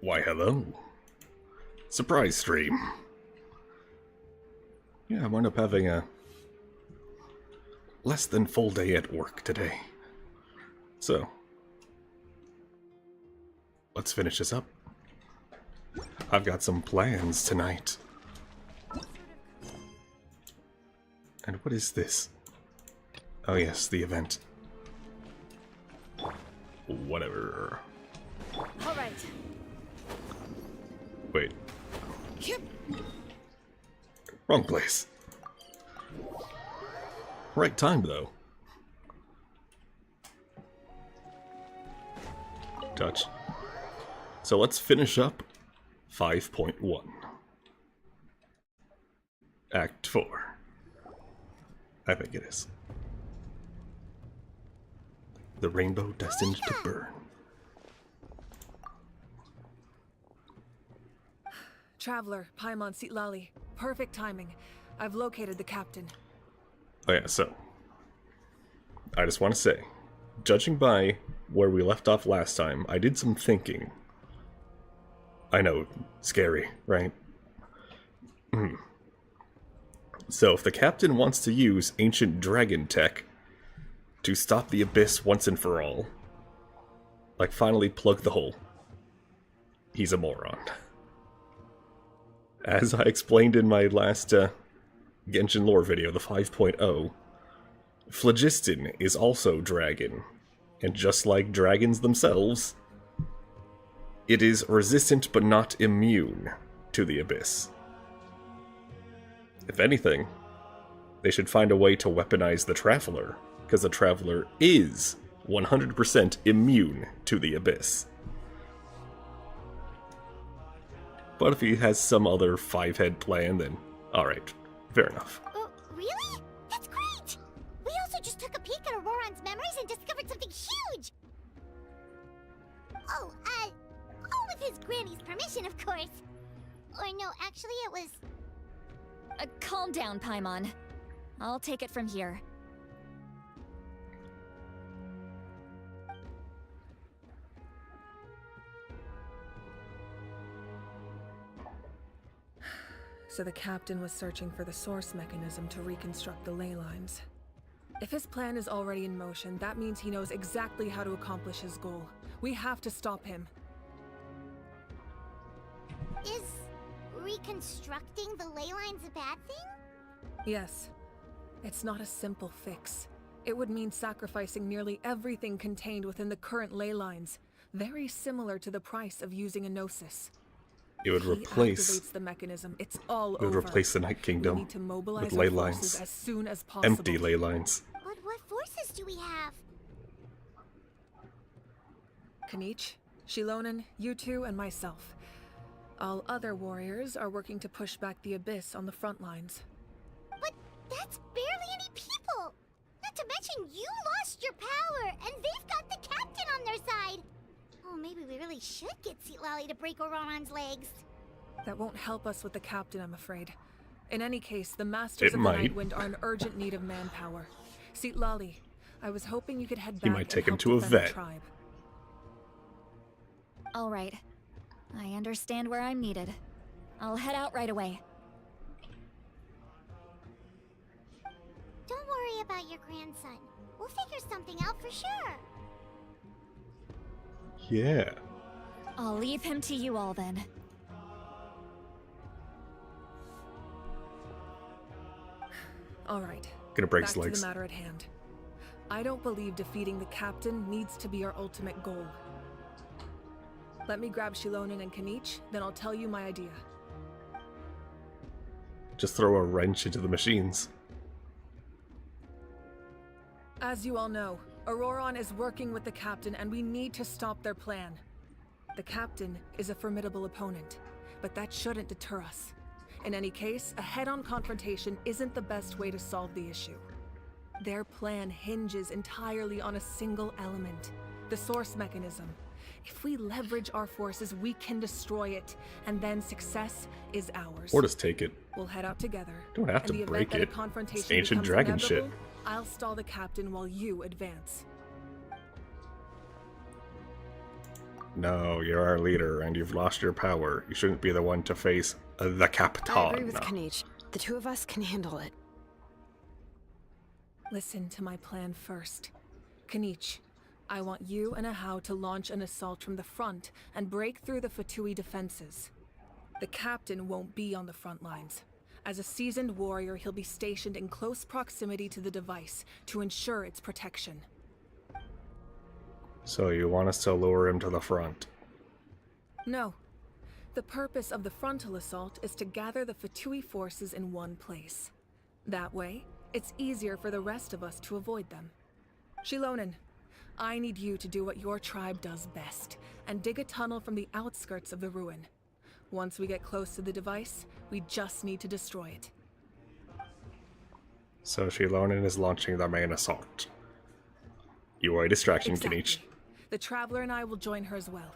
Why, hello. Surprise stream. Yeah, I wound up having a less than full day at work today. So, let's finish this up. I've got some plans tonight. And what is this? Oh yes, the event. Whatever. All right. Wait. Wrong place. Right time, though. Touch. So let's finish up 5.1. Act 4. I think it is. The rainbow destined to burn. Traveler, Paimon Xilonen. Perfect timing. I've located the captain. Oh yeah, so I just want to say, judging by where we left off last time, I did some thinking. I know, scary, right? So if the captain wants to use ancient dragon tech to stop the abyss once and for all, like finally plug the hole, he's a moron. As I explained in my last Genshin lore video, the 5.0, phlogiston is also dragon, and just like dragons themselves, it is resistant but not immune to the abyss. If anything, they should find a way to weaponize the Traveler, because the Traveler is 100% immune to the abyss. But if he has some other five-head plan, then alright, fair enough. Oh, really? That's great! We also just took a peek at Auroran's memories and discovered something huge! Oh, with his granny's permission, of course. Or no, actually it was... Calm down, Paimon. I'll take it from here. So the captain was searching for the source mechanism to reconstruct the ley lines. If his plan is already in motion, that means he knows exactly how to accomplish his goal. We have to stop him. Is reconstructing the ley lines a bad thing? Yes. It's not a simple fix. It would mean sacrificing nearly everything contained within the current ley lines, very similar to the price of using a gnosis. It would replace the mechanism. It's all it would over. replace the Night Kingdom We need to mobilize with ley our forces lines. as soon as possible. Empty ley lines. But what forces do we have? Kanich, Xilonen, you two, and myself. All other warriors are working to push back the abyss on the front lines. But that's barely any people! Not to mention you lost your power, and they've got the captain on their side! Oh, maybe we really should get Xilonen to break Auroran's legs. That won't help us with the captain, I'm afraid. In any case, the Masters of the Nightwind are in urgent need of manpower. Xilonen, I was hoping you could head back He might take and him to a help defend vet. the tribe. All right. I understand where I'm needed. I'll head out right away. Don't worry about your grandson. We'll figure something out for sure. Yeah. I'll leave him to you all then. All right. Gonna break Back his legs. to the matter at hand. I don't believe defeating the captain needs to be our ultimate goal. Let me grab Xilonen and Kanich, then I'll tell you my idea. Just throw a wrench into the machines. As you all know, Auroran is working with the captain and we need to stop their plan. The captain is a formidable opponent, but that shouldn't deter us. In any case, a head-on confrontation isn't the best way to solve the issue. Their plan hinges entirely on a single element, the source mechanism. If we leverage our forces, we can destroy it, and then success is ours. Or just take it. We'll head out together. Don't have to In the break event that it. a confrontation It's ancient becomes dragon shit. inevitable, I'll stall the captain while you advance. No, you're our leader, and you've lost your power. You shouldn't be the one to face the I agree with Capitano. Kanich. The two of us can handle it. Listen to my plan first. Kanich, I want you and Ahau to launch an assault from the front and break through the Fatui defenses. The captain won't be on the front lines. As a seasoned warrior, he'll be stationed in close proximity to the device to ensure its protection. So you want us to lure him to the front? No. The purpose of the frontal assault is to gather the Fatui forces in one place. That way, it's easier for the rest of us to avoid them. Xilonen, I need you to do what your tribe does best, and dig a tunnel from the outskirts of the ruin. Once we get close to the device, we just need to destroy it. So Xilonen is launching the main assault. You are a distraction, Kanich. Exactly. The Traveler and I will join her as well.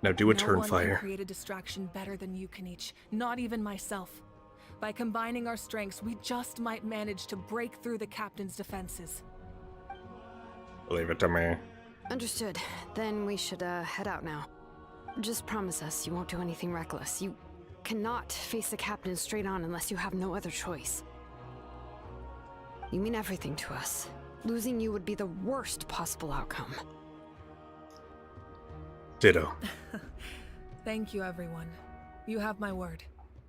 Now do a No turn one fire. can create a distraction better than you, Kanich. Not even myself. By combining our strengths, we just might manage to break through the captain's defenses. Leave it to me. Understood. Then we should head out now. Just promise us you won't do anything reckless. You cannot face the captain straight on unless you have no other choice. You mean everything to us. Losing you would be the worst possible outcome. Ditto. Thank you, everyone. You have my word.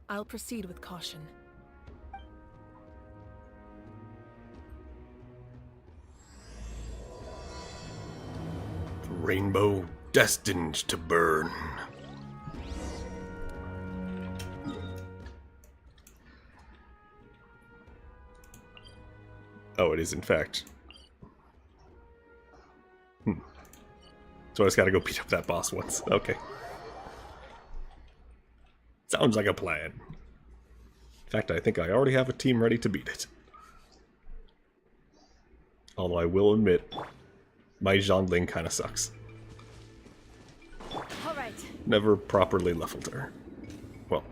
I'll proceed with caution. Rainbow destined to burn. Oh, it is in fact. So I just gotta go beat up that boss once. Okay. Sounds like a plan. In fact, I think I already have a team ready to beat it. Although I will admit, my Xiangling kinda sucks. Alright. Never properly leveled her. Well,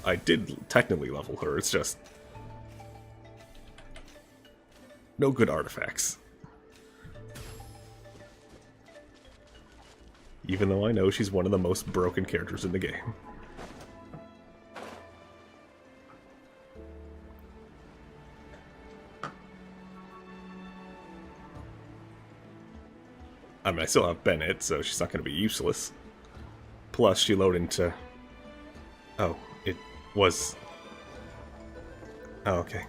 I did technically level her, it's just no good artifacts. Even though I know she's one of the most broken characters in the game. I mean, I still have Bennett, so she's not going to be useless. Plus, she loaded into... Oh, it was... Oh, okay.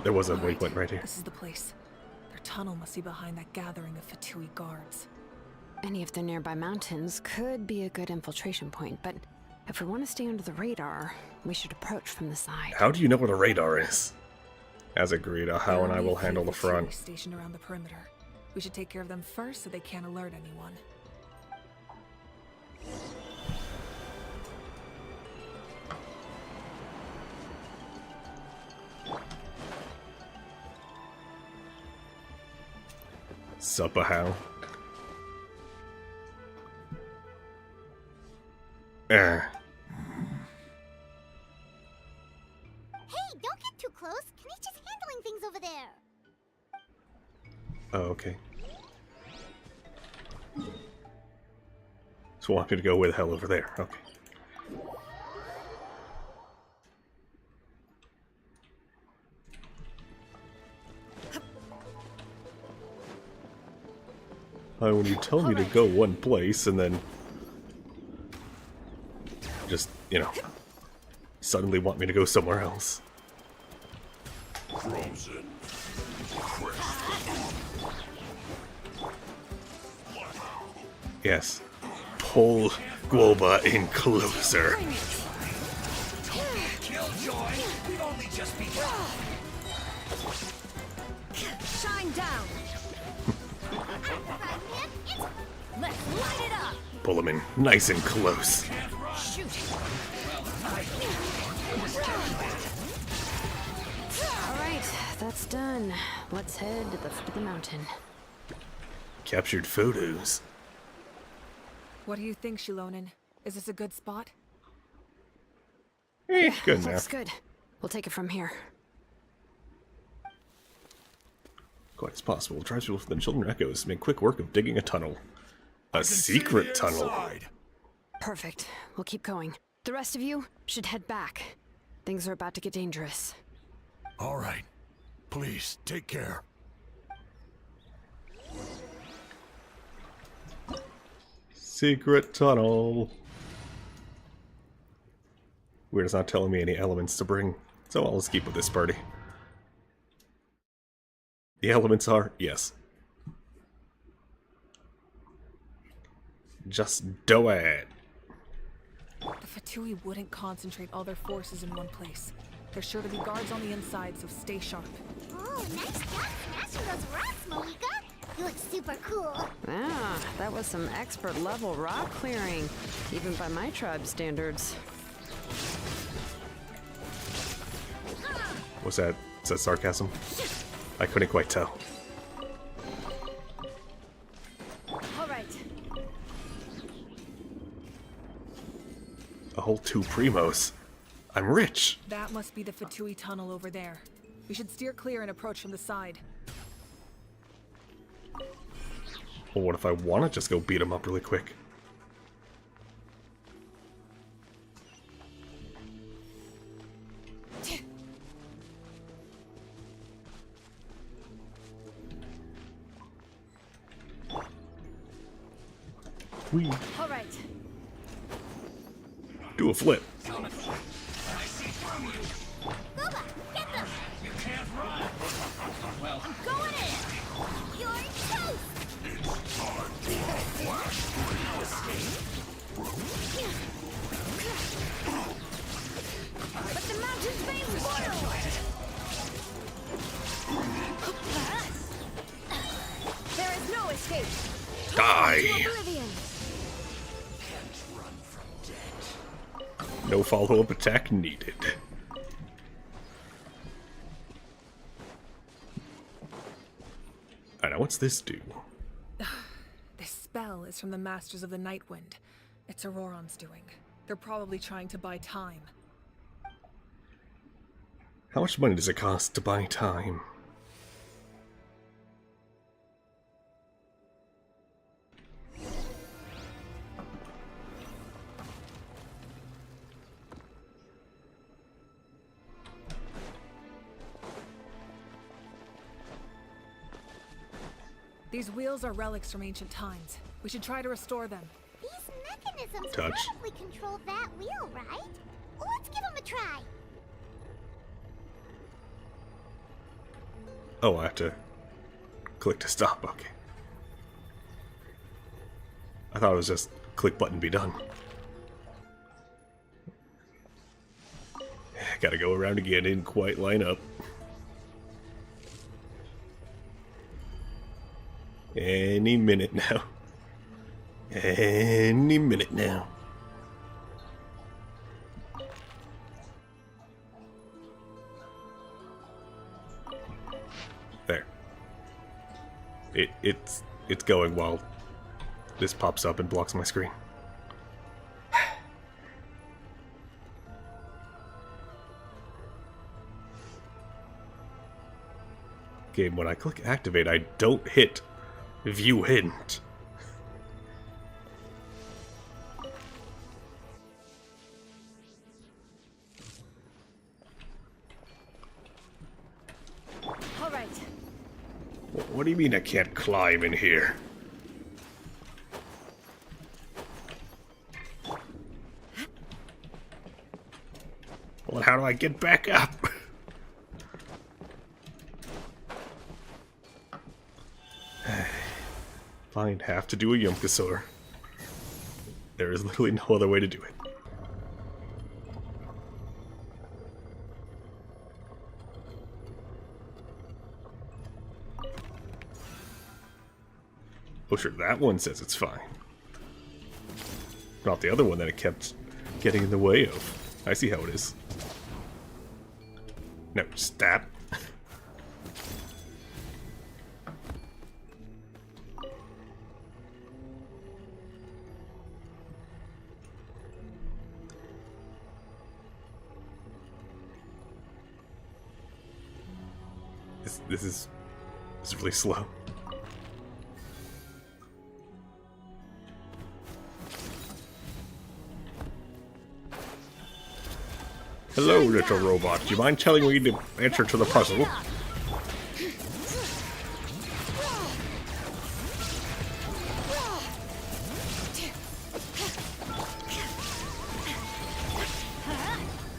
There was a waypoint right here. This is the place. Their tunnel must be behind that gathering of Fatui guards. Any of the nearby mountains could be a good infiltration point, but if we want to stay under the radar, we should approach from the side. How do you know what a radar is? As agreed, Ahau and I There are will only a few handle the Fatui front. stationed around the perimeter. We should take care of them first so they can't alert anyone. Sup, Ahau? Hey, don't get too close. Kanich is handling things over there. Oh, okay. So want me to go where the hell over there? Okay. When you tell me to go one place and then just, you know, suddenly want me to go somewhere else. Yes. Pull Guoba in closer. Shine down! Let's light it up! Pull him in nice and close. Shoot! Alright, that's done. Let's head to the foot of the mountain. Captured photos. What do you think, Xilonen? Is this a good spot? Good Looks enough. good. We'll take it from here. Quite as possible. Tribespeople from the Children Echoes make quick work of digging a tunnel. A secret tunnel. Perfect. We'll keep going. The rest of you should head back. Things are about to get dangerous. All right. Please, take care. Secret tunnel. Weird, it's not telling me any elements to bring, so I'll just keep with this party. The elements are, yes. Just do it. The Fatui wouldn't concentrate all their forces in one place. There's sure to be guards on the inside, so stay sharp. Oh, nice job smashing those rocks, Monica. You look super cool. Ah, that was some expert level rock clearing, even by my tribe standards. Was that, is that sarcasm? I couldn't quite tell. All right. A whole 2 primos. I'm rich. That must be the Fatui tunnel over there. We should steer clear and approach from the side. Well, what if I want to just go beat him up really quick? Whee. All right. Do a flip. Booba, get them! You can't run! Well, I'm going in! You're toast! But the mountains may boil! There is no escape. Die. Oblivion. can't run from dead. No follow-up attack needed. I know, what's this do? This spell is from the Masters of the Nightwind. It's Auroron's doing. They're probably trying to buy time. How much money does it cost to buy time? These wheels are relics from ancient times. We should try to restore them. These mechanisms Touch. probably control that wheel, right? Let's give them a try. Oh, I have to click to stop, okay. I thought it was just click button, be done. Gotta go around again, didn't quite line up. Any minute now. Any minute now. There. It's going while this pops up and blocks my screen. Okay, when I click activate, I don't hit view hint. All right. What do you mean I can't climb in here? Well, how do I get back up? Fine, have to do a Yumkasaur. There is literally no other way to do it. Oh sure, that one says it's fine. Not the other one that it kept getting in the way of. I see how it is. No, stab. This is It's really slow. Hello, little robot. Do you mind telling me the answer to the puzzle?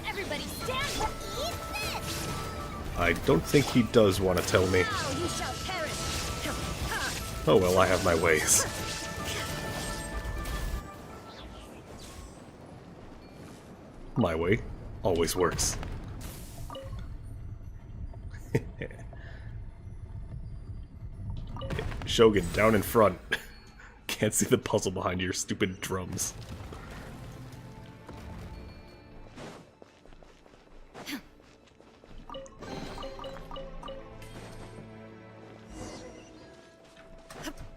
Everybody stand up! Eat this! I don't think he does want to tell me. Now you shall perish! Oh well, I have my ways. My way always works. Shogun, down in front. Can't see the puzzle behind your stupid drums.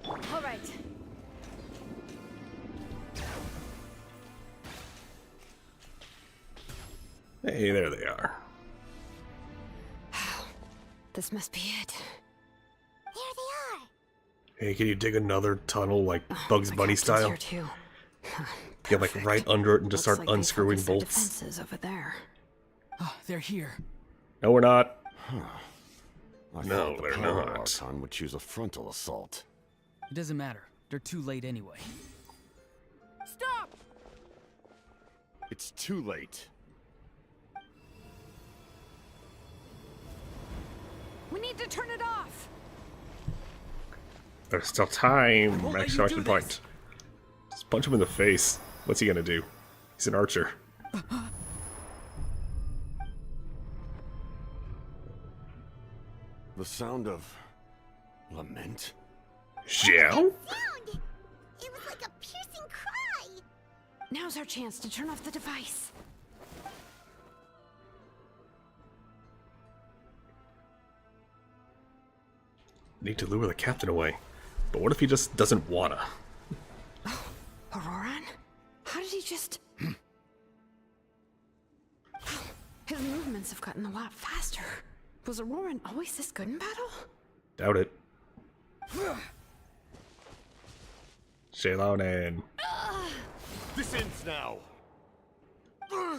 All right. Hey, there they are. This must be it. There they are! Hey, can you dig another tunnel like Oh, Bugs the Bunny captain's style? here too. Get like Perfect. right under it and just Looks start like they unscrewing focused their bolts. defenses over there. Oh, they're here. No, we're not. I No, thought the they're power not. Archon would choose a frontal assault. It doesn't matter. They're too late anyway. Stop! It's too late. We need to turn it off. There's still time! won't let you Exclamation do point. this. Just punch him in the face. What's he gonna do? He's an archer. The sound of lament? Xiao? Sound! It was like a piercing cry! Now's our chance to turn off the device. Need to lure the captain away. But what if he just doesn't wanna? Auroran? How did he just... His movements have gotten a lot faster. Was Auroran always this good in battle? Doubt it. Xilonen. This ends now! Huh?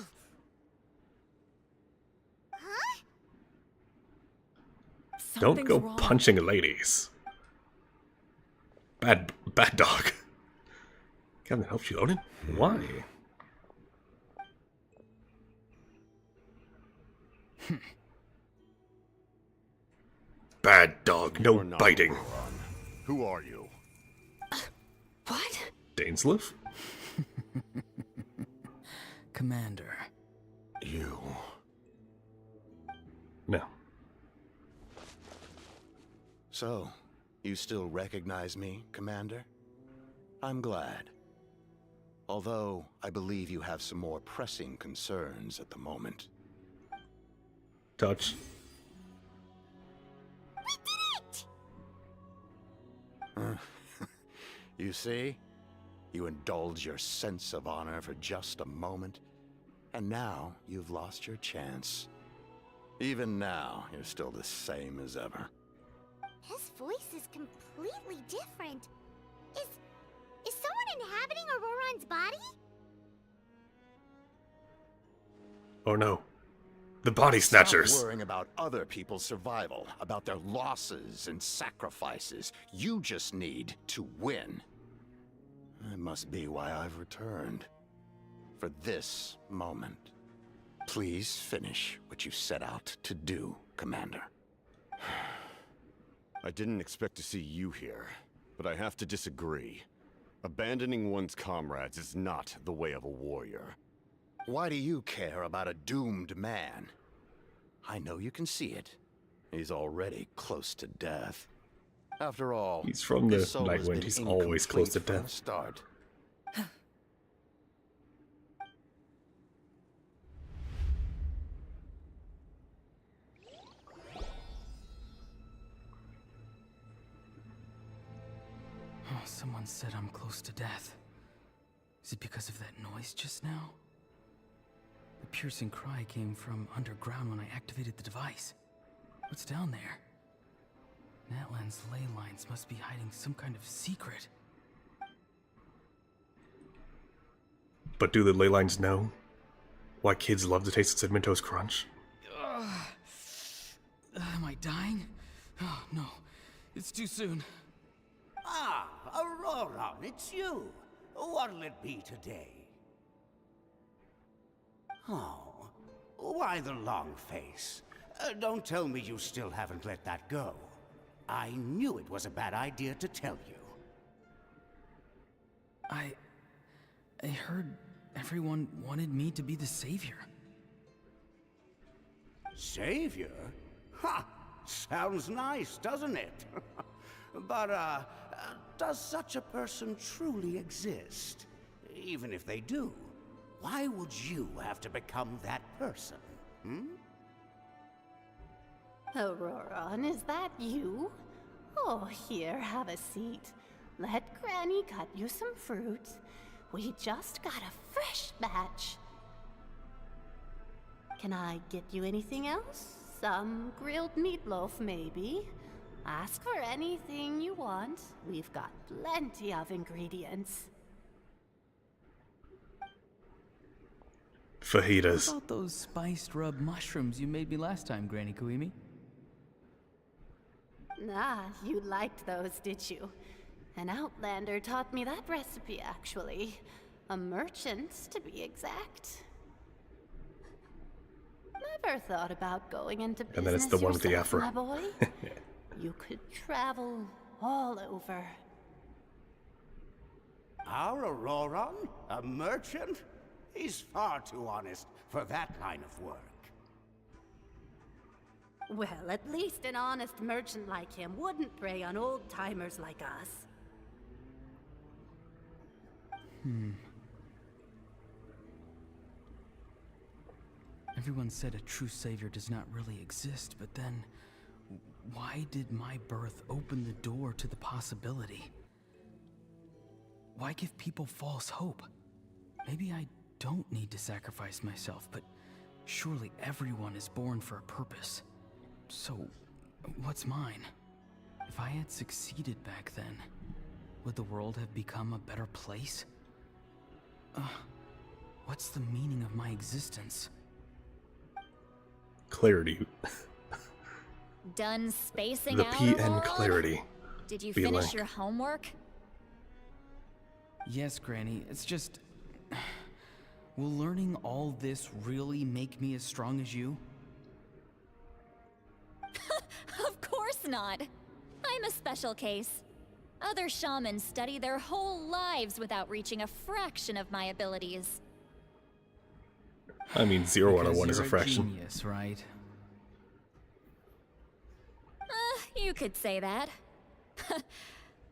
Don't Something's go wrong. punching ladies. Bad dog. Can I help Xilonen? Why? Bad dog, no You're not biting. Auroran. Who are you? What? Dainsleif? Commander. You. No. So, you still recognize me, Commander? I'm glad. Although, I believe you have some more pressing concerns at the moment. Touch. We did it! You see? You indulge your sense of honor for just a moment, and now you've lost your chance. Even now, you're still the same as ever. His voice is completely different. Is someone inhabiting Auroran's body? Oh no. The body snatchers. Stop worrying about other people's survival, about their losses and sacrifices. You just need to win. That must be why I've returned. For this moment. Please finish what you set out to do, Commander. I didn't expect to see you here, but I have to disagree. Abandoning one's comrades is not the way of a warrior. Why do you care about a doomed man? I know you can see it. He's already close to death. After all, He's from the his soul has Nightwind. been He's always close to incomplete from death. the start. Oh, someone said I'm close to death. Is it because of that noise just now? The piercing cry came from underground when I activated the device. What's down there? Natlan's ley lines must be hiding some kind of secret. But do the ley lines know why kids love the taste of Cinnamon Toast Crunch? Am I dying? Oh, no. It's too soon. Ah, Aurora, it's you. What'll it be today? Oh, why the long face? Don't tell me you still haven't let that go. I knew it was a bad idea to tell you. I heard everyone wanted me to be the savior. Savior? Ha! Sounds nice, doesn't it? But, does such a person truly exist? Even if they do, why would you have to become that person? Auroron, is that you? Oh, here, have a seat. Let Granny cut you some fruit. We just got a fresh batch. Can I get you anything else? Some grilled meatloaf, maybe? Ask for anything you want. We've got plenty of ingredients. Fajitas. What about those spiced rub mushrooms you made me last time, Granny Kuimi? Ah, you liked those, did you? An outlander taught me that recipe, actually. A merchant, to be exact. Never thought about going into business And then it's the one with the yourself, afro. my boy. You could travel all over. Our Auroron? A merchant? He's far too honest for that line of work. Well, at least an honest merchant like him wouldn't prey on old-timers like us. Everyone said a true savior does not really exist, but then why did my birth open the door to the possibility? Why give people false hope? Maybe I don't need to sacrifice myself, but surely everyone is born for a purpose. So, what's mine? If I had succeeded back then, would the world have become a better place? What's the meaning of my existence? Clarity. Done spacing The out, PN Auroron? clarity. Did you Feeling. finish your homework? Yes, Granny, it's just... Will learning all this really make me as strong as you? Of course not. I'm a special case. Other shamans study their whole lives without reaching a fraction of my abilities. I mean, 0 out of Because 1 is a you're fraction. Genius, right? You could say that.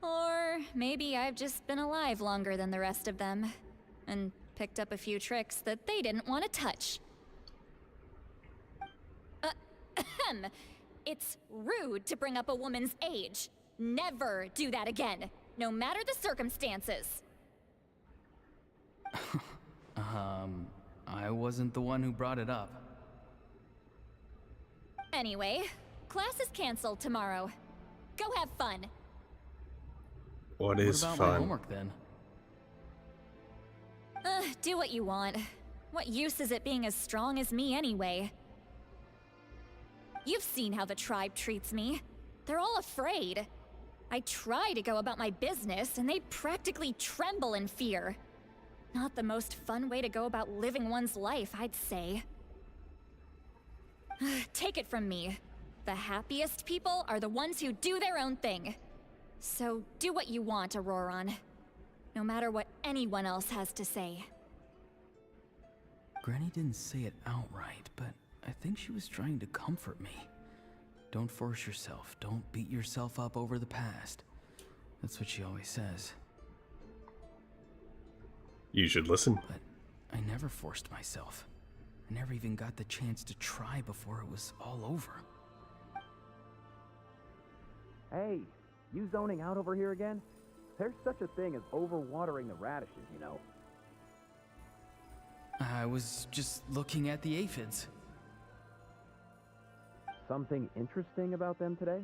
Or maybe I've just been alive longer than the rest of them, and picked up a few tricks that they didn't want to touch. It's rude to bring up a woman's age. Never do that again, no matter the circumstances. I wasn't the one who brought it up. Anyway, class is canceled tomorrow. Go have fun. What is What about my fun? homework then? Do what you want. What use is it being as strong as me anyway? You've seen how the tribe treats me. They're all afraid. I try to go about my business, and they practically tremble in fear. Not the most fun way to go about living one's life, I'd say. Take it from me. The happiest people are the ones who do their own thing. So do what you want, Auroron. No matter what anyone else has to say. Granny didn't say it outright, but I think she was trying to comfort me. Don't force yourself. Don't beat yourself up over the past. That's what she always says. You should listen. But I never forced myself. I never even got the chance to try before it was all over. Hey, you zoning out over here again? There's such a thing as overwatering the radishes, you know. I was just looking at the aphids. Something interesting about them today?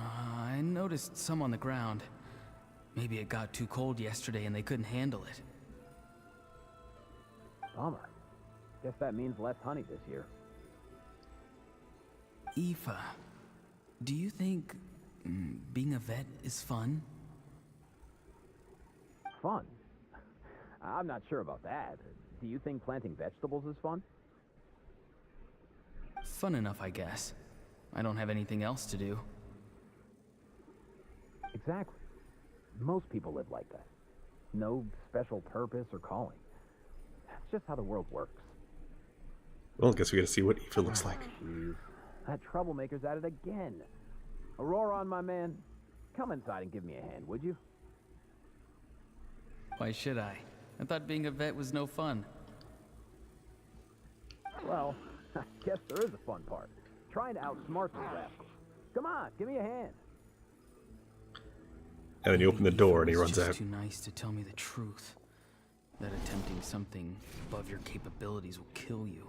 I noticed some on the ground. Maybe it got too cold yesterday and they couldn't handle it. Bummer. Guess that means less honey this year. Aoife, do you think being a vet is fun? Fun? I'm not sure about that. Do you think planting vegetables is fun? Fun enough, I guess. I don't have anything else to do. Exactly. Most people live like that. No special purpose or calling. That's just how the world works. Well, I guess we gotta see what Aoife looks like. Jeez. That troublemaker's at it again. Auroron, my man, come inside and give me a hand, would you? Why should I? I thought being a vet was no fun. Well, I guess there is a fun part. Trying to outsmart those rascals. Come on, give me a hand. And then you open the door and he runs out. Too nice to tell me the truth. That attempting something above your capabilities will kill you.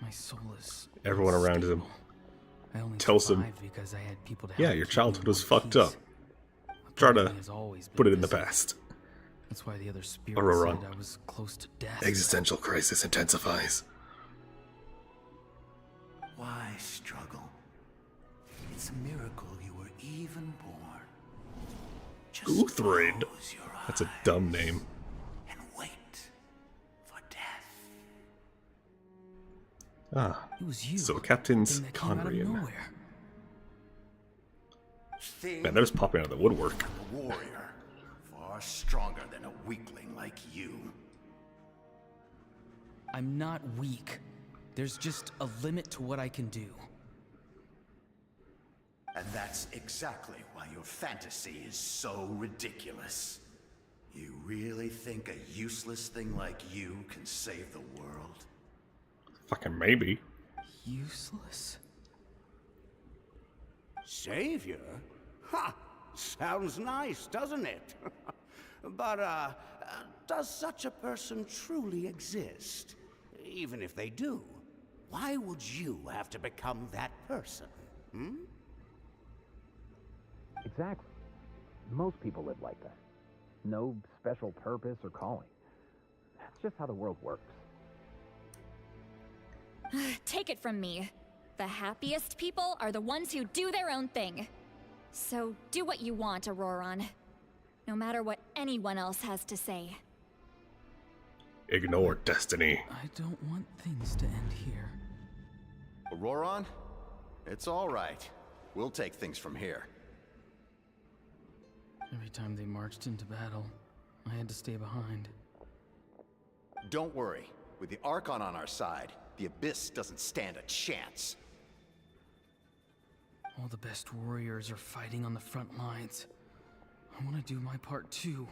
My soul is Everyone around him I only tells him, because I had people to yeah, help your keep me childhood in was one fucked piece. up. Try to Has always been put it in the busy. past. That's why the other spirit Auroron. said I was close to death. Existential crisis intensifies. Why struggle? It's a miracle you were even born. Just Uthrid. close your That's a eyes dumb name. and wait for death. Ah, It was you. so Captain's thing that came out of Conrian. nowhere. Thing Man, they're just popping out of the woodwork. a warrior, far stronger than a weakling like you. I'm not weak. There's just a limit to what I can do. And that's exactly why your fantasy is so ridiculous. You really think a useless thing like you can save the world? Fucking maybe. Useless? Savior? Ha! Sounds nice, doesn't it? But, does such a person truly exist? Even if they do, why would you have to become that person? Hmm? Exactly. Most people live like that. No special purpose or calling. That's just how the world works. Take it from me. The happiest people are the ones who do their own thing. So do what you want, Auroron. No matter what anyone else has to say. Ignore destiny. I don't want things to end here. Auroron? It's all right. We'll take things from here. Every time they marched into battle, I had to stay behind. Don't worry. With the Archon on our side, the Abyss doesn't stand a chance. All the best warriors are fighting on the front lines. I want to do my part too.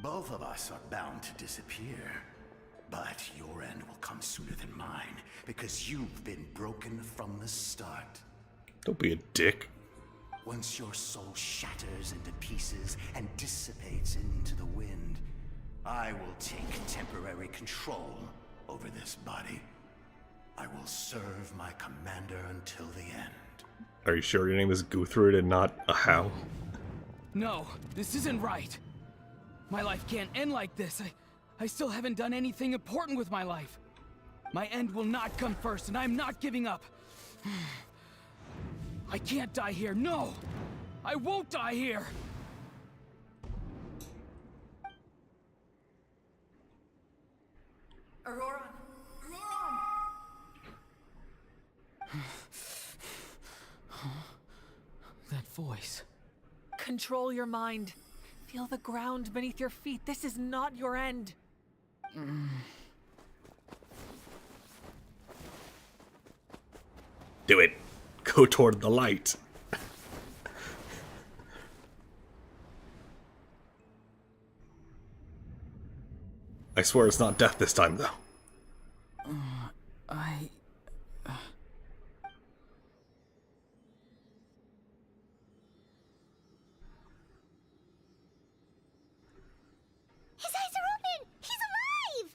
Both of us are bound to disappear. But your end will come sooner than mine, because you've been broken from the start. Don't be a dick. Once your soul shatters into pieces and dissipates into the wind, I will take temporary control over this body. I will serve my commander until the end. Are you sure your name is Guthrid and not a How? No, this isn't right. My life can't end like this. I still haven't done anything important with my life. My end will not come first, and I'm not giving up. I can't die here. No! I won't die here! Auroron! Auroron! That voice. Control your mind. Feel the ground beneath your feet. This is not your end. Do it. Go toward the light. I swear it's not death this time, though. His eyes are open! He's alive!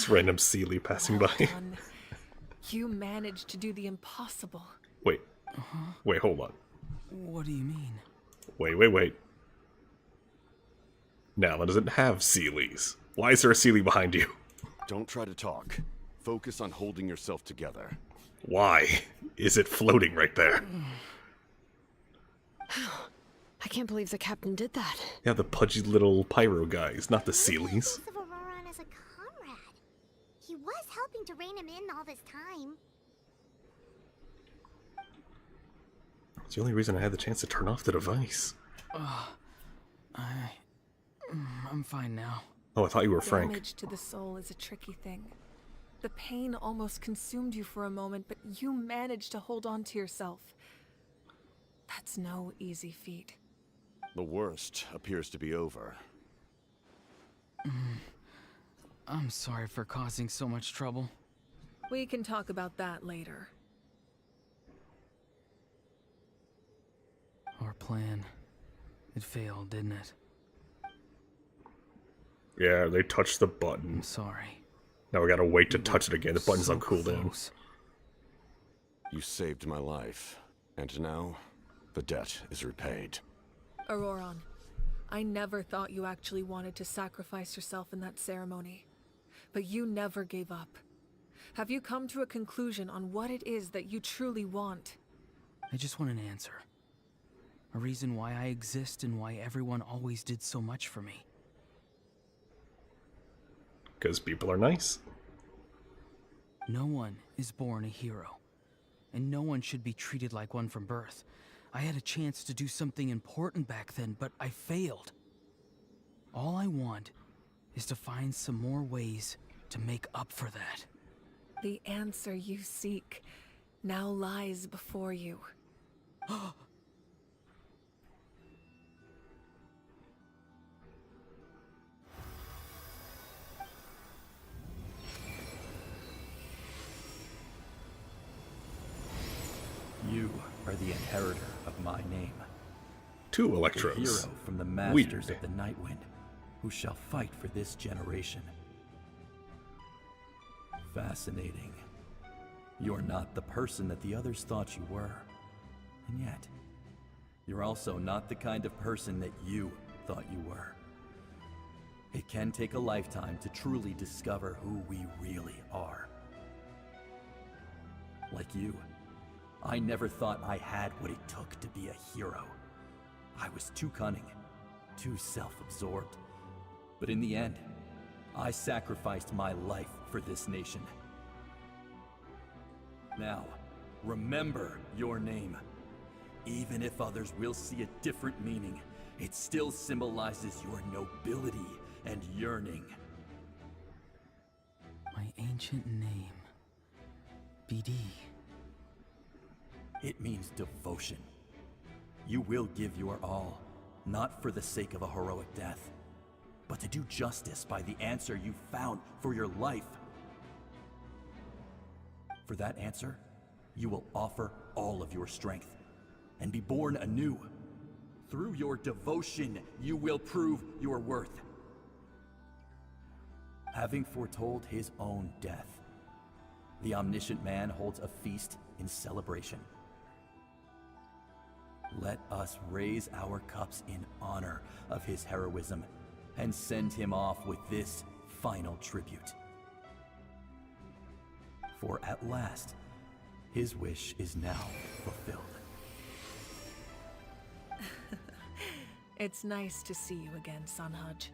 Just random Sealy passing by. Done. You managed to do the impossible. Wait. Wait, hold on. What do you mean? Wait. Now, that doesn't have Sealies. Why is there a Sealy behind you? Don't try to talk. Focus on holding yourself together. Why is it floating right there? I can't believe the captain did that. Yeah, the pudgy little pyro guys, not the Sealies. Of Auroran as a comrade. He was helping to rein him in all this time. It's the only reason I had the chance to turn off the device. I'm fine now. Oh, I thought you were Frank. Damage to the soul is a tricky thing. The pain almost consumed you for a moment, but you managed to hold on to yourself. That's no easy feat. The worst appears to be over. I'm sorry for causing so much trouble. We can talk about that later. Our plan, it failed, didn't it? Yeah, they touched the button. I'm sorry. Now we gotta wait to touch it again. The button's So on cooldown. close. You saved my life, and now the debt is repaid. Auroran, I never thought you actually wanted to sacrifice yourself in that ceremony. But you never gave up. Have you come to a conclusion on what it is that you truly want? I just want an answer. A reason why I exist and why everyone always did so much for me. Because people are nice. No one is born a hero. And no one should be treated like one from birth. I had a chance to do something important back then, but I failed. All I want is to find some more ways to make up for that. The answer you seek now lies before you. You are the inheritor of my name. 2 The electros. hero from the masters of the Nightwind, who shall fight for this generation. Fascinating. You're not the person that the others thought you were. And yet, you're also not the kind of person that you thought you were. It can take a lifetime to truly discover who we really are. Like you, I never thought I had what it took to be a hero. I was too cunning, too self-absorbed. But in the end, I sacrificed my life for this nation. Now, remember your name. Even if others will see a different meaning, it still symbolizes your nobility and yearning. My ancient name. BD. It means devotion. You will give your all, not for the sake of a heroic death, but to do justice by the answer you found for your life. For that answer, you will offer all of your strength and be born anew. Through your devotion, you will prove your worth. Having foretold his own death, the omniscient man holds a feast in celebration. Let us raise our cups in honor of his heroism and send him off with this final tribute. For at last, his wish is now fulfilled. It's nice to see you again, Sanhaj.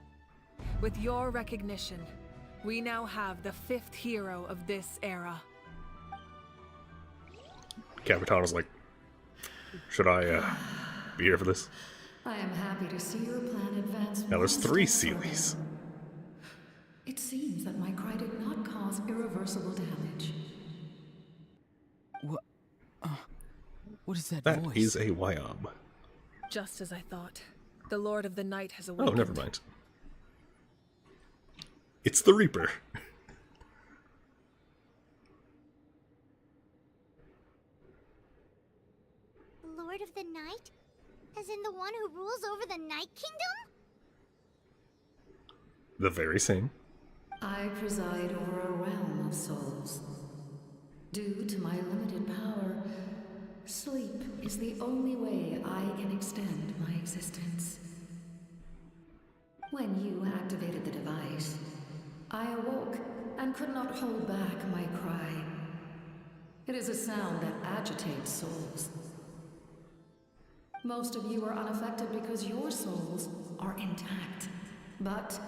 With your recognition, we now have the 5th hero of this era. Capitano's like, should I be here for this? I am happy to see your plan advance. Now there's one 3 step further. Sealies. It seems that my cry did not cause irreversible damage. What is that That voice? is a Wyob. Just as I thought. The Lord of the Night has Oh, awakened. never mind. It's the Reaper. Lord of the Night? As in the one who rules over the Night Kingdom? The very same. I preside over a realm of souls. Due to my limited power, sleep is the only way I can extend my existence. When you activated the device, I awoke and could not hold back my cry. It is a sound that agitates souls. Most of you are unaffected because your souls are intact. But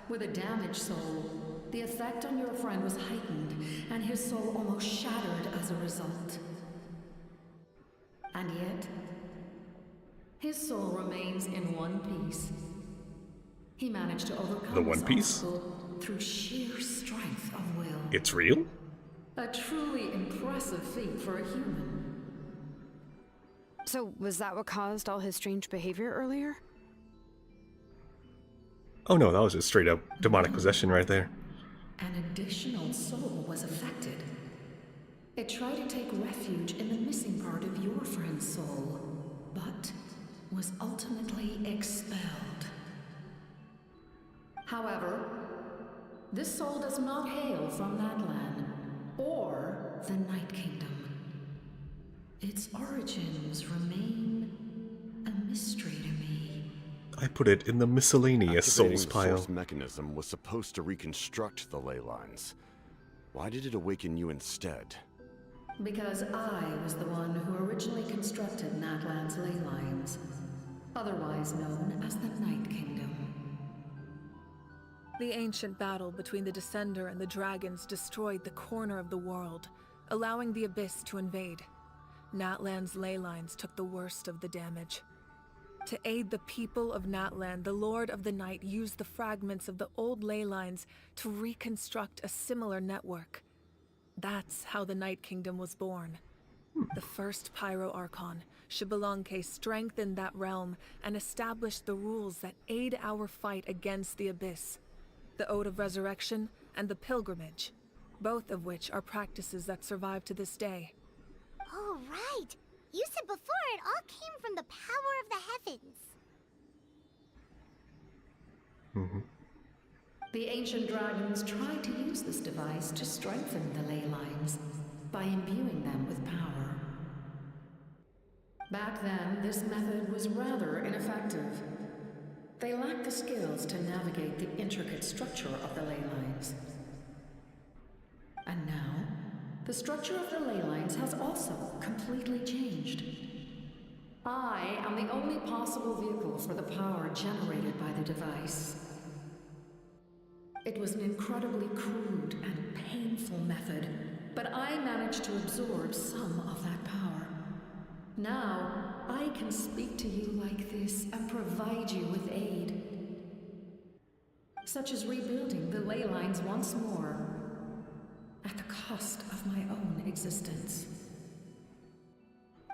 with a damaged soul, the effect on your friend was heightened, and his soul almost shattered as a result. And yet, his soul remains in one piece. He managed to overcome The One Piece? obstacle through sheer strength of will. It's real? A truly impressive feat for a human. So, was that what caused all his strange behavior earlier? Oh no, that was just straight up demonic possession right there. An additional soul was affected. It tried to take refuge in the missing part of your friend's soul, but was ultimately expelled. However, this soul does not hail from Natlan or the Night Kingdom. Its origins remain a mystery to me. I put it in the miscellaneous souls The pile. source mechanism was supposed to reconstruct the ley lines. Why did it awaken you instead? Because I was the one who originally constructed Natlan's ley lines, otherwise known as the Night Kingdom. The ancient battle between the Descender and the dragons destroyed the corner of the world, allowing the Abyss to invade. Natlan's ley lines took the worst of the damage. To aid the people of Natlan, the Lord of the Night used the fragments of the old ley lines to reconstruct a similar network. That's how the Night Kingdom was born. The first Pyro Archon, Xilonen, strengthened that realm and established the rules that aid our fight against the Abyss. The Ode of Resurrection and the Pilgrimage, both of which are practices that survive to this day. Oh, right. You said before it all came from the power of the heavens. The ancient dragons tried to use this device to strengthen the ley lines by imbuing them with power. Back then, this method was rather ineffective. They lacked the skills to navigate the intricate structure of the ley lines. And now, the structure of the ley lines has also completely changed. I am the only possible vehicle for the power generated by the device. It was an incredibly crude and painful method, but I managed to absorb some of that power. Now, I can speak to you like this and provide you with aid. Such as rebuilding the ley lines once more, at the cost of my own existence.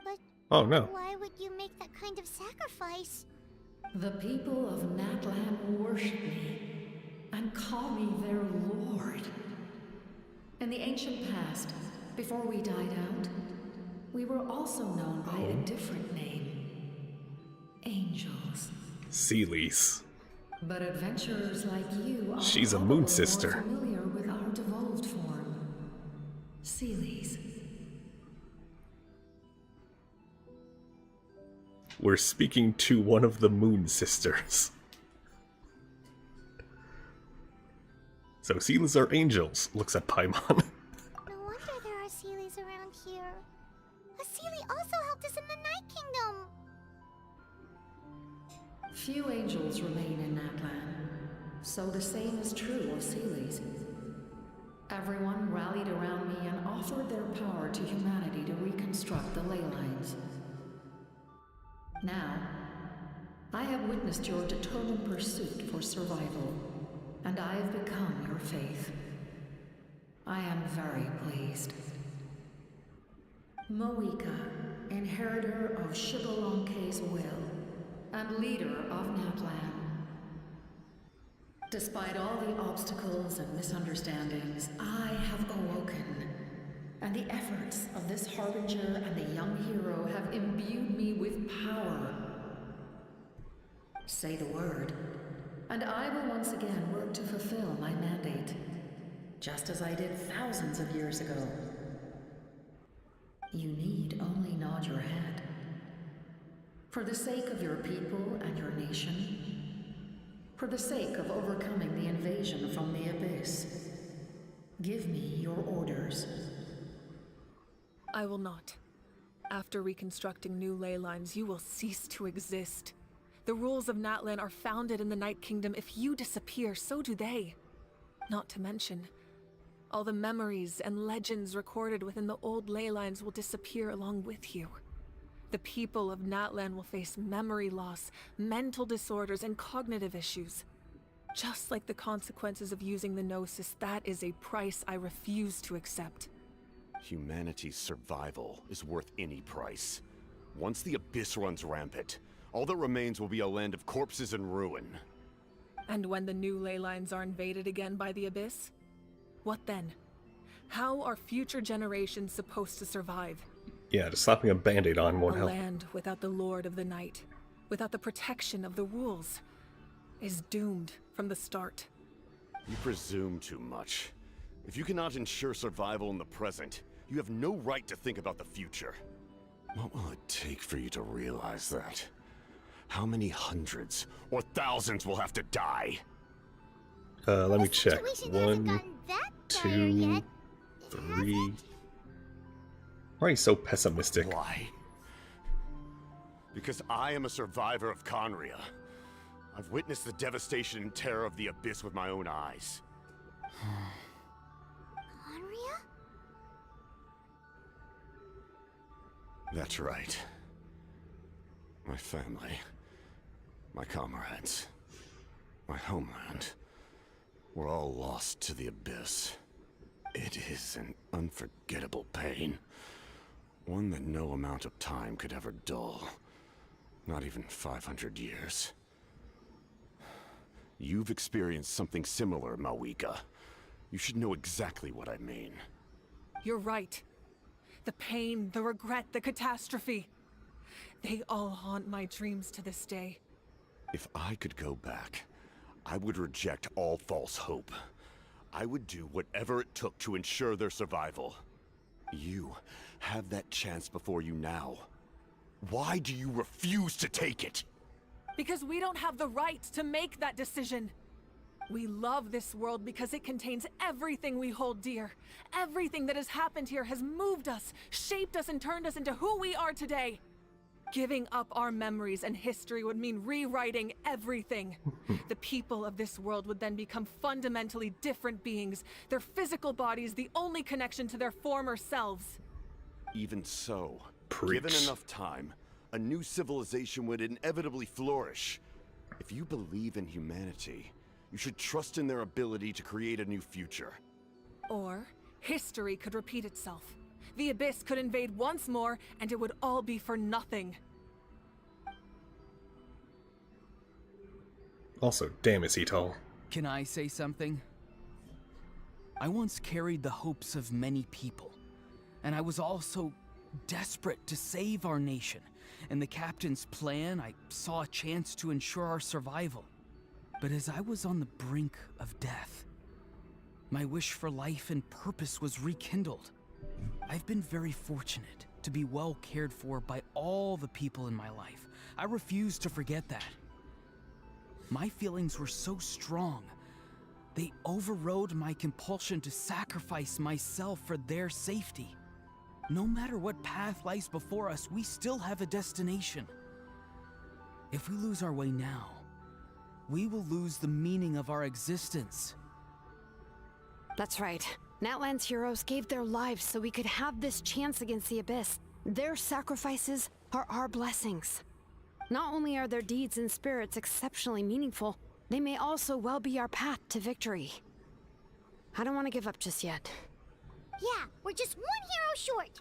But Oh no. why would you make that kind of sacrifice? The people of Natlan worship me and call me their lord. In the ancient past, before we died out, we were also known by a different name. Angels. Sealies. But adventurers like you are She's a probably moon more sister. familiar with our devolved form. Sealies. We're speaking to one of the Moon Sisters. So Sealies are angels, looks at Paimon. No wonder there are Sealies around here. A Sealie also helped us in the Night Kingdom. Few angels remain in Natlan, so the same is true of Sealies. Everyone rallied around me and offered their power to humanity to reconstruct the ley lines. Now, I have witnessed your determined pursuit for survival, and I have become your faith. I am very pleased. Moika, inheritor of Xilolen's will, and leader of Natlan. Despite all the obstacles and misunderstandings, I have awoken, and the efforts of this harbinger and the young hero have imbued me with power. Say the word, And I will once again work to fulfill my mandate, just as I did thousands of years ago. You need only nod your head. For the sake of your people and your nation, for the sake of overcoming the invasion from the Abyss, give me your orders. I will not. After reconstructing new ley lines, you will cease to exist. The rules of Natlan are founded in the Night Kingdom. If you disappear, so do they. Not to mention, all the memories and legends recorded within the old ley lines will disappear along with you. The people of Natlan will face memory loss, mental disorders, and cognitive issues. Just like the consequences of using the Gnosis, that is a price I refuse to accept. Humanity's survival is worth any price. Once the Abyss runs rampant, all that remains will be a land of corpses and ruin. And when the new ley lines are invaded again by the Abyss? What then? How are future generations supposed to survive? Yeah, just slapping a band-aid on won't A help. land without the Lord of the Night, without the protection of the rules, is doomed from the start. You presume too much. If you cannot ensure survival in the present, you have no right to think about the future. What will it take for you to realize that? How many hundreds or thousands will have to die? Let me check. Situation hasn't 1, gotten that 2, dire yet. 3. Why are you so pessimistic? Why? Because I am a survivor of Conria. I've witnessed the devastation and terror of the Abyss with my own eyes. Conria? That's right. My family, my comrades, my homeland, were all lost to the Abyss. It is an unforgettable pain. One that no amount of time could ever dull. Not even 500 years. You've experienced something similar, Mawika. You should know exactly what I mean. You're right. The pain, the regret, the catastrophe. They all haunt my dreams to this day. If I could go back, I would reject all false hope. I would do whatever it took to ensure their survival. You have that chance before you now. Why do you refuse to take it? Because we don't have the right to make that decision. We love this world because it contains everything we hold dear. Everything that has happened here has moved us, shaped us, and turned us into who we are today. Giving up our memories and history would mean rewriting everything. The people of this world would then become fundamentally different beings, their physical bodies the only connection to their former selves. Even so, Preach. given enough time, a new civilization would inevitably flourish. If you believe in humanity, you should trust in their ability to create a new future. Or history could repeat itself. The Abyss could invade once more, and it would all be for nothing. Also, damn is he tall. Can I say something? I once carried the hopes of many people, and I was also desperate to save our nation. In the Captain's plan, I saw a chance to ensure our survival. But as I was on the brink of death, my wish for life and purpose was rekindled. I've been very fortunate to be well cared for by all the people in my life. I refuse to forget that. My feelings were so strong, they overrode my compulsion to sacrifice myself for their safety. No matter what path lies before us, we still have a destination. If we lose our way now, we will lose the meaning of our existence. That's right. Natlan's heroes gave their lives so we could have this chance against the Abyss. Their sacrifices are our blessings. Not only are their deeds and spirits exceptionally meaningful, they may also well be our path to victory. I don't want to give up just yet. Yeah, we're just one hero short.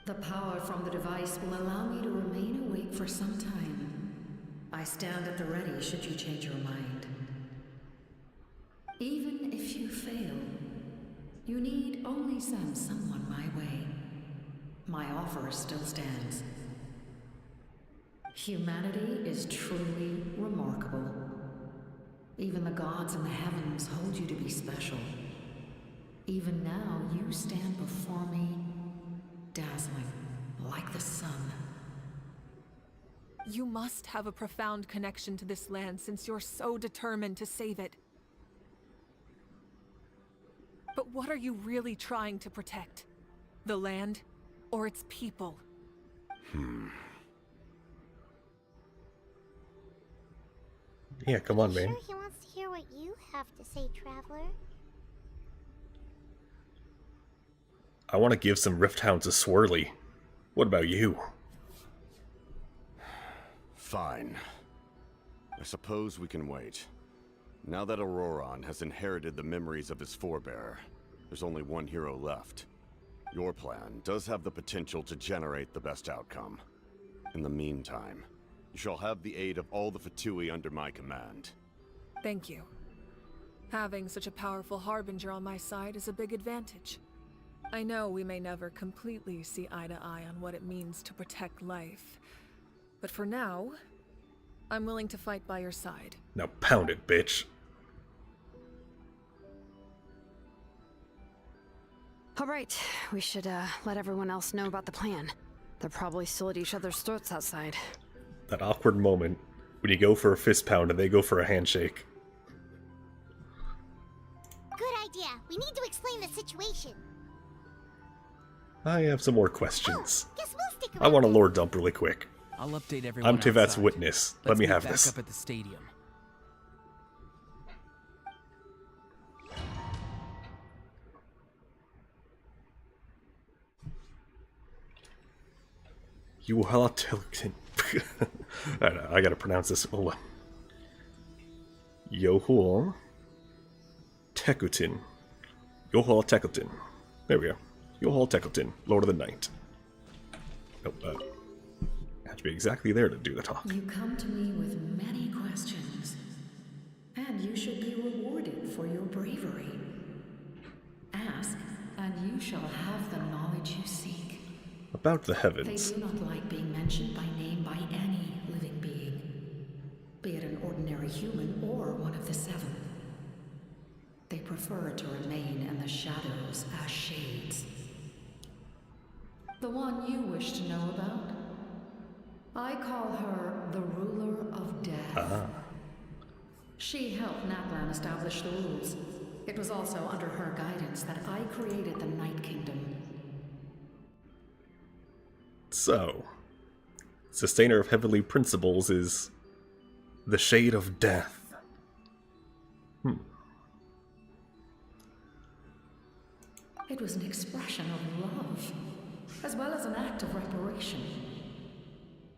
The power from the device will allow me to remain awake for some time. I stand at the ready should you change your mind. Even if you fail, you need only send someone my way. My offer still stands. Humanity is truly remarkable. Even the gods in the heavens hold you to be special. Even now, you stand before me, dazzling, like the sun. You must have a profound connection to this land since you're so determined to save it. But what are you really trying to protect? The land or its people? Yeah, come on, man. Sure he wants to hear what you have to say, Traveler. I want to give some Rift Hounds a swirly. What about you? Fine. I suppose we can wait. Now that Auroron has inherited the memories of his forebear, there's only one hero left. Your plan does have the potential to generate the best outcome. In the meantime, you shall have the aid of all the Fatui under my command. Thank you. Having such a powerful harbinger on my side is a big advantage. I know we may never completely see eye to eye on what it means to protect life, but for now, I'm willing to fight by your side. Now pound it, bitch. Alright, we should let everyone else know about the plan. They're probably still at each other's throats outside. That awkward moment when you go for a fist pound and they go for a handshake. Good idea. We need to explain the situation. I have some more questions. Guess we'll stick I around. want to lore dump really quick. I'll update everyone I'm Tivat's outside. witness. Let Let's me meet have back this. up at the stadium. Yohalatilkin. I gotta pronounce this. Hold on. Yohol Tekutin. Yohol Tekutin. There we go. Yohol Tekutin, Lord of the Night. Oh, have to be exactly there to do the talk. You come to me with many questions, and you should be rewarded for your bravery. Ask, and you shall have the knowledge you seek. About the They heavens. do not like being mentioned by name by any living being, be it an ordinary human or one of the seven. They prefer to remain in the shadows as shades. The one you wish to know about? I call her the Ruler of Death. She helped Natlan establish the rules. It was also under her guidance that I created the Night Kingdom. So, sustainer of heavenly principles is the Shade of Death. It was an expression of love, as well as an act of reparation.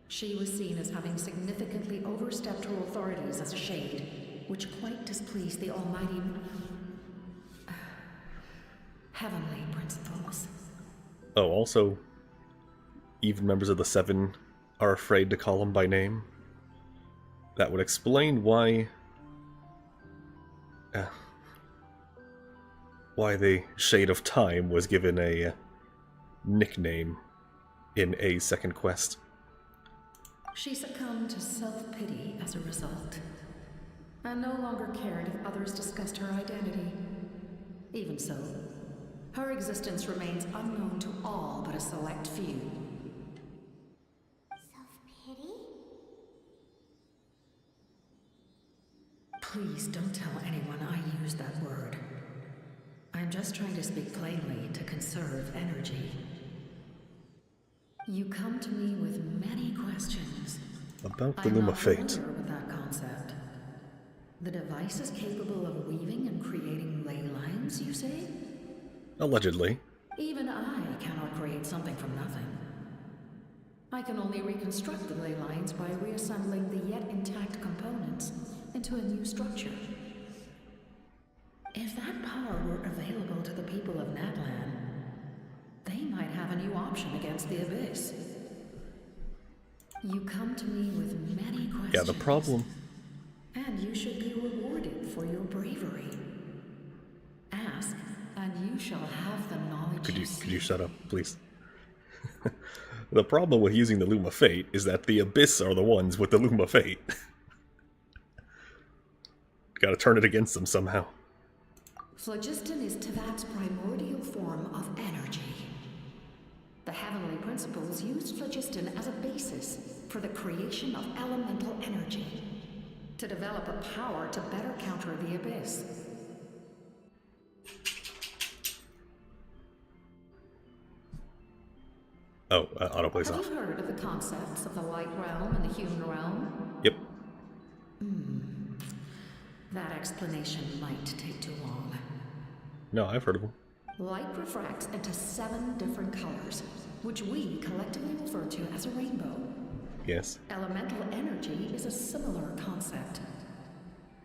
She was seen as having significantly overstepped her authorities as a shade, which quite displeased the almighty heavenly principles. Oh, also, even members of the Seven are afraid to call him by name. That would explain why the Shade of Time was given a nickname in a second quest. She succumbed to self-pity as a result, and no longer cared if others discussed her identity. Even so, her existence remains unknown to all but a select few. Self-pity? Please don't tell anyone I used that word. I'm just trying to speak plainly to conserve energy. You come to me with many questions. About the I'm Loom not of Fate. familiar with that concept. The device is capable of weaving and creating ley lines, you say? Allegedly. Even I cannot create something from nothing. I can only reconstruct the ley lines by reassembling the yet intact components into a new structure. If that power were available to the people of Natlan, they might have a new option against the Abyss. You come to me with many questions. Yeah, the problem. And you should be rewarded for your bravery. Ask, and you shall have the knowledge Could you seek. shut up, please? The problem with using the Loom of Fate is that the Abyss are the ones with the Loom of Fate. Gotta turn it against them somehow. Phlogiston is Teyvat's primordial form of energy. The heavenly principles used phlogiston as a basis for the creation of elemental energy, to develop a power to better counter the abyss. Oh, autoplay's Have off. you heard of the concepts of the light realm and the human realm? Yep. That explanation might take too long. No, I've heard of them. Light refracts into 7 different colors, which we collectively refer to as a rainbow. Yes. Elemental energy is a similar concept.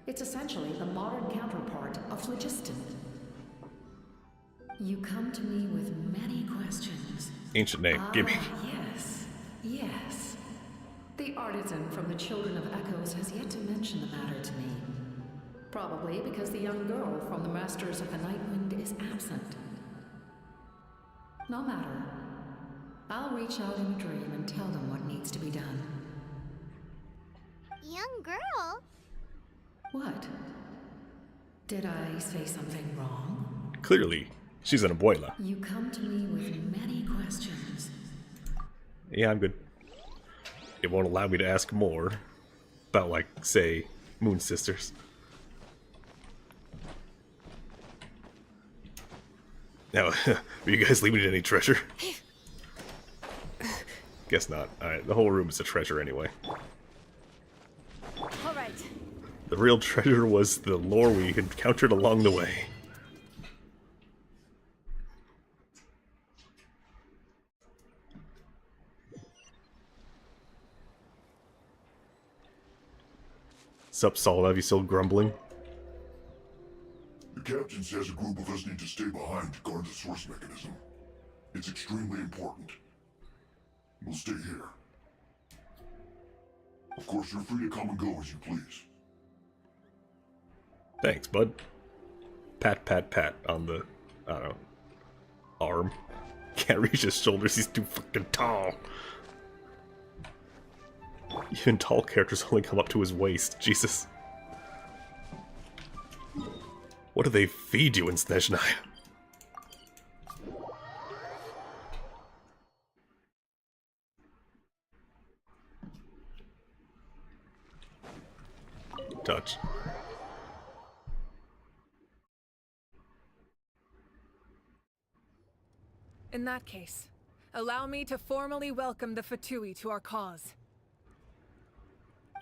It's essentially the modern counterpart of phlogiston. You come to me with many questions. Ancient name, gimme. Yes. The artisan from the Children of Echoes has yet to mention the matter to me. Probably because the young girl from the Masters of the Nightwind is absent. No matter. I'll reach out in a dream and tell them what needs to be done. Young girl? What? Did I say something wrong? Clearly, she's an abuela. You come to me with many questions. Yeah, I'm good. It won't allow me to ask more about, like, say, Moon Sisters. Now, will you guys leave me any treasure? Guess not. Alright, the whole room is a treasure anyway. Alright. The real treasure was the lore we encountered along the way. Sup, Saul? Have you still grumbling? The captain says a group of us need to stay behind to guard the source mechanism. It's extremely important. We'll stay here. Of course, you're free to come and go as you please. Thanks, bud. Pat, pat, pat on the, I don't know, arm. Can't reach his shoulders, he's too fucking tall. Even tall characters only come up to his waist, Jesus. What do they feed you in Snezhnaya? Touch. In that case, allow me to formally welcome the Fatui to our cause.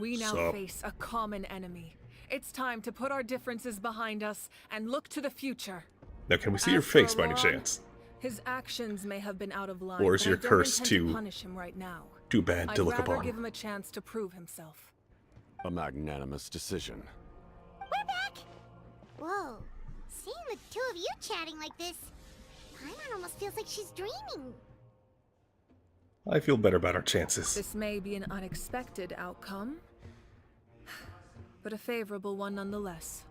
We now Sup? face a common enemy. It's time to put our differences behind us and look to the future. Now, can we see your As for face by any Auroran, chance? His actions may have been out of line, Or is but your I don't curse intend too to punish him right now. too bad to I'd look rather upon? give him a chance to prove himself. A magnanimous decision. We're back! Whoa. Seeing the two of you chatting like this, Paimon almost feels like she's dreaming. I feel better about our chances. This may be an unexpected outcome, but a favorable one nonetheless.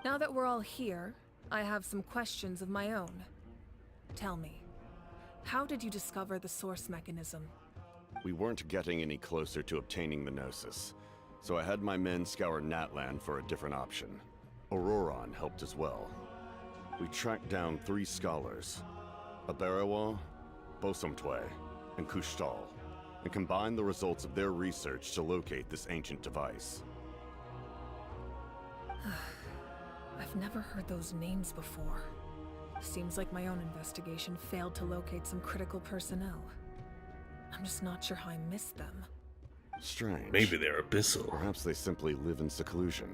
Now that we're all here, I have some questions of my own. Tell me, how did you discover the source mechanism? We weren't getting any closer to obtaining the Gnosis, so I had my men scour Natlan for a different option. Auroran helped as well. We tracked down 3 scholars, Aberawa, Bosomtwe, and Kushtal, and combined the results of their research to locate this ancient device. I've never heard those names before. Seems like my own investigation failed to locate some critical personnel. I'm just not sure how I missed them. Strange. Maybe they're abyssal. Perhaps they simply live in seclusion.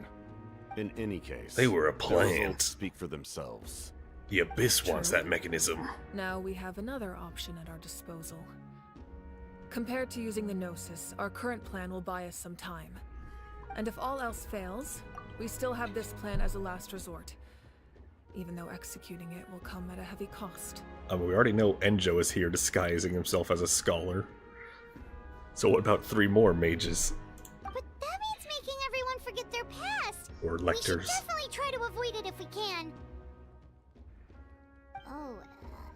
In any case, They were a the plant. results speak for themselves. The Abyss wants True. that mechanism. Now we have another option at our disposal. Compared to using the Gnosis, our current plan will buy us some time. And if all else fails, we still have this plan as a last resort. Even though executing it will come at a heavy cost. We already know Enjo is here disguising himself as a scholar. So what about 3 more mages? But that means making everyone forget their past. Or We lectors? should definitely try to avoid it if we can. Oh,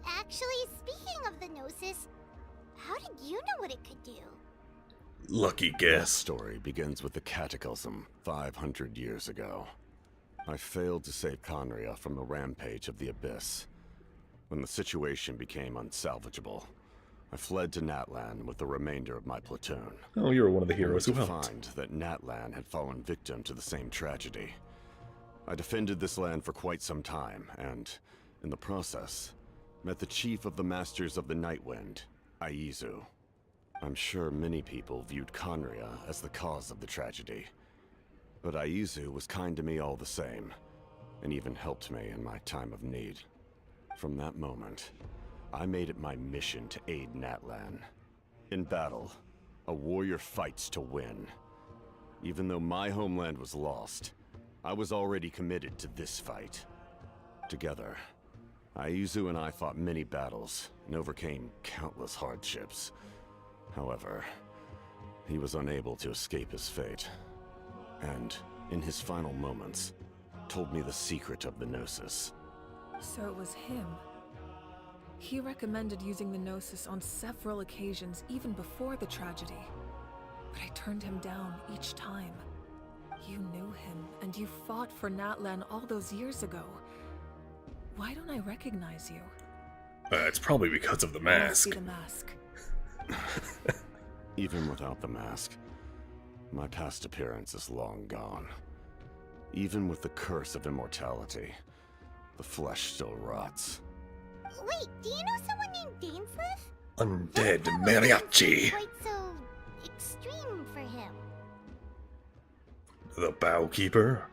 actually, speaking of the Gnosis, how did you know what it could do? Lucky That guess. story begins with the Cataclysm 500 years ago. I failed to save Conria from the rampage of the Abyss. When the situation became unsalvageable, I fled to Natlan with the remainder of my platoon. Oh, you were one of the heroes who only helped. to find that Natlan had fallen victim to the same tragedy. I defended this land for quite some time, and, in the process, met the chief of the Masters of the Nightwind, Aizu. I'm sure many people viewed Conria as the cause of the tragedy, but Aizu was kind to me all the same, and even helped me in my time of need. From that moment, I made it my mission to aid Natlan. In battle, a warrior fights to win. Even though my homeland was lost, I was already committed to this fight. Together, Aizu and I fought many battles and overcame countless hardships. However, he was unable to escape his fate, and, in his final moments, told me the secret of the Gnosis. So it was him. He recommended using the Gnosis on several occasions, even before the tragedy. But I turned him down each time. You knew him, and you fought for Natlan all those years ago. Why don't I recognize you? It's probably because of the It must mask. be the mask. Even without the mask, my past appearance is long gone. Even with the curse of immortality, the flesh still rots. Wait, do you know someone named Dainsleif? Undead mariachi. Quite so extreme for him. The Bowkeeper?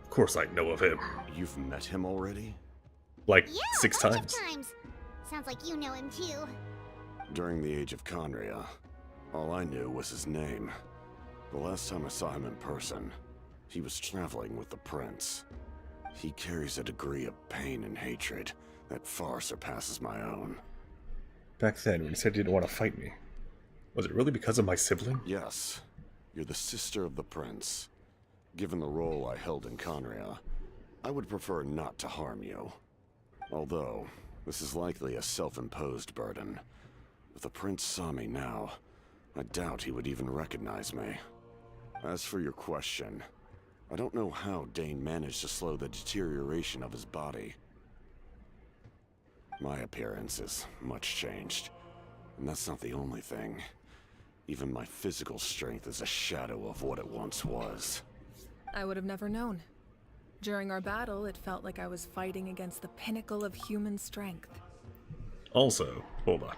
Of course I know of him. You've met him already? Like Yeah, 6 a bunch times. of times. Sounds like you know him too. During the Age of Conria, all I knew was his name. The last time I saw him in person, he was traveling with the Prince. He carries a degree of pain and hatred that far surpasses my own. Back then, when you said you didn't want to fight me, was it really because of my sibling? Yes, you're the sister of the Prince. Given the role I held in Conria, I would prefer not to harm you. Although, this is likely a self-imposed burden. If the Prince saw me now, I doubt he would even recognize me. As for your question, I don't know how Dane managed to slow the deterioration of his body. My appearance is much changed, and that's not the only thing. Even my physical strength is a shadow of what it once was. I would have never known. During our battle, it felt like I was fighting against the pinnacle of human strength. Also, hold on.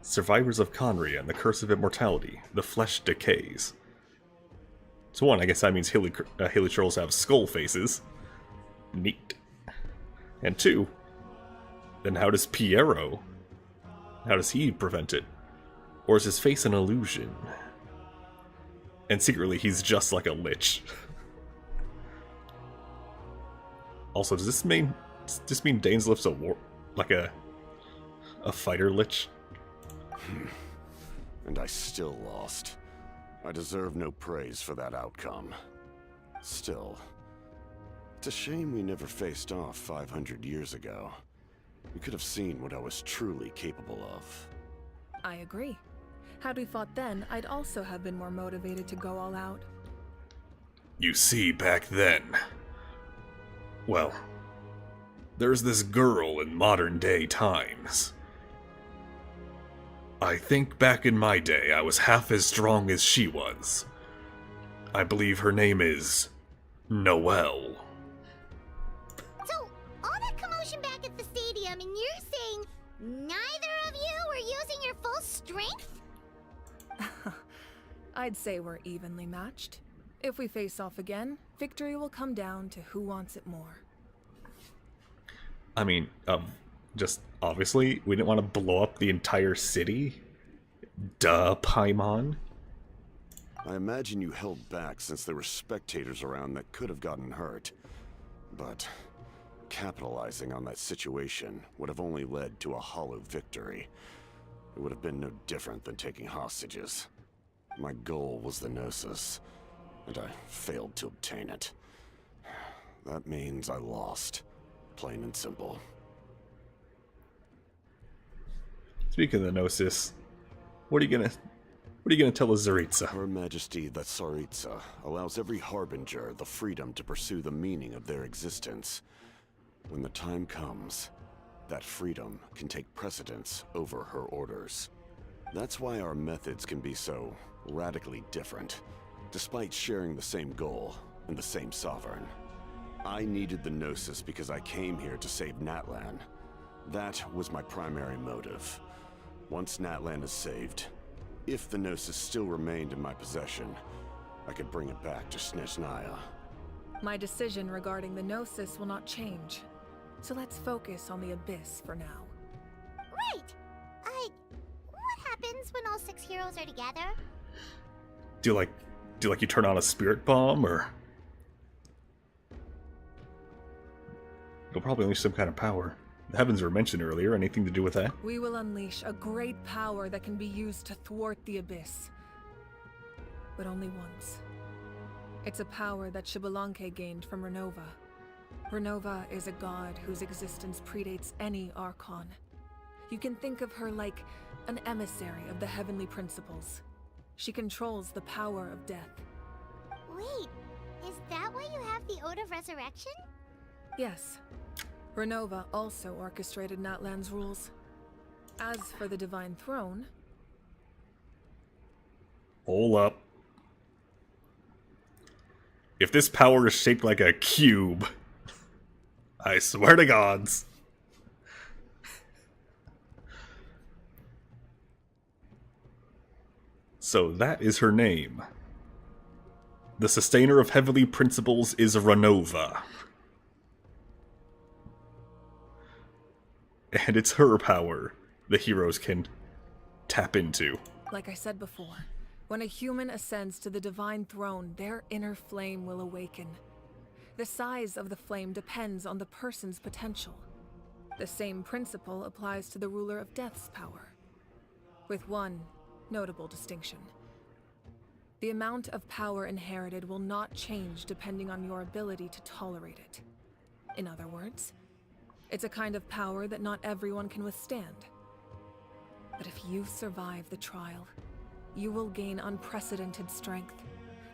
Survivors of Conria and the Curse of Immortality. The flesh decays. So one, I guess that means hilichurls have skull faces. Neat. And two, then how does Piero? How does he prevent it? Or is his face an illusion? And secretly, he's just like a lich. Also, does this mean Dainsleif's a fighter lich? And I still lost. I deserve no praise for that outcome. Still, it's a shame we never faced off 500 years ago. We could have seen what I was truly capable of. I agree. Had we fought then, I'd also have been more motivated to go all out. You see, back then... Well, there's this girl in modern day times. I think back in my day I was half as strong as she was. I believe her name is... Noelle. So, all that commotion back at the stadium, and you're saying neither of you were using your full strength? I'd say we're evenly matched. If we face off again, victory will come down to who wants it more. I mean, just obviously, we didn't want to blow up the entire city. Duh, Paimon. I imagine you held back since there were spectators around that could have gotten hurt. But capitalizing on that situation would have only led to a hollow victory. It would have been no different than taking hostages. My goal was the Gnosis, and I failed to obtain it. That means I lost. Plain and simple. Speaking of the Gnosis, what are you gonna... What are you gonna tell us, Zaritza? Her Majesty the Tsaritsa allows every Harbinger the freedom to pursue the meaning of their existence. When the time comes, that freedom can take precedence over her orders. That's why our methods can be so radically different, despite sharing the same goal and the same sovereign. I needed the Gnosis because I came here to save Natlan. That was my primary motive. Once Natlan is saved, if the Gnosis still remained in my possession, I could bring it back to Snezhnaya. My decision regarding the Gnosis will not change. So let's focus on the Abyss for now. Right! What happens when all 6 heroes are together? Do you turn on a spirit bomb, or you'll probably unleash some kind of power. The heavens were mentioned earlier. Anything to do with that? We will unleash a great power that can be used to thwart the Abyss. But only once. It's a power that Xbalanque gained from Renova. Renova is a god whose existence predates any Archon. You can think of her like an emissary of the heavenly principles. She controls the power of death. Wait, is that why you have the Ode of Resurrection? Yes. Renova also orchestrated Natlan's rules. As for the Divine Throne... Hold up. If this power is shaped like a cube, I swear to gods. So that is her name. The sustainer of heavenly principles is Renova. And it's her power the heroes can tap into. Like I said before, when a human ascends to the Divine Throne, their inner flame will awaken. The size of the flame depends on the person's potential. The same principle applies to the ruler of Death's power, with one notable distinction. The amount of power inherited will not change depending on your ability to tolerate it. In other words, it's a kind of power that not everyone can withstand. But if you survive the trial, you will gain unprecedented strength,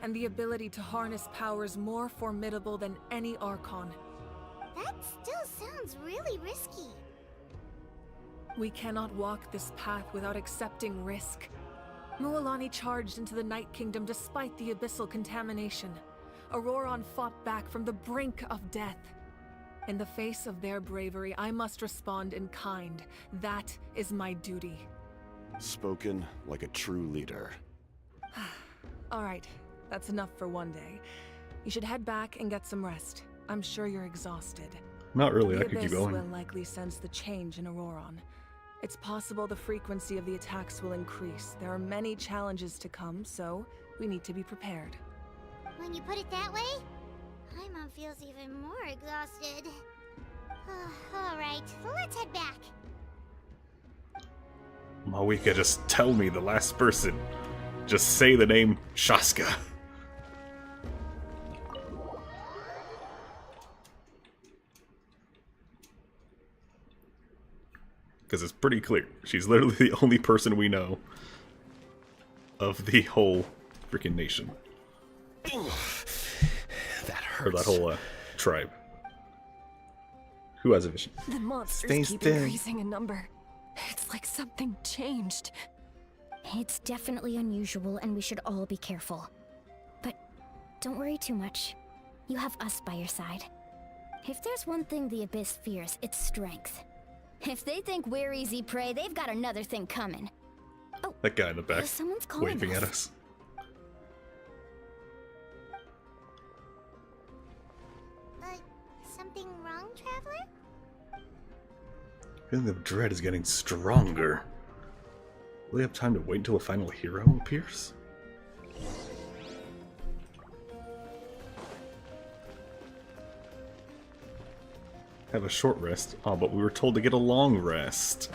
and the ability to harness powers more formidable than any Archon. That still sounds really risky. We cannot walk this path without accepting risk. Mualani charged into the Night Kingdom despite the abyssal contamination. Auroron fought back from the brink of death. In the face of their bravery, I must respond in kind. That is my duty. Spoken like a true leader. All right, that's enough for one day. You should head back and get some rest. I'm sure you're exhausted. Not really, I The could keep Abyss going. will likely sense the change in Auroron. It's possible the frequency of the attacks will increase. There are many challenges to come, so we need to be prepared. When you put it that way, Paimon feels even more exhausted. Alright, let's head back. Mawika, just tell me the last person. Just say the name Shaska. Because it's pretty clear. She's literally the only person we know of the whole freaking nation. That hurts. Or that whole tribe. Who has a vision? The monsters Stay keep still. increasing in number. It's like something changed. It's definitely unusual, and we should all be careful. But don't worry too much. You have us by your side. If there's one thing the Abyss fears, it's strength. If they think we're easy prey, they've got another thing coming. Oh, That guy in the back someone's calling waving at us. us. Something wrong, Traveler? Feeling of dread is getting stronger. Will we have time to wait until a final hero appears? Have a short rest. Oh, but we were told to get a long rest.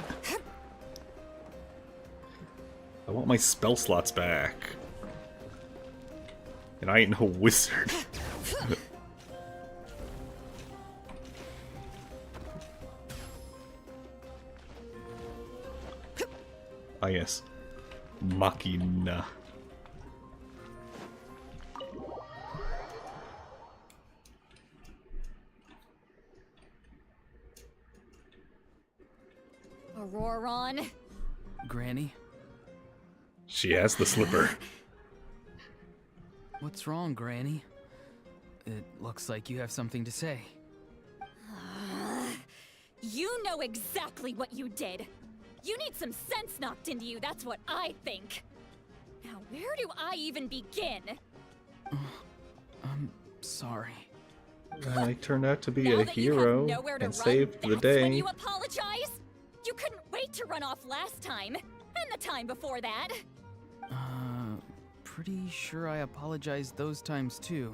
I want my spell slots back. And I ain't no wizard. Ah, yes. Machina. Auroron. Granny? She has the slipper. What's wrong, Granny? It looks like you have something to say. You know exactly what you did. You need some sense knocked into you, that's what I think. Now, where do I even begin? I'm sorry. I turned out to be Now a that you have hero nowhere to and run, saved the that's day. when you apologize? You couldn't wait to run off last time, and the time before that. Pretty sure I apologized those times too.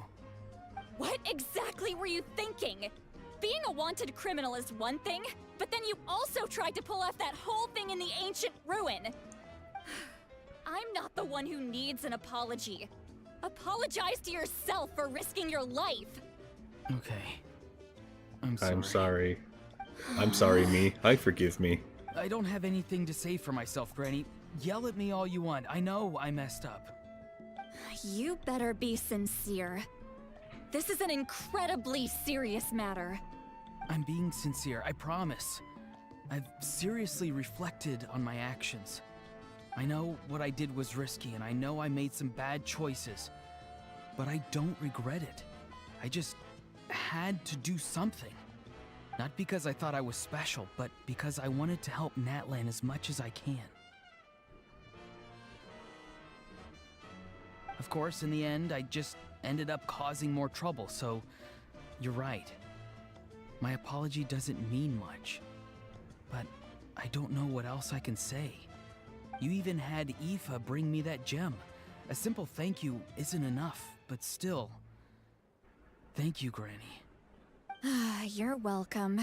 What exactly were you thinking? Being a wanted criminal is one thing, but then you also tried to pull off that whole thing in the ancient ruin. I'm not the one who needs an apology. Apologize to yourself for risking your life. Okay. I'm sorry. I'm sorry. I'm sorry, me. I forgive me. I don't have anything to say for myself, Granny. Yell at me all you want. I know I messed up. You better be sincere. This is an incredibly serious matter. I'm being sincere, I promise. I've seriously reflected on my actions. I know what I did was risky, and I know I made some bad choices. But I don't regret it. I just had to do something. Not because I thought I was special, but because I wanted to help Natlan as much as I can. Of course, in the end, I just ended up causing more trouble, so you're right. My apology doesn't mean much, but I don't know what else I can say. You even had Aoife bring me that gem. A simple thank you isn't enough, but still. Thank you, Granny. You're welcome.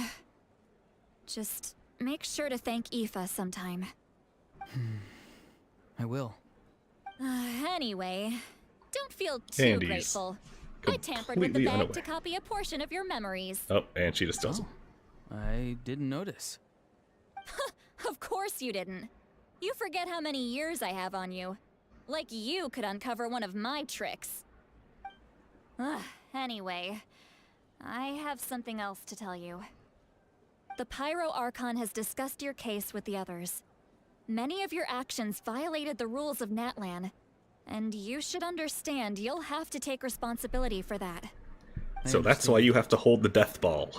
Just make sure to thank Aoife sometime. I will. Anyway, don't feel too Andy's grateful. I tampered with the completely bag unaware. to copy a portion of your memories. Oh, and she just tells him. I didn't notice. Of course you didn't. You forget how many years I have on you. Like you could uncover one of my tricks. Anyway, I have something else to tell you. The Pyro Archon has discussed your case with the others. Many of your actions violated the rules of Natlan, and you should understand you'll have to take responsibility for that. So that's why you have to hold the death ball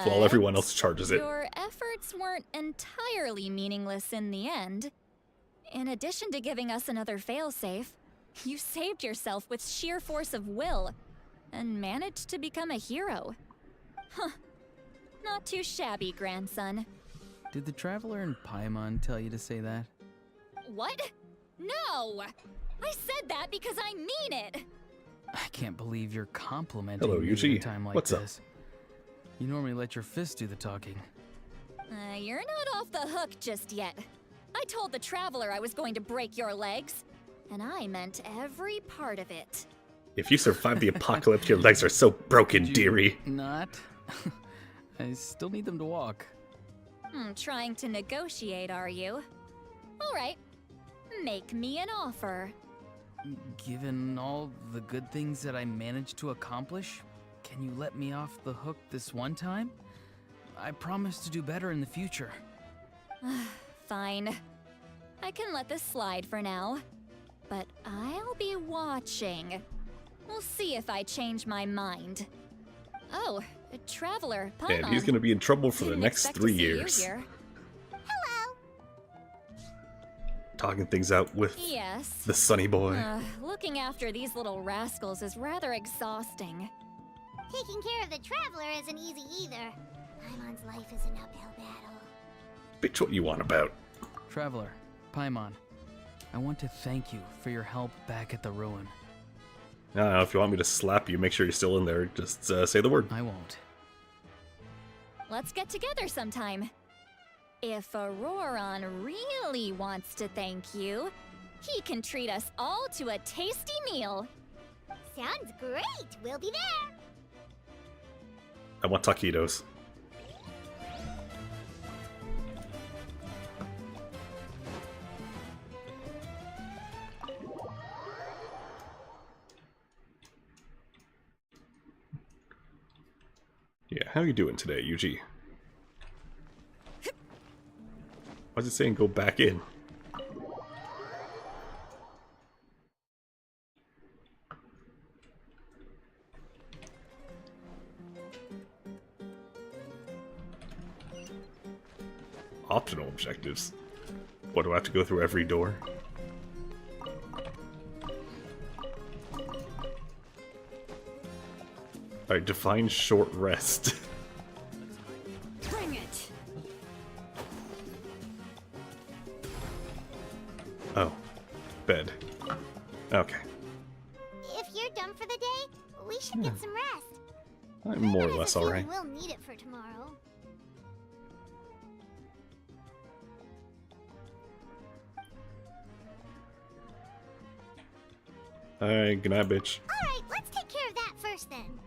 while everyone else charges it. Your efforts weren't entirely meaningless in the end. In addition to giving us another failsafe, you saved yourself with sheer force of will and managed to become a hero. Huh. Not too shabby, grandson. Did the Traveler in Paimon tell you to say that? What? No! I said that because I mean it! I can't believe you're complimenting Hello, me at a Yuji. time like What's up? this. You normally let your fist do the talking. You're not off the hook just yet. I told the Traveler I was going to break your legs, and I meant every part of it. If you survive the apocalypse, your legs are so broken, dearie. Not? I still need them to walk. Trying to negotiate, are you? Alright. Make me an offer. Given all the good things that I managed to accomplish, can you let me off the hook this one time? I promise to do better in the future. Fine. I can let this slide for now. But I'll be watching. We'll see if I change my mind. Oh, a Traveler, Paimon. And he's gonna be in trouble for the Didn't next expect to 3 see you years. here. Hello. Talking things out with Yes. the sunny boy. Looking after these little rascals is rather exhausting. Taking care of the Traveler isn't easy either. Paimon's life is an uphill battle. Bitch, what you want about? Traveler, Paimon, I want to thank you for your help back at the ruin. I don't know, if you want me to slap you, make sure you're still in there. Just say the word. I won't. Let's get together sometime. If Auroron really wants to thank you, he can treat us all to a tasty meal. Sounds great. We'll be there. I want taquitos. Yeah, how you doing today, Yuji? Why is it saying go back in? Optional objectives. What, do I have to go through every door? Alright, define short rest. Bring it! Oh. Bed. Okay. If you're done for the day, we should get some rest. I'm more or less alright. We'll need it for tomorrow. Alright, good night, bitch. Alright, let's take care of that first then.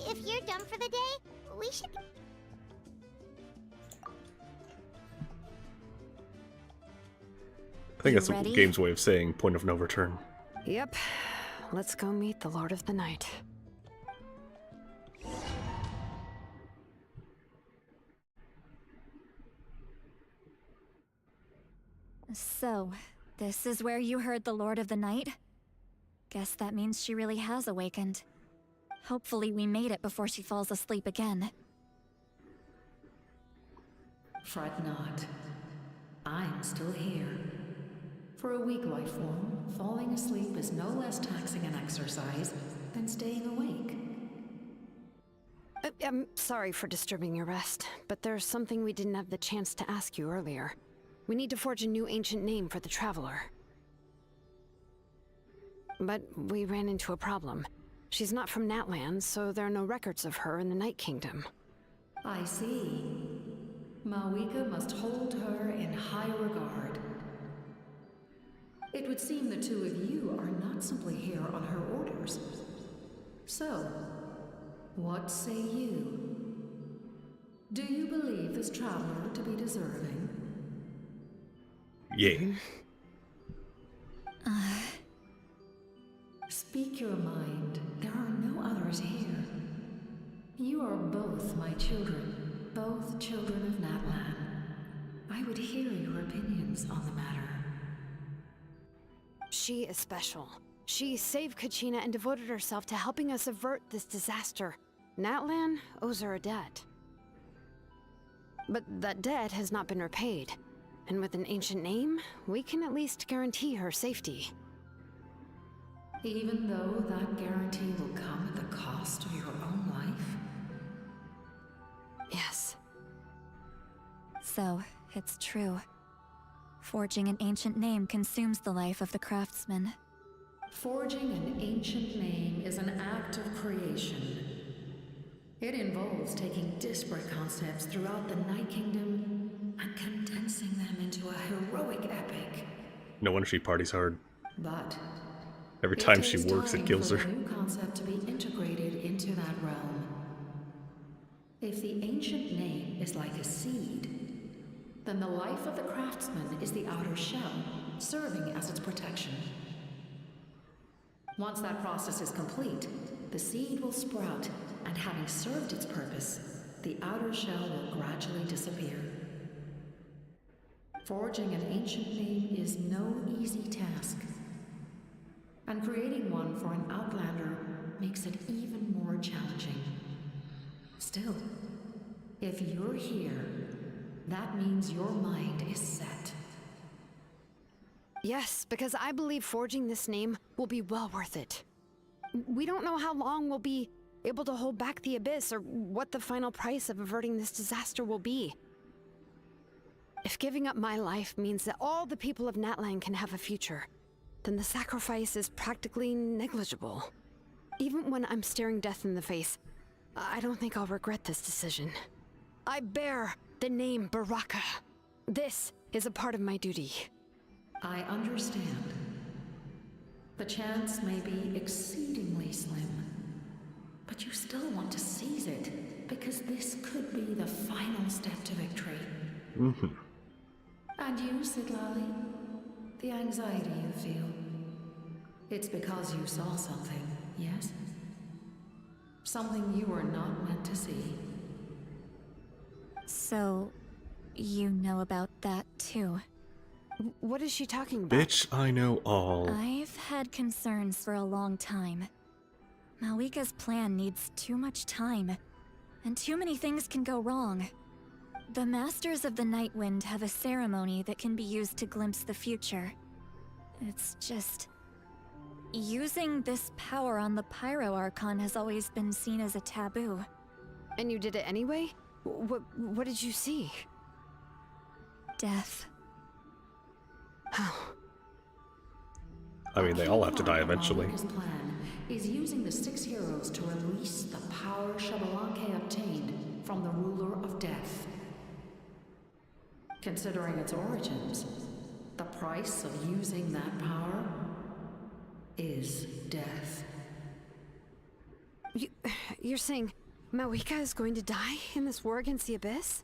If you're done for the day, we should... I think that's the ready? game's way of saying point of no return. Yep. Let's go meet the Lord of the Night. So, this is where you heard the Lord of the Night? Guess that means she really has awakened. Hopefully we made it before she falls asleep again. Fret not. I'm still here. For a weak life form, falling asleep is no less taxing an exercise than staying awake. I'm sorry for disturbing your rest, but there's something we didn't have the chance to ask you earlier. We need to forge a new ancient name for the Traveler. But we ran into a problem. She's not from Natlan, so there are no records of her in the Night Kingdom. I see. Mawika must hold her in high regard. It would seem the two of you are not simply here on her orders. So, what say you? Do you believe this traveler to be deserving? Yeah. Speak your mind. There are no others here. You are both my children, both children of Natlan. I would hear your opinions on the matter. She is special. She saved Kachina and devoted herself to helping us avert this disaster. Natlan owes her a debt. But that debt has not been repaid. And with an ancient name, we can at least guarantee her safety. Even though that guarantee will come at the cost of your own life? Yes. So, it's true. Forging an ancient name consumes the life of the craftsman. Forging an ancient name is an act of creation. It involves taking disparate concepts throughout the Night Kingdom and condensing them into a heroic epic. No wonder she parties hard. But every time she works, it kills her. for the new concept to be integrated into that realm. If the ancient name is like a seed, then the life of the craftsman is the outer shell, serving as its protection. Once that process is complete, the seed will sprout, and having served its purpose, the outer shell will gradually disappear. Forging an ancient name is no easy task, and creating one for an outlander makes it even more challenging. Still, if you're here, that means your mind is set. Yes, because I believe forging this name will be well worth it. We don't know how long we'll be able to hold back the Abyss or what the final price of averting this disaster will be. If giving up my life means that all the people of Natlan can have a future, then the sacrifice is practically negligible. Even when I'm staring death in the face, I don't think I'll regret this decision. I bear the name Baraka. This is a part of my duty. I understand. The chance may be exceedingly slim, but you still want to seize it, because this could be the final step to victory. Mm-hmm. And you, Xilonen? The anxiety you feel. It's because you saw something, yes? Something you were not meant to see. So, you know about that too. What is she talking about? Bitch, I know all. I've had concerns for a long time. Malika's plan needs too much time, and too many things can go wrong. The Masters of the Night Wind have a ceremony that can be used to glimpse the future. It's just... using this power on the Pyro Archon has always been seen as a taboo. And you did it anyway? What did you see? Death. I mean, they all have to die eventually. Malika's plan is using the 6 heroes to release the power Xebalanque obtained from the ruler of death. Considering its origins, the price of using that power is death. You're saying Malika is going to die in this war against the Abyss?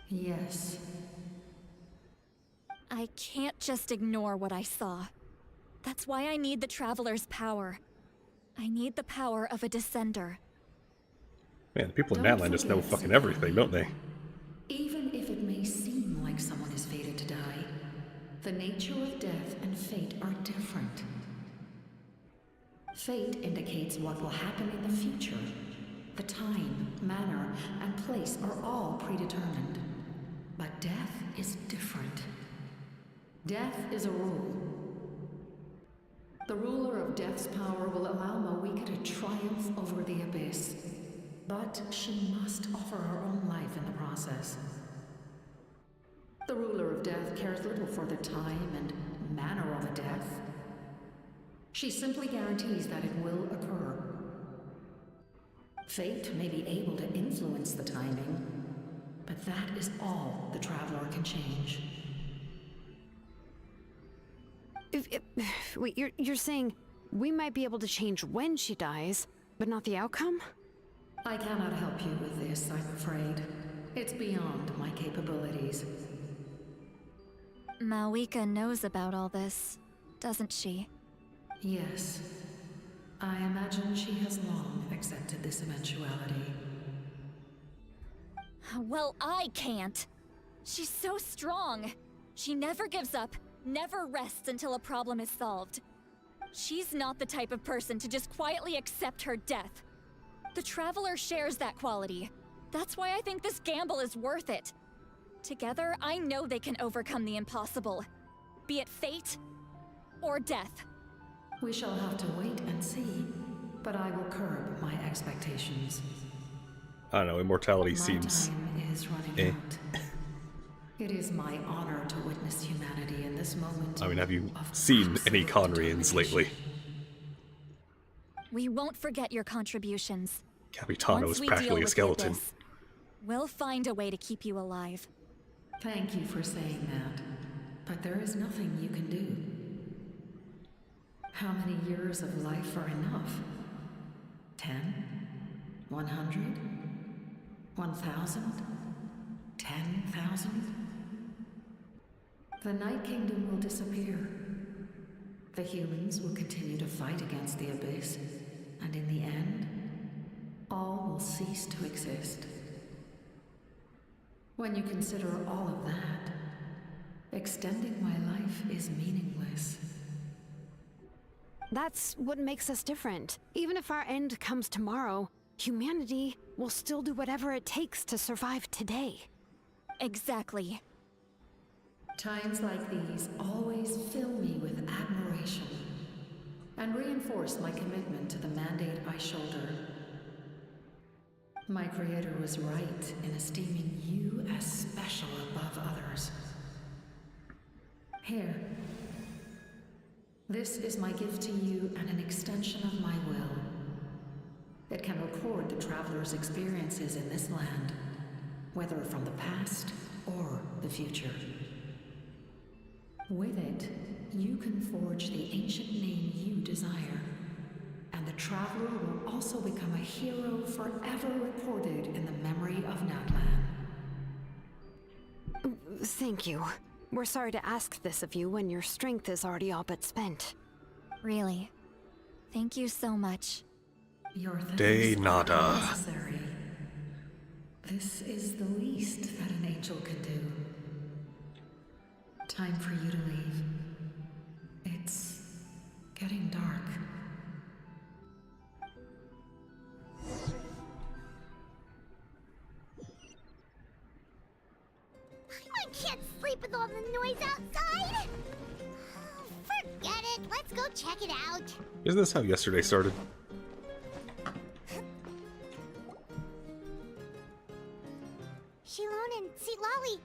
Yes. I can't just ignore what I saw. That's why I need the Traveler's power. I need the power of a Descender. Man, the people in Natlan just know fucking everything, don't they? Even if it may seem like someone is fated to die, the nature of death and fate are different. Fate indicates what will happen in the future. The time, manner, and place are all predetermined. But death is different. Death is a rule. The ruler of Death's power will allow Malika to triumph over the Abyss. But she must offer her own life in the process. The ruler of Death cares little for the time and manner of a death. She simply guarantees that it will occur. Fate may be able to influence the timing, but that is all the Traveler can change. Wait, you're saying we might be able to change when she dies, but not the outcome? I cannot help you with this, I'm afraid. It's beyond my capabilities. Malika knows about all this, doesn't she? Yes. I imagine she has long accepted this eventuality. Well, I can't. She's so strong. She never gives up, never rests until a problem is solved. She's not the type of person to just quietly accept her death. The Traveler shares that quality. That's why I think this gamble is worth it. Together, I know they can overcome the impossible. Be it fate or death. We shall have to wait and see, but I will curb my expectations. I don't know, immortality My seems... time is running out. It is my honor to witness humanity in this moment. I mean, have you seen any Conrians lately? We won't forget your contributions. Capitano Once is we practically deal a with skeleton. this, we'll find a way to keep you alive. Thank you for saying that, but there is nothing you can do. How many years of life are enough? 10? 100? 1,000? 10,000? The Night Kingdom will disappear. The humans will continue to fight against the Abyss, and in the end, all will cease to exist. When you consider all of that, extending my life is meaningless. That's what makes us different. Even if our end comes tomorrow, humanity will still do whatever it takes to survive today. Exactly. Times like these always fill me with admiration and reinforce my commitment to the mandate I shoulder. My creator was right in esteeming you as special above others. Here. This is my gift to you and an extension of my will. It can record the Traveler's experiences in this land, whether from the past or the future. With it, you can forge the ancient name you desire, and the Traveler will also become a hero forever recorded in the memory of Natlan. Thank you. We're sorry to ask this of you when your strength is already all but spent. Really. Thank you so much. Your De thanks are nada. unnecessary. This is the least that an angel can do. Time for you to leave. It's getting dark. I can't sleep with all the noise outside. Forget it. Let's go check it out. Isn't this how yesterday started? Xilonen, Xitlali,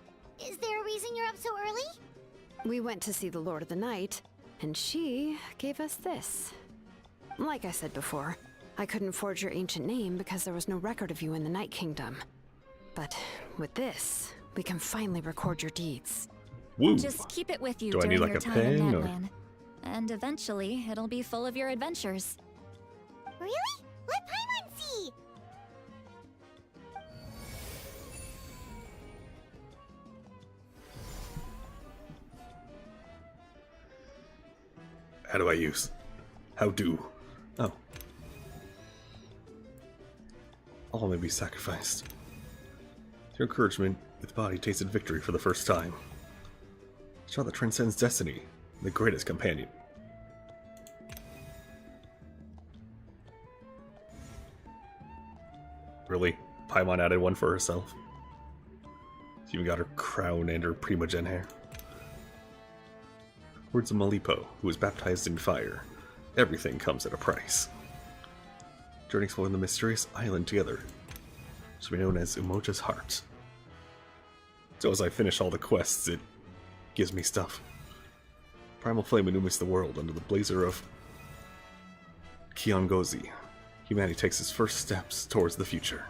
is there a reason you're up so early? We went to see the Lord of the Night, and she gave us this. Like I said before, I couldn't forge your ancient name because there was no record of you in the Night Kingdom. But with this, we can finally record your deeds. Woo. Just keep it with you Do I during need, like, your a time in pen, or- Natlan. And eventually, it'll be full of your adventures. Really? Let Paimon see! How do I use? How do? Oh. All may be sacrificed. Your encouragement, its body tasted victory for the first time. A child that transcends destiny, the greatest companion. Really? Paimon added one for herself? She even got her crown and her Primogen hair. Words of Malipo, who was baptized in fire. Everything comes at a price. Journey exploring the mysterious island together. Should be known as Umoja's Heart. So as I finish all the quests, it gives me stuff. Primal flame illumines the world under the blazer of Kiongozi. Humanity takes its first steps towards the future.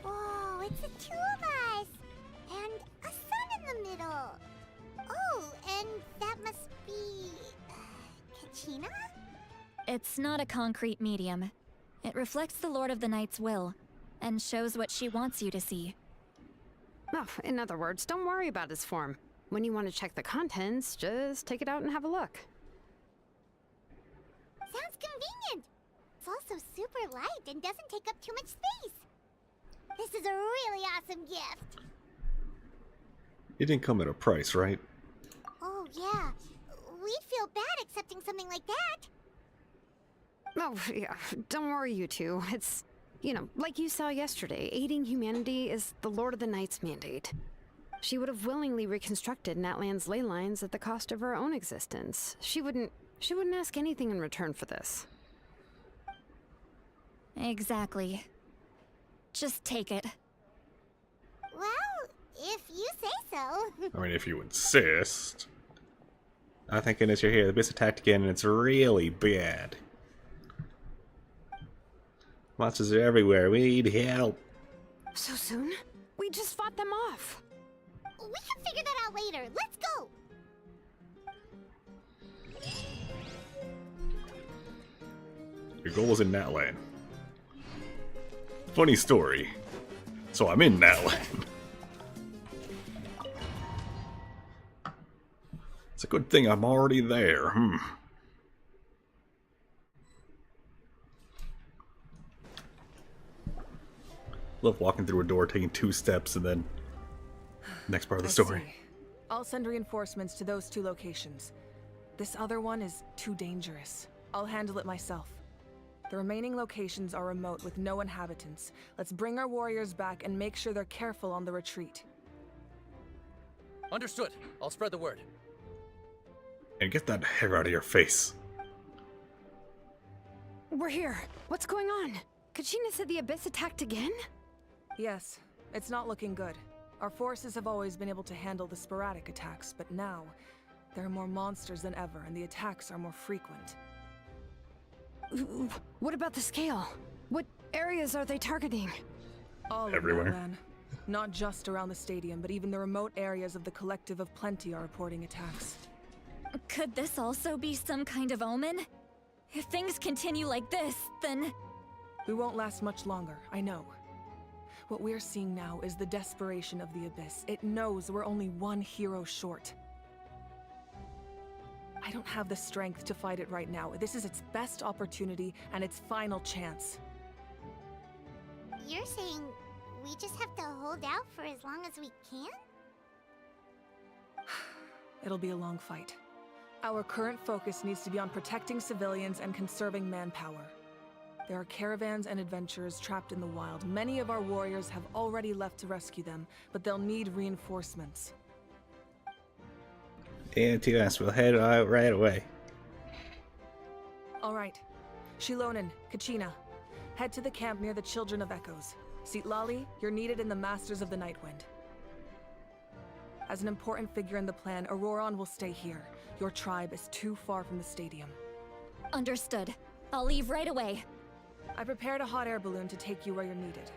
Whoa, it's the two of us! And a sun in the middle! Oh, and that must be... Kachina? It's not a concrete medium. It reflects the Lord of the Night's will, and shows what she wants you to see. Oh, in other words, don't worry about his form. When you want to check the contents, just take it out and have a look. Sounds convenient! It's also super light and doesn't take up too much space. This is a really awesome gift. It didn't come at a price, right? Oh, yeah. We'd feel bad accepting something like that. Oh, yeah, don't worry, you two. It's, you know, like you saw yesterday, aiding humanity is the Lord of the Night's mandate. She would have willingly reconstructed Natlan's ley lines at the cost of her own existence. She wouldn't ask anything in return for this. Exactly. Just take it. Well, if you say so. I mean, if you insist. I think as you're here, the Abyss attacked again, and it's really bad. Monsters are everywhere. We need help. So soon? We just fought them off. We can figure that out later. Let's go! Your goal was in Natlan. Funny story. So I'm in Natlan. It's a good thing I'm already there. Love walking through a door, taking 2 steps, and then next part of the story. See. I'll send reinforcements to those 2 locations. This other one is too dangerous. I'll handle it myself. The remaining locations are remote with no inhabitants. Let's bring our warriors back and make sure they're careful on the retreat. Understood. I'll spread the word. And get that hair out of your face. We're here. What's going on? Kachina said the Abyss attacked again? Yes, it's not looking good. Our forces have always been able to handle the sporadic attacks, but now there are more monsters than ever, and the attacks are more frequent. What about the scale? What areas are they targeting? All everywhere. Of Natlan. Not just around the stadium, but even the remote areas of the Collective of Plenty are reporting attacks. Could this also be some kind of omen? If things continue like this, then... We won't last much longer, I know. What we're seeing now is the desperation of the Abyss. It knows we're only one hero short. I don't have the strength to fight it right now. This is its best opportunity and its final chance. You're saying we just have to hold out for as long as we can? It'll be a long fight. Our current focus needs to be on protecting civilians and conserving manpower. There are caravans and adventurers trapped in the wild. Many of our warriors have already left to rescue them, but they'll need reinforcements. And to us, we'll head out right away. All right. Xilonen, Kachina, head to the camp near the Children of Echoes. Lali, you're needed in the Masters of the Nightwind. As an important figure in the plan, Auroron will stay here. Your tribe is too far from the stadium. Understood. I'll leave right away. I prepared a hot air balloon to take you where you're needed.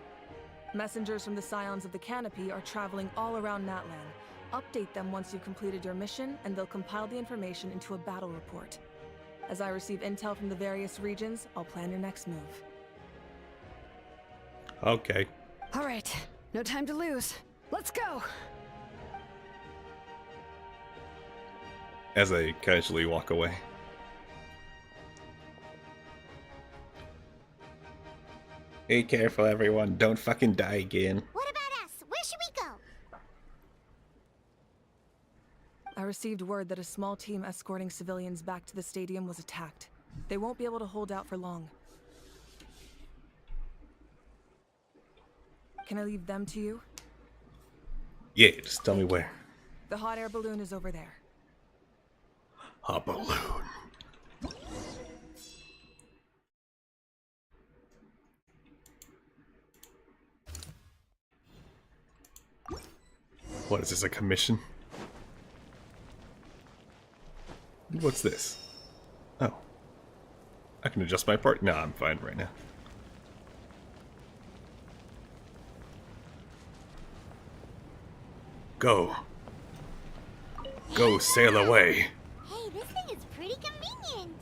Messengers from the Scions of the Canopy are traveling all around Natlan. Update them once you've completed your mission, and they'll compile the information into a battle report. As I receive intel from the various regions, I'll plan your next move. Okay. All right, no time to lose. Let's go! As I casually walk away. Be careful, everyone. Don't fucking die again. What about us? Where should we go? I received word that a small team escorting civilians back to the stadium was attacked. They won't be able to hold out for long. Can I leave them to you? Yeah, just tell me where. The hot air balloon is over there. A balloon. What is this, a commission? What's this? Oh. I can adjust my part. No, I'm fine right now. Go. Go sail away. Hey, this thing is pretty convenient.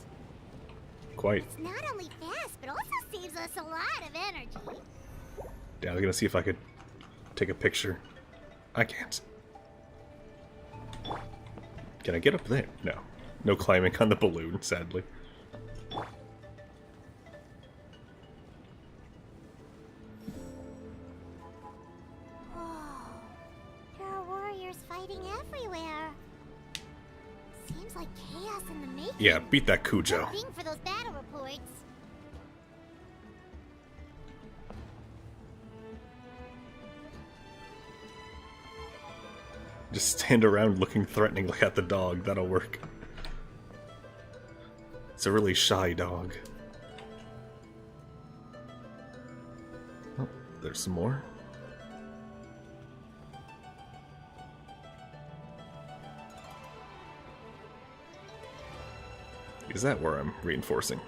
Quite. It's not only fast, but also saves us a lot of energy. Yeah, I was gonna see if I could take a picture. I can't. Can I get up there? No. No climbing on the balloon, sadly. Oh, there are warriors fighting everywhere. Seems like chaos in the making. Yeah, beat that Cujo. Hoping for those battle reports. Just stand around looking threatening like at the dog. That'll work. It's a really shy dog. Oh, there's some more. Is that where I'm reinforcing?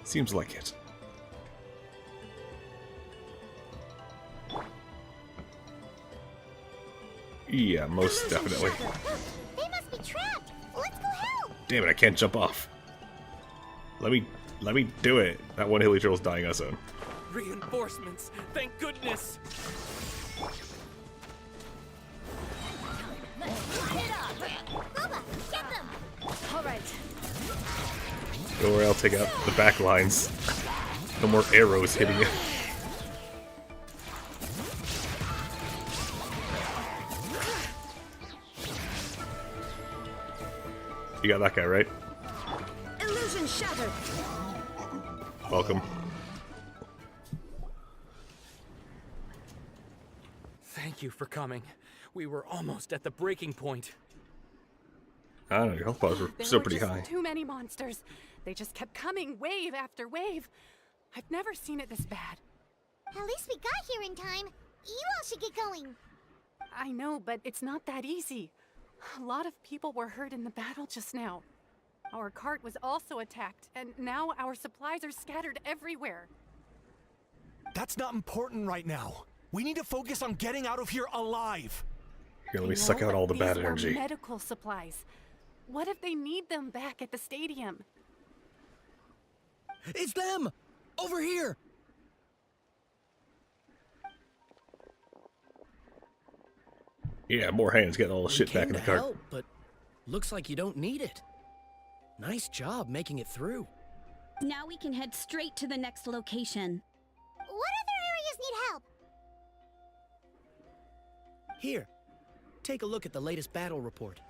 Seems like it. Yeah, most definitely. They must be trapped. Let's go help. Damn it, I can't jump off. Let me do it. That one hilly troll's dying on its own. Reinforcements! Thank goodness! Boba, get them. All right. Don't worry, I'll take out the back lines. No more arrows hitting you. You got that guy, right? Illusion shattered. Welcome. Thank you for coming. We were almost at the breaking point. I don't know, your health bars were still pretty high. Too many monsters. They just kept coming, wave after wave. I've never seen it this bad. At least we got here in time. You all should get going. I know, but it's not that easy. A lot of people were hurt in the battle just now. Our cart was also attacked, and now our supplies are scattered everywhere. That's not important right now. We need to focus on getting out of here alive. Here, let me suck out all the bad These were energy. medical supplies. What if they need them back at the stadium? It's them! Over here! Yeah, more hands getting all the shit back in the cart. Help, but looks like you don't need it. Nice job making it through. Now we can head straight to the next location. What other areas need help? Here, take a look at the latest battle report.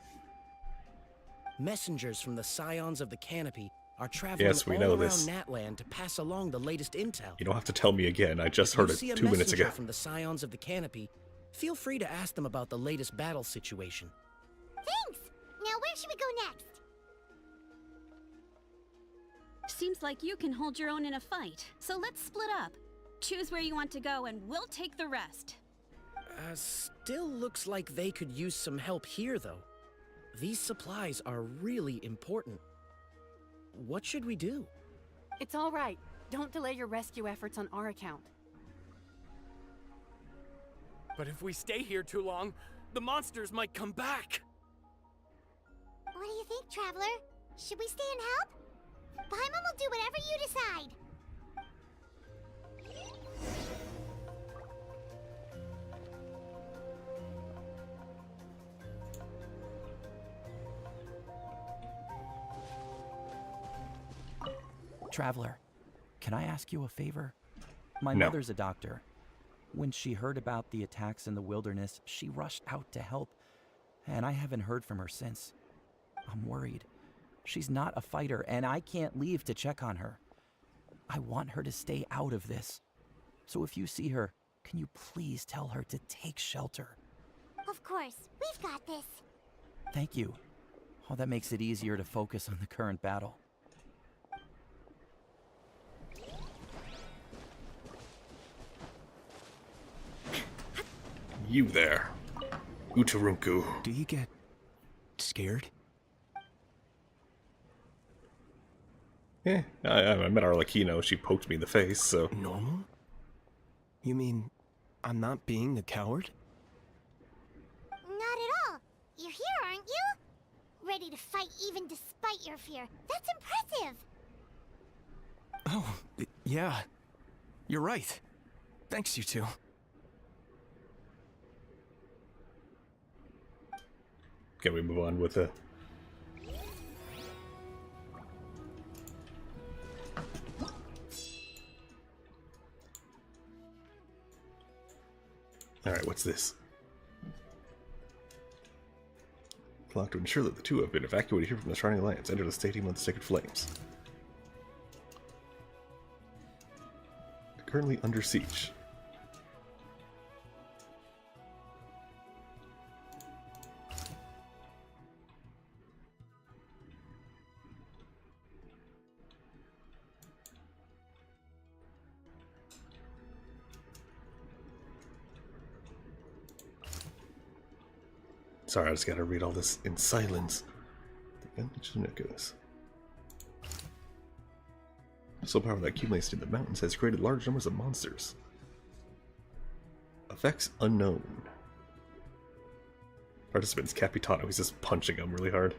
Messengers from the Scions of the Canopy are traveling we all know around this. Natland to pass along the latest intel. You don't have to tell me again. I just heard it 2 minutes ago. From the Scions of the Canopy, feel free to ask them about the latest battle situation. Thanks! Now where should we go next? Seems like you can hold your own in a fight, so let's split up. Choose where you want to go and we'll take the rest. Still looks like they could use some help here, though. These supplies are really important. What should we do? It's all right. Don't delay your rescue efforts on our account. But if we stay here too long, the monsters might come back. What do you think, Traveler? Should we stay and help? Paimon will do whatever you decide. Traveler, can I ask you a favor? My No. mother's a doctor. When she heard about the attacks in the wilderness, she rushed out to help, and I haven't heard from her since. I'm worried. She's not a fighter, and I can't leave to check on her. I want her to stay out of this. So if you see her, can you please tell her to take shelter? Of course, we've got this. Thank you. Oh, that makes it easier to focus on the current battle. You there, Uturunku. Do you get scared? Yeah, I met Arlecchino. She poked me in the face, so... Normal? You mean I'm not being a coward? Not at all. You're here, aren't you? Ready to fight even despite your fear. That's impressive. Oh, yeah. You're right. Thanks, you two. Can we move on with the... Alright, what's this? Clock to ensure that the two have been evacuated here from the Shining Lands. Enter the Stadium of the Sacred Flames. Currently under siege. Sorry, I just gotta read all this in silence. The vintage of Nikos. Soul power that accumulates in the mountains has created large numbers of monsters. Effects unknown. Participants Capitano, he's just punching them really hard.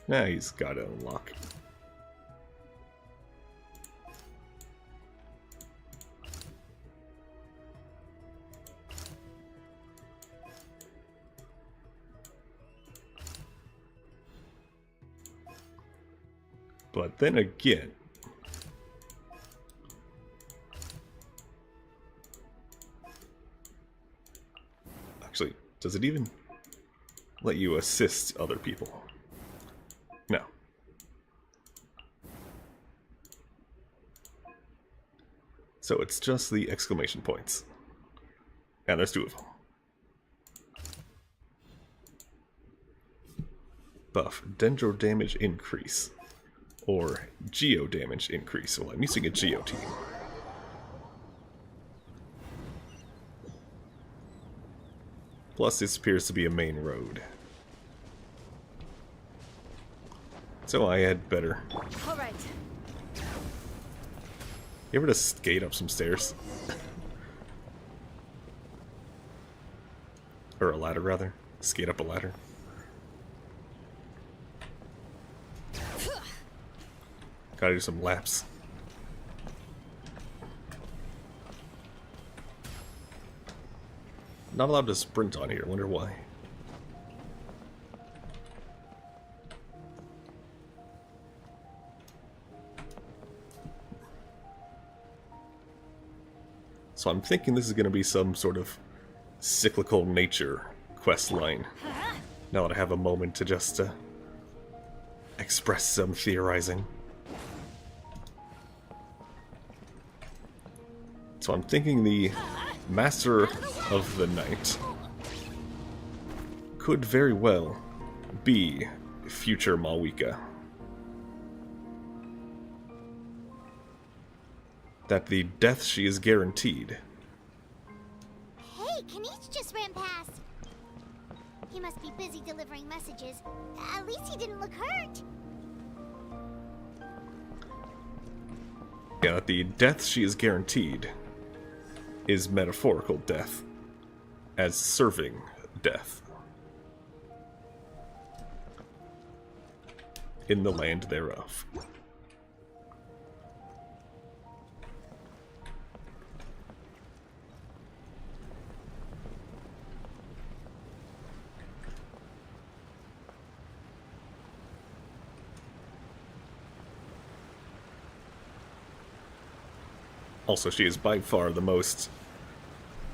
Nah, he's got it on lock. But then again, actually, does it even let you assist other people? No. So it's just the exclamation points. And there's two of them. Buff, Dendro damage increase. Or Geo damage increase. Well, I'm using a Geo team. Plus, this appears to be a main road. So I had better. Alright. You ever just skate up some stairs? Or a ladder, rather. Skate up a ladder. Gotta do some laps. Not allowed to sprint on here, wonder why. So I'm thinking this is going to be some sort of cyclical nature quest line. Now that I have a moment to just express some theorizing. So I'm thinking the Master of the Night could very well be future Mawika. That the death she is guaranteed. Hey, Kanish just ran past. He must be busy delivering messages. At least he didn't look hurt. Yeah, that the death she is guaranteed is metaphorical death, as serving death. In the land thereof. Also, she is by far the most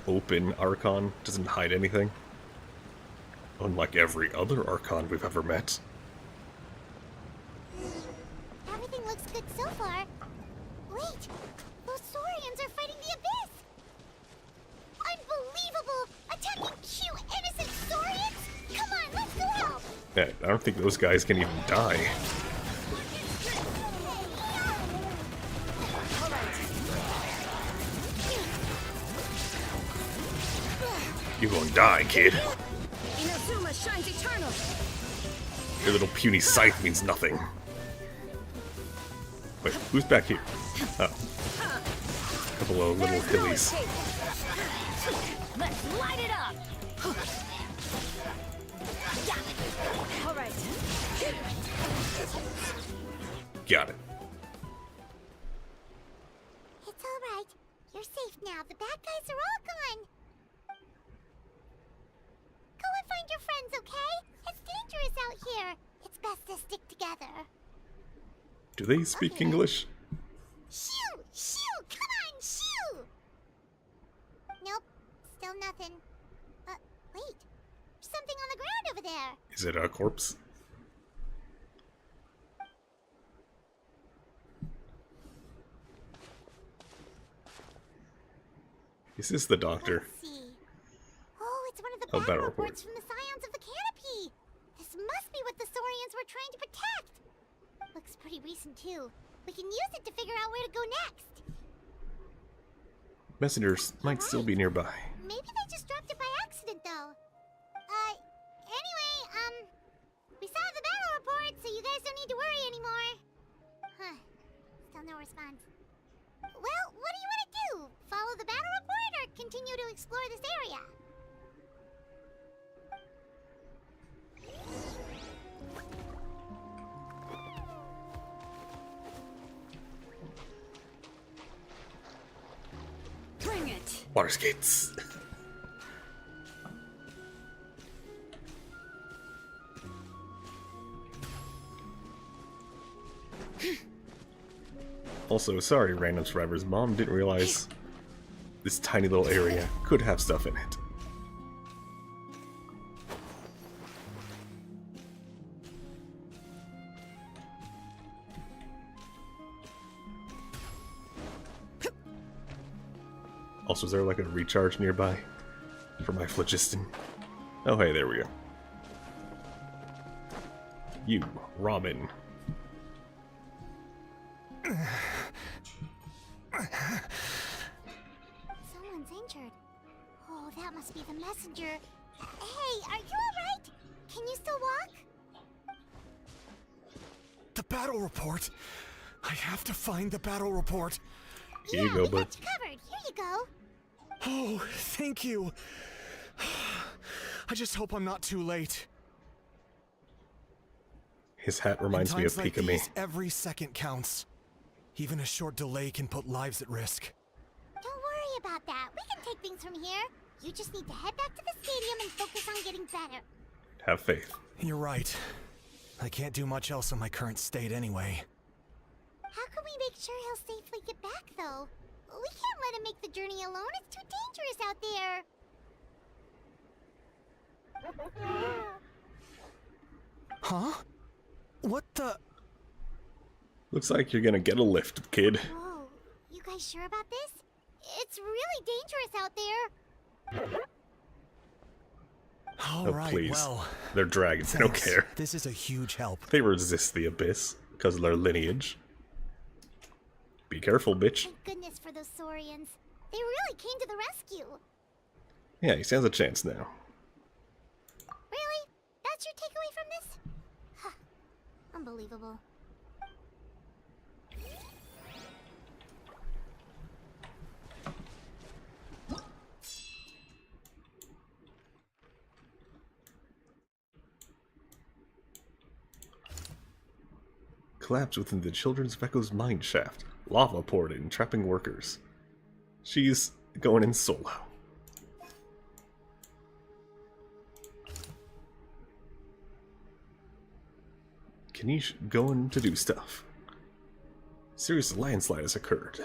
open Archon, doesn't hide anything. Unlike every other Archon we've ever met. Everything looks good so far. Wait, those Saurians are fighting the Abyss! Unbelievable! Attacking cute, innocent Saurians? Come on, let's go help! Yeah, I don't think those guys can even die. You're gonna die, kid. Inazuma shines eternal. Your little puny scythe means nothing. Wait, who's back here? Oh. A couple of little hillies. Let's light it up. All right. Got it. It's alright. You're safe now. The bad guys are all gone. Go and find your friends, okay? It's dangerous out here. It's best to stick together. Do they speak English? Shoo! Shoo! Come on, shoo! Nope. Still nothing. Wait. There's something on the ground over there. Is it a corpse? Is this the doctor? Let's see. Oh, it's one of the Oh, battle battle reports from the Scions of the Canopy. This must be what the Saurians were trying to protect. Looks pretty recent, too. We can use it to figure out where to go next. Messengers might still be nearby. Maybe they just dropped it by accident, though. Anyway, we saw the battle report, so you guys don't need to worry anymore. Huh. Still no response. Well, what do you want to do? Follow the battle report or continue to explore this area? Bring it. Water skates. Also, sorry, random survivors. Mom didn't realize this tiny little area could have stuff in it. Also, is there like a recharge nearby for my phlogiston? Oh, hey, there we go. You, Robin. Someone's injured. Oh, that must be the messenger. Hey, are you alright? Can you still walk? The battle report! I have to find the battle report. Here you go, bud. Got you covered. Here you go. Oh, thank you. I just hope I'm not too late. His hat reminds me of like Pikami. these, every second counts. Even a short delay can put lives at risk. Don't worry about that. We can take things from here. You just need to head back to the stadium and focus on getting better. Have faith. You're right. I can't do much else in my current state anyway. How can we make sure he'll safely get back, though? We can't let him make the journey alone. It's too dangerous out there. Huh? What the? Looks like you're gonna get a lift, kid. Whoa, you guys sure about this? It's really dangerous out there. Oh, Alright, please. well. They're dragons, they don't thanks. care. This is a huge help. They resist the abyss because of their lineage. Be careful, bitch. Thank goodness for those Saurians. They really came to the rescue. Yeah, he stands a chance now. Really? That's your takeaway from this? Huh. Unbelievable. Collapsed within the Children's of Echo's mine shaft. Lava poured in, trapping workers. She's going in solo. Kanish going to do stuff. Serious landslide has occurred.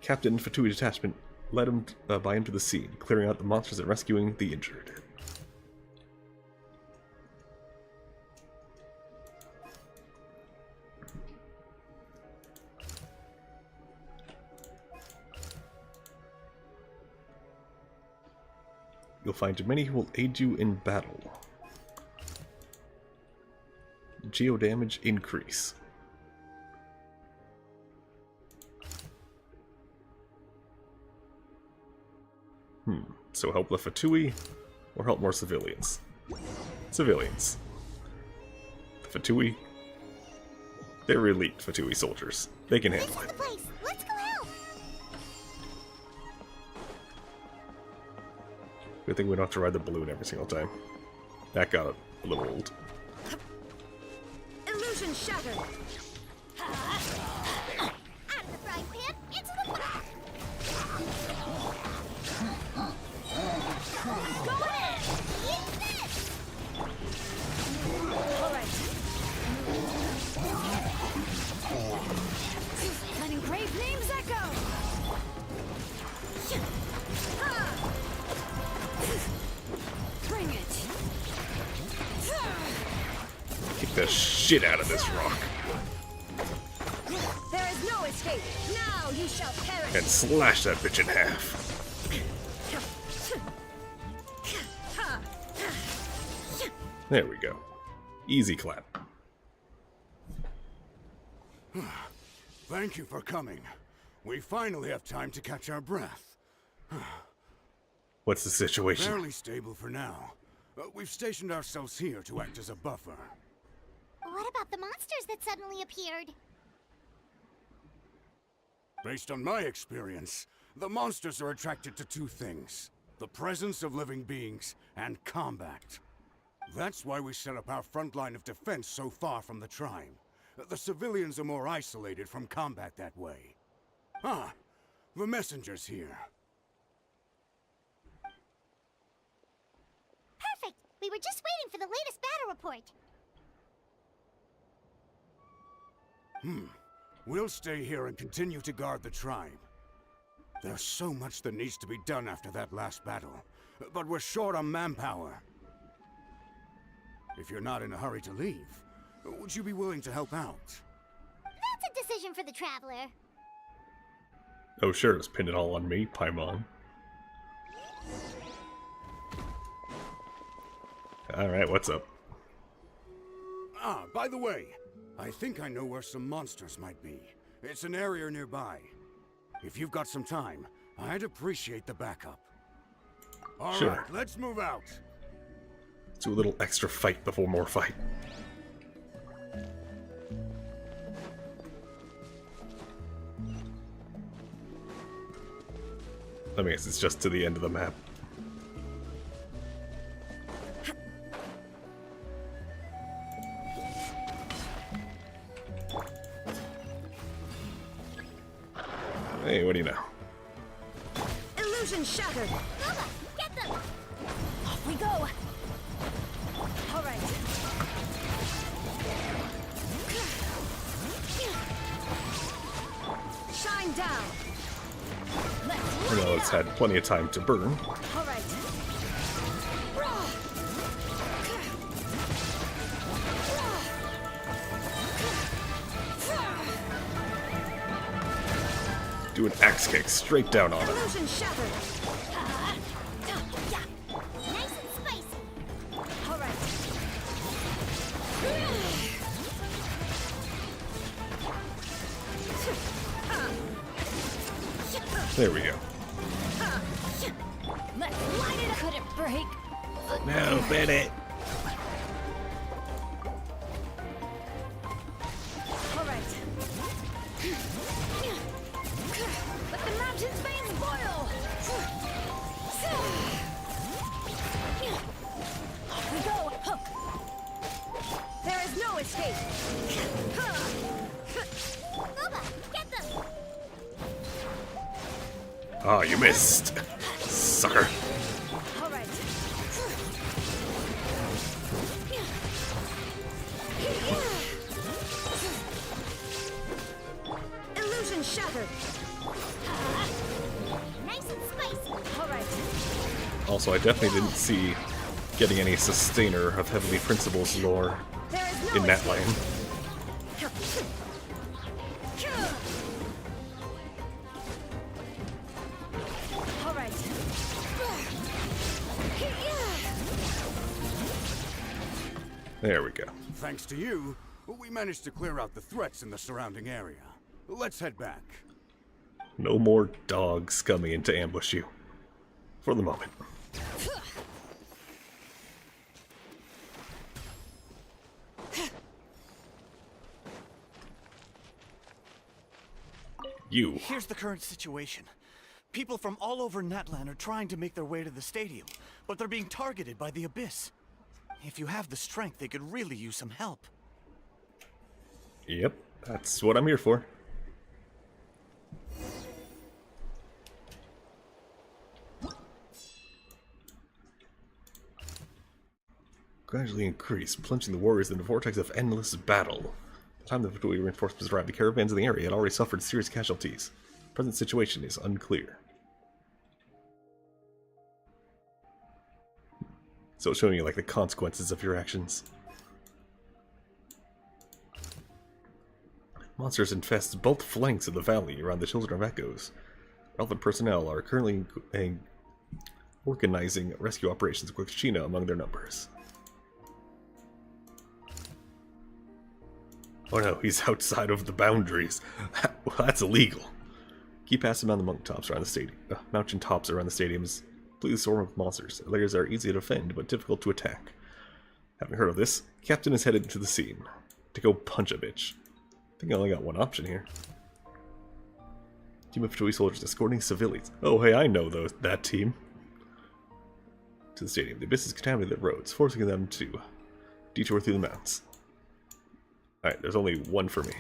Captain Fatui Detachment led him by him to the scene, clearing out the monsters and rescuing the injured. You'll find many who will aid you in battle. Geo damage increase. So help the Fatui, or help more civilians? Civilians. The Fatui, they're elite Fatui soldiers. They can handle it. The place. Let's go help. Good thing we don't have to ride the balloon every single time. That got a little old. Illusion shattered. Out of the frying pan, into the fire. Go in. Eat this. All right. Letting grave names echo. Bring it. Kick the shit out of this rock. There is no escape. Now you shall perish. And slash that bitch in half. There we go. Easy clap. Thank you for coming. We finally have time to catch our breath. What's the situation? Fairly stable for now. We've stationed ourselves here to act as a buffer. What about the monsters that suddenly appeared? Based on my experience, the monsters are attracted to two things: the presence of living beings and combat. That's why we set up our front line of defense so far from the tribe. The civilians are more isolated from combat that way. Ah, the messenger's here. Perfect. We were just waiting for the latest battle report. We'll stay here and continue to guard the tribe. There's so much that needs to be done after that last battle, but we're short on manpower. If you're not in a hurry to leave, would you be willing to help out? That's a decision for the Traveler. Oh sure, it's pinned it all on me, Paimon. Alright, what's up? Ah, by the way, I think I know where some monsters might be. It's an area nearby. If you've got some time, I'd appreciate the backup. All Sure. right, let's move out. Let's do a little extra fight before more fight. I mean, it's just to the end of the map. Hey, what do you know? Illusion shattered. Nova, get Off we go. All right. Shine down. I know it's had plenty of time to burn. All right. Do an axe kick straight down on him. Illusion shattered. Nice and spicy. All right. There we go. Let's light it. Couldn't break. No, Bennett. All right. Let the mountain's veins boil. Off we go. There is no escape. Nova, get them. Oh, you missed. Sucker. All right. Illusion shattered. Nice and spicy. All right. Also, I definitely didn't see getting any sustainer of Heavenly Principles lore There is no in that escape. lane. All right. There we go. Thanks to you, we managed to clear out the threats in the surrounding area. Let's head back. No more dogs coming to ambush you. For the moment. You. Here's the current situation. People from all over Natlan are trying to make their way to the stadium, but they're being targeted by the Abyss. If you have the strength, they could really use some help. Yep, that's what I'm here for. Gradually increase, plunging the warriors in the vortex of endless battle. By the time the victory reinforcements arrived, the caravans in the area had already suffered serious casualties. The present situation is unclear. So it's showing you like the consequences of your actions. Monsters infest both flanks of the valley around the Children of Echoes. Relevant personnel are currently organizing rescue operations with China among their numbers. Oh no, he's outside of the boundaries. Well, that's illegal. Keep passing on the mountaintops around the stadium. Mountaintops around the stadiums, completely swarmed with monsters. The layers are easy to defend, but difficult to attack. Having heard of this, Captain is headed to the scene to go punch a bitch. I think I only got one option here. Team of Toy soldiers escorting civilians. Oh, hey, I know that team. To the stadium. The Abyss has contaminated the roads, forcing them to detour through the mountains. Alright, there's only one for me.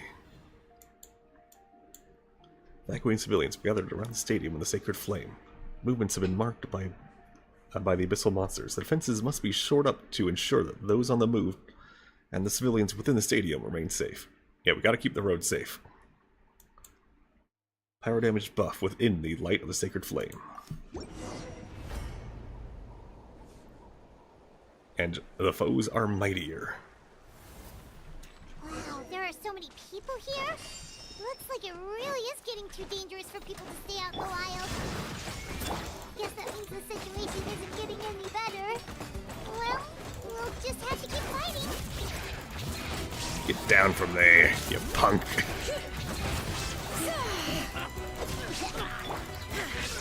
Evacuating civilians gathered around the stadium in the sacred flame. Movements have been marked by the abyssal monsters. The defenses must be shored up to ensure that those on the move and the civilians within the stadium remain safe. Yeah, we gotta keep the road safe. Pyro damage buff within the light of the sacred flame. And the foes are mightier. Wow, there are so many people here. Looks like it really is getting too dangerous for people to stay out in the wild. Guess that means the situation isn't getting any better. Well, we'll just have to keep fighting. Get down from there, you punk.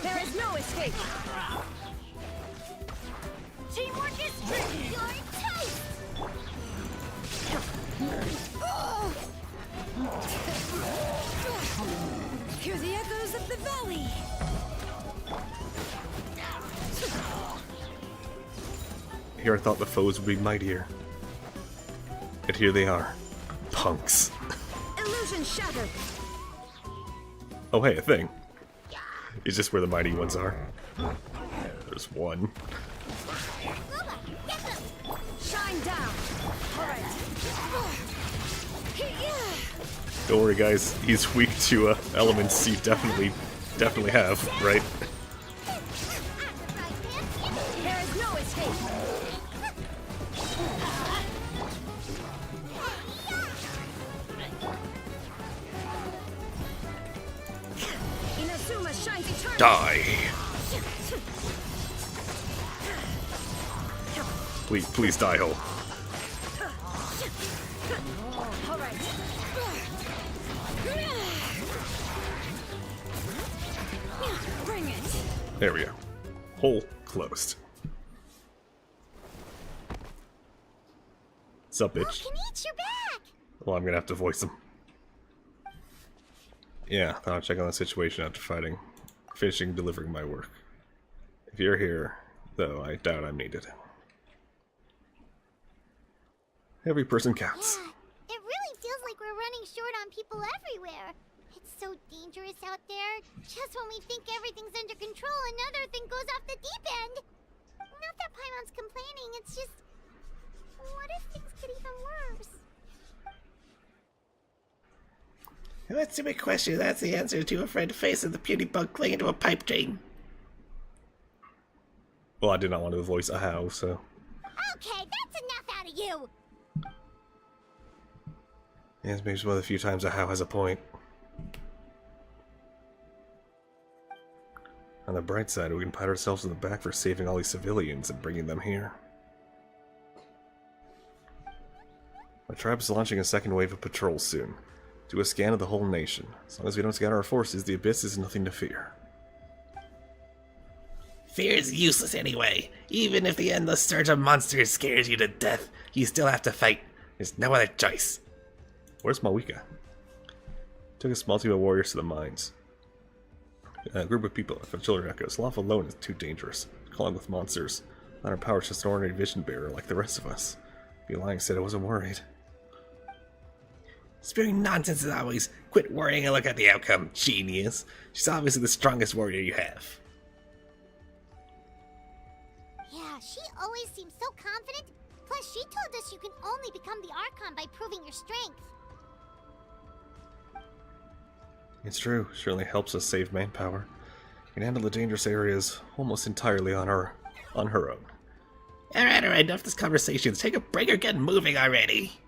There is no escape. Teamwork is tricky. You're tight. Hear the echoes of the valley. Here I thought the foes would be mightier. And here they are. Punks. Illusion shattered. Oh hey, a thing. It's just where the mighty ones are. There's one. Shine down. All right. Don't worry, guys. He's weak to elements you definitely have, right? There is no escape. Inazuma shines eternal. Die. Please die, Ho. All right. Bring it. There we go. Hole closed. What's up, bitch? Kenichi, you're back! Well, I'm gonna have to voice him. Yeah, thought I'd check on the situation after finishing delivering my work. If you're here, though, I doubt I'm needed. Every person counts. Yeah, it really feels like we're running short on people everywhere. It's so dangerous out there. Just when we think everything's under control, another thing goes off the deep end. Not that Paimon's complaining, it's just... what if things get even worse? That's a big question. That's the answer to a friend facing the puny bug clinging to a pipe dream. Well, I did not want to voice a how, so... Okay, that's enough out of you! Yeah, maybe it's one of the few times a how has a point. On the bright side, we can pat ourselves in the back for saving all these civilians and bringing them here. My tribe is launching a second wave of patrols soon. Do a scan of the whole nation. As long as we don't scatter our forces, the Abyss is nothing to fear. Fear is useless anyway. Even if the endless surge of monsters scares you to death, you still have to fight. There's no other choice. Where's Mawika? Took a small team of warriors to the mines. A group of people from Children Echoes. Love alone is too dangerous. Calling with monsters. Not our power, just an ordinary vision bearer like the rest of us. Be lying said I wasn't worried. Spewing nonsense as always. Quit worrying and look at the outcome, genius. She's obviously the strongest warrior you have. Yeah, she always seems so confident. Plus, she told us you can only become the Archon by proving your strength. It's true. Certainly helps us save manpower. We can handle the dangerous areas almost entirely on her own. Alright, enough of this conversation. Take a break or get moving already.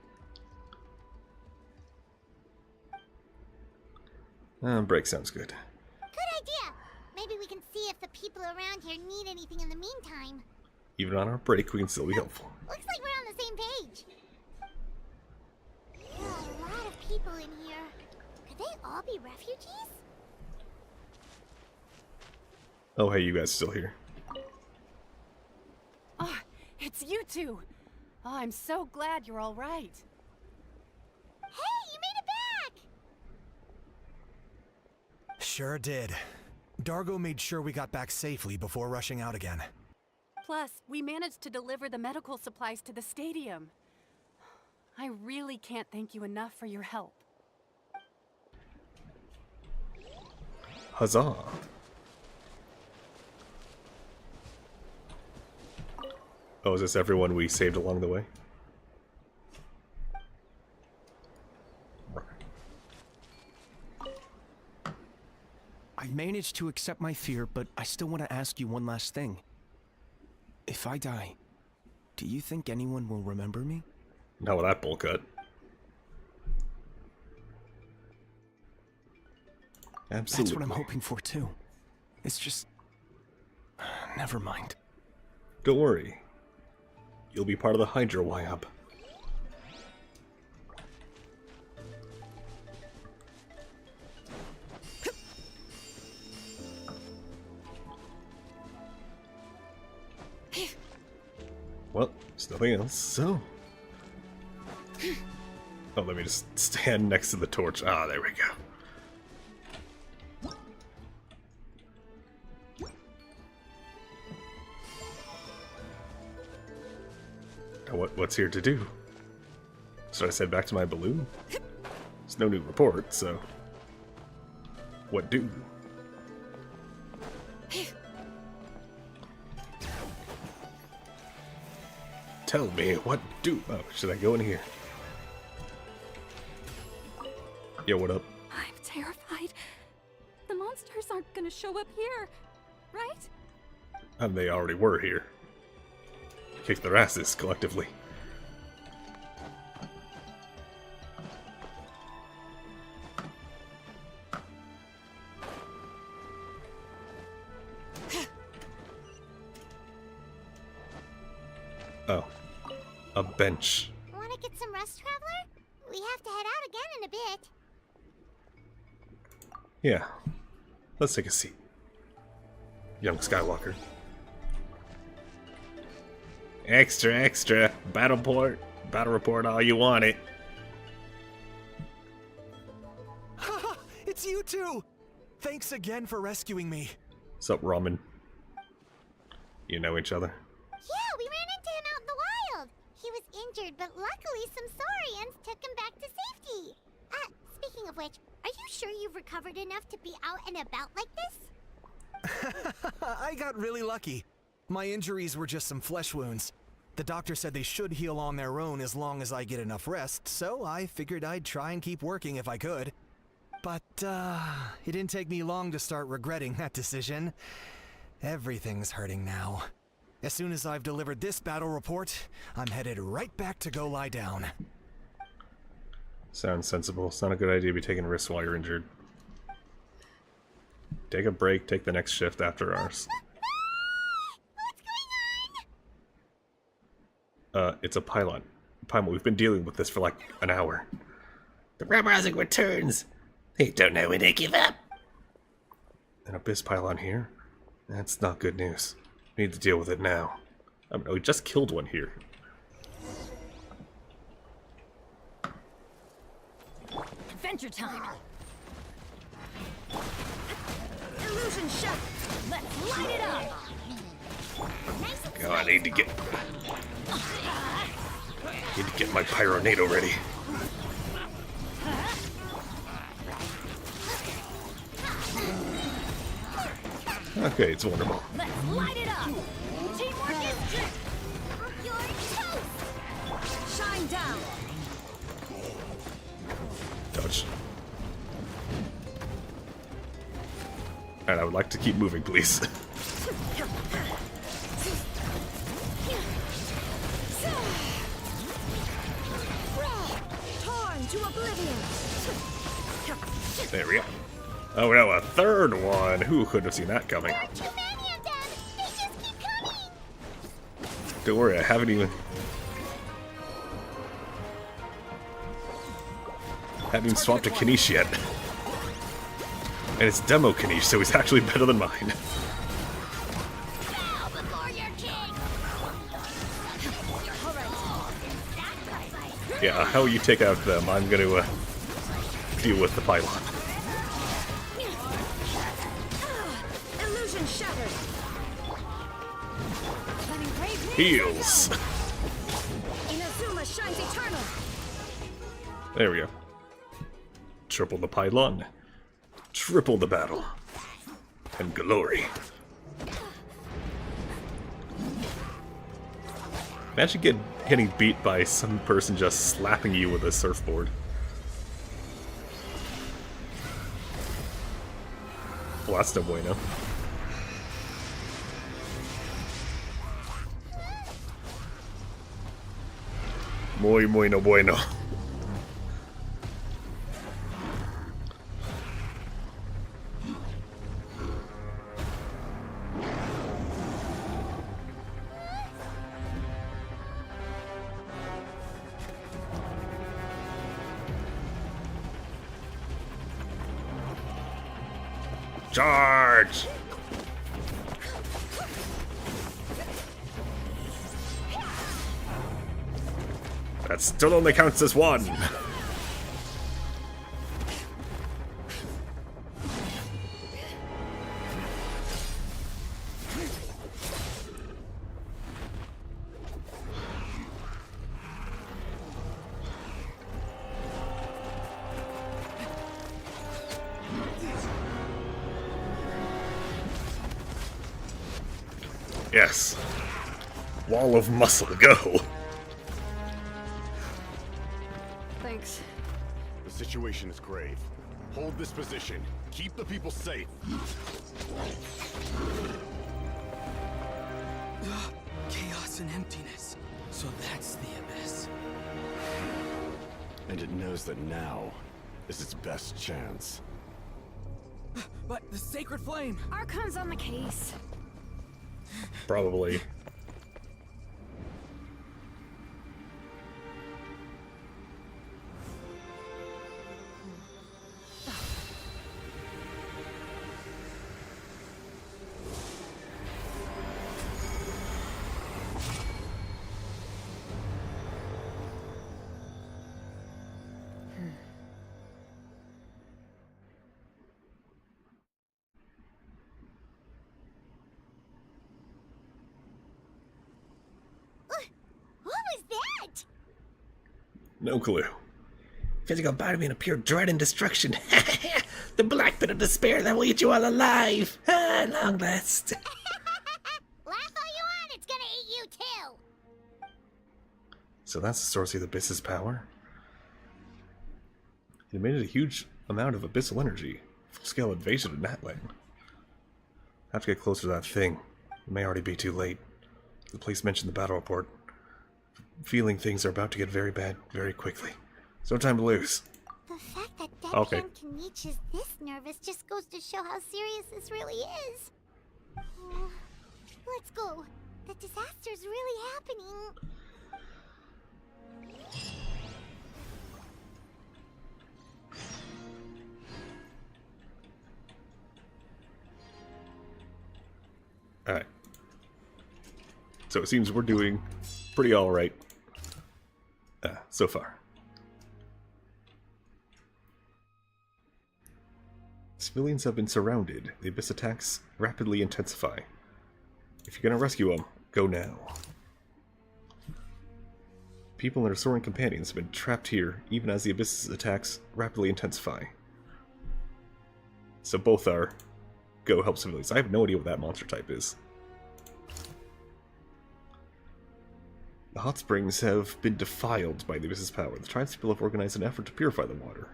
Break sounds good. Good idea. Maybe we can see if the people around here need anything in the meantime. Even on our break, we can still be helpful. Looks like we're on the same page. There are a lot of people in here. Could they all be refugees? Oh, hey, you guys still here. Oh, it's you two. Oh, I'm so glad you're all right. Hey, you made it back! Sure did. Dargo made sure we got back safely before rushing out again. Plus, we managed to deliver the medical supplies to the stadium. I really can't thank you enough for your help. Huzzah! Oh, is this everyone we saved along the way? I managed to accept my fear, but I still want to ask you one last thing. If I die, do you think anyone will remember me? Not with that bull cut. Absolutely. That's what I'm hoping for too. It's just... never mind. Don't worry. You'll be part of the Hydra YUP. Well, there's nothing else, so... Oh, let me just stand next to the torch. Ah, there we go. Now what's here to do? Should I head back to my balloon? There's no new report, so... What do? Tell me, what do... Oh, should I go in here? Yo, what up? I'm terrified. The monsters aren't gonna show up here, right? And they already were here. Kicked their asses, collectively. Oh. A bench. Wanna get some rest, Traveler? We have to head out again in a bit. Yeah. Let's take a seat. Young Skywalker. Extra, extra. Battle report all you want it. Haha, it's you two! Thanks again for rescuing me. What's up, Ramen? You know each other? Yeah, we ran into him out in the wild. He was injured, but luckily some saurians took him back to safety. Speaking of which, are you sure you've recovered enough to be out and about like this? I got really lucky. My injuries were just some flesh wounds. The doctor said they should heal on their own as long as I get enough rest, so I figured I'd try and keep working if I could. But, it didn't take me long to start regretting that decision. Everything's hurting now. As soon as I've delivered this battle report, I'm headed right back to go lie down. Sounds sensible. It's not a good idea to be taking risks while you're injured. Take a break, take the next shift after ours. It's a pylon. Paimon, we've been dealing with this for like an hour. The Rabrazing returns. They don't know when they give up. An abyss pylon here? That's not good news. We need to deal with it now. I mean, we just killed one here. Adventure time! Illusion shot! Let's light it up! God, I need to get my pyronado ready. Okay, it's wonderful. Let's light it up! Teamwork is trick! You're toast! Shine down! Dodge. And I would like to keep moving, please. Torn to oblivion! There we go. Oh no, a third one! Who could have seen that coming? There are too many of them! They just keep coming! Don't worry, I haven't even swapped a Kanish yet. And it's demo Kanish, so he's actually better than mine. Yeah, how you take out them, I'm gonna deal with the pylon. Illusion shattered! Heals! Inazuma shines eternal! There we go. Triple the pylon. Triple the battle. And glory. Imagine getting beat by some person just slapping you with a surfboard. Well, that's no bueno. Muy no bueno. Charge! That still only counts as one. Yes. Wall of muscle, go. situation is grave. Hold this position. Keep the people safe. Chaos and emptiness. So that's the abyss. And it knows that now is its best chance. But the sacred flame! Archon's on the case. Probably. What was that? No clue. Physical body in a pure dread and destruction. The black pit of despair that will eat you all alive. Ah, long last. Laugh all you want, it's gonna eat you too. So that's the source of the Abyss's power. It emitted a huge amount of abyssal energy. Full-scale invasion of Natlan. I have to get closer to that thing. It may already be too late. The police mentioned the battle report. Feeling things are about to get very bad very quickly. So no time to lose. The fact that Okay. Deadpan Kanichi is this nervous just goes to show how serious this really is. Let's go. The disaster's really happening. Alright. So it seems we're doing pretty alright so far. Civilians have been surrounded. The Abyss attacks rapidly intensify. If you're gonna rescue them, go now. People and their soaring companions have been trapped here, even as the Abyss's attacks rapidly intensify. So both are go help civilians. I have no idea what that monster type is. The hot springs have been defiled by the Abyss's power. The tribespeople have organized an effort to purify the water.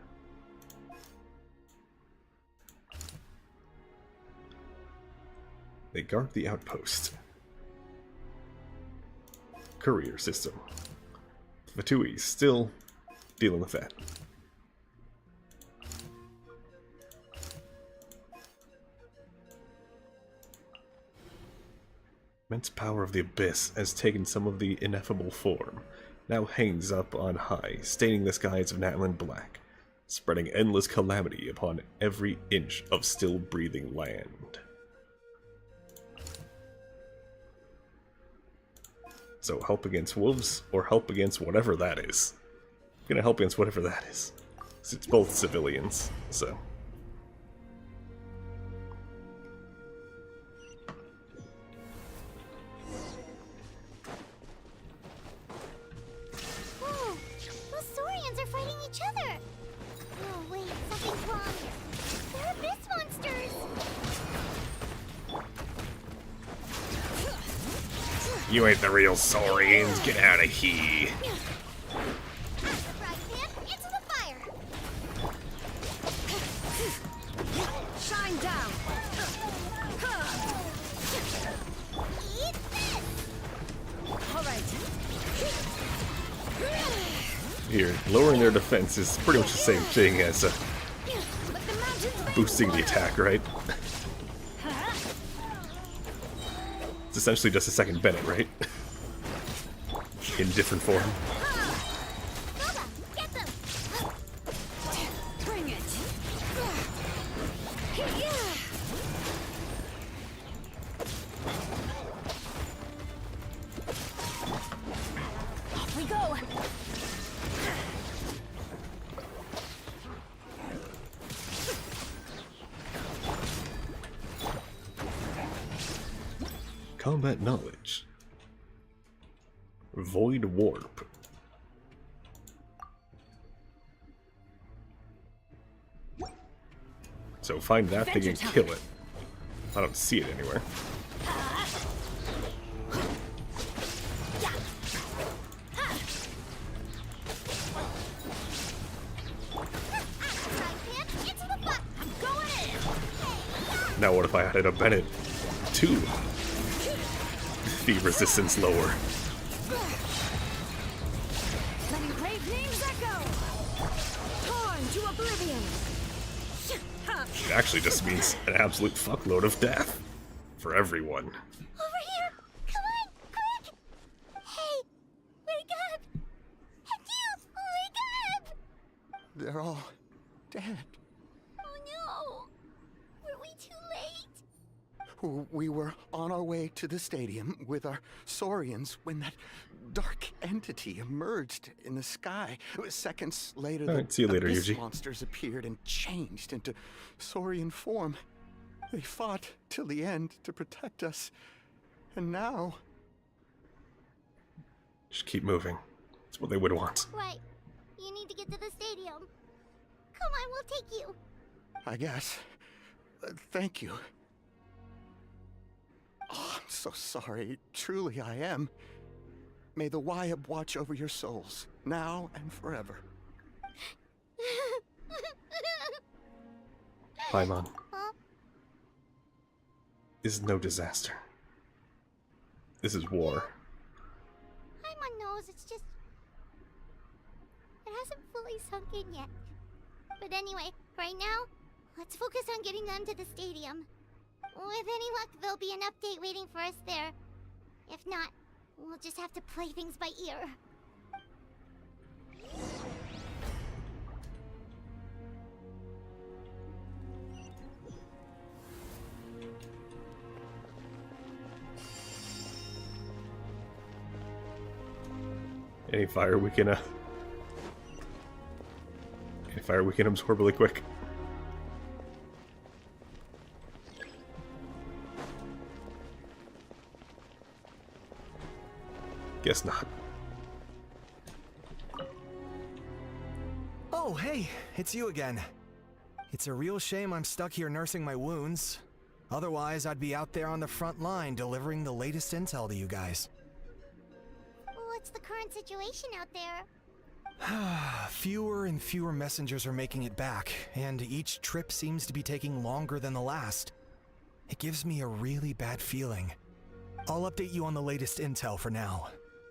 They guard the outpost. Courier system. Fatui still dealing with that. Immense power of the Abyss has taken some of the ineffable form, now hangs up on high, staining the skies of Natlan black, spreading endless calamity upon every inch of still-breathing land. So help against wolves, or help against whatever that is. I'm gonna help against whatever that is. 'Cause it's both civilians, so... Whoa! Those Saurians are fighting each other! Oh wait, something's wrong. They're abyss monsters! You ain't the real Saurians, get out of here! Right, man, into the fire! Shine down! Eat this! Alright. Here, lowering their defense is pretty much the same thing as boosting the attack, right? It's essentially just a second Bennett, right? In different form. Bring it! Off we go! Combat knowledge. Void warp. So find that thing and kill it. I don't see it anywhere. if I added a Bennett to the resistance lower? Letting brave names echo! Torn to oblivion! It actually just means an absolute fuckload of death for everyone. Over here! Come on! Quick! Hey! Wake up! You! Wake up! They're all dead. Oh no! Were we too late? We were on our way to the stadium with our Saurians when that dark entity emerged in the sky. Seconds later, Alright, see you later, abyss Yuji. monsters appeared and changed into Saurian form. They fought till the end to protect us. And now... Just keep moving. That's what they would want. Right. You need to get to the stadium. Come on, we'll take you. I guess. Thank you. Oh, I'm so sorry. Truly I am. May the Wyab watch over your souls, now and forever. Paimon. Huh? This is no disaster. This is war. Paimon knows, it's just... It hasn't fully sunk in yet. But anyway, right now, let's focus on getting them to the stadium. With any luck, there'll be an update waiting for us there. If not, we'll just have to play things by ear. Any fire we can absorb really quick. Guess not. Oh, hey, it's you again. It's a real shame I'm stuck here nursing my wounds. Otherwise, I'd be out there on the front line delivering the latest intel to you guys. What's the current situation out there? Fewer and fewer messengers are making it back, and each trip seems to be taking longer than the last. It gives me a really bad feeling. I'll update you on the latest intel for now.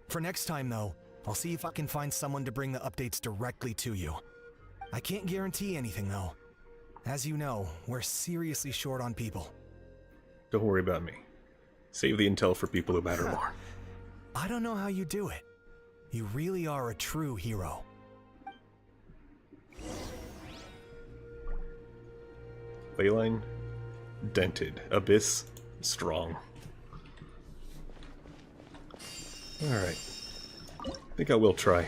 For next time, though, I'll see if I can find someone to bring the updates directly to you. I can't guarantee anything, though. As you know, we're seriously short on people. Don't worry about me. Save the intel for people who matter more. I don't know how you do it. You really are a true hero. Leyline, dented. Abyss, strong. Alright. I think I will try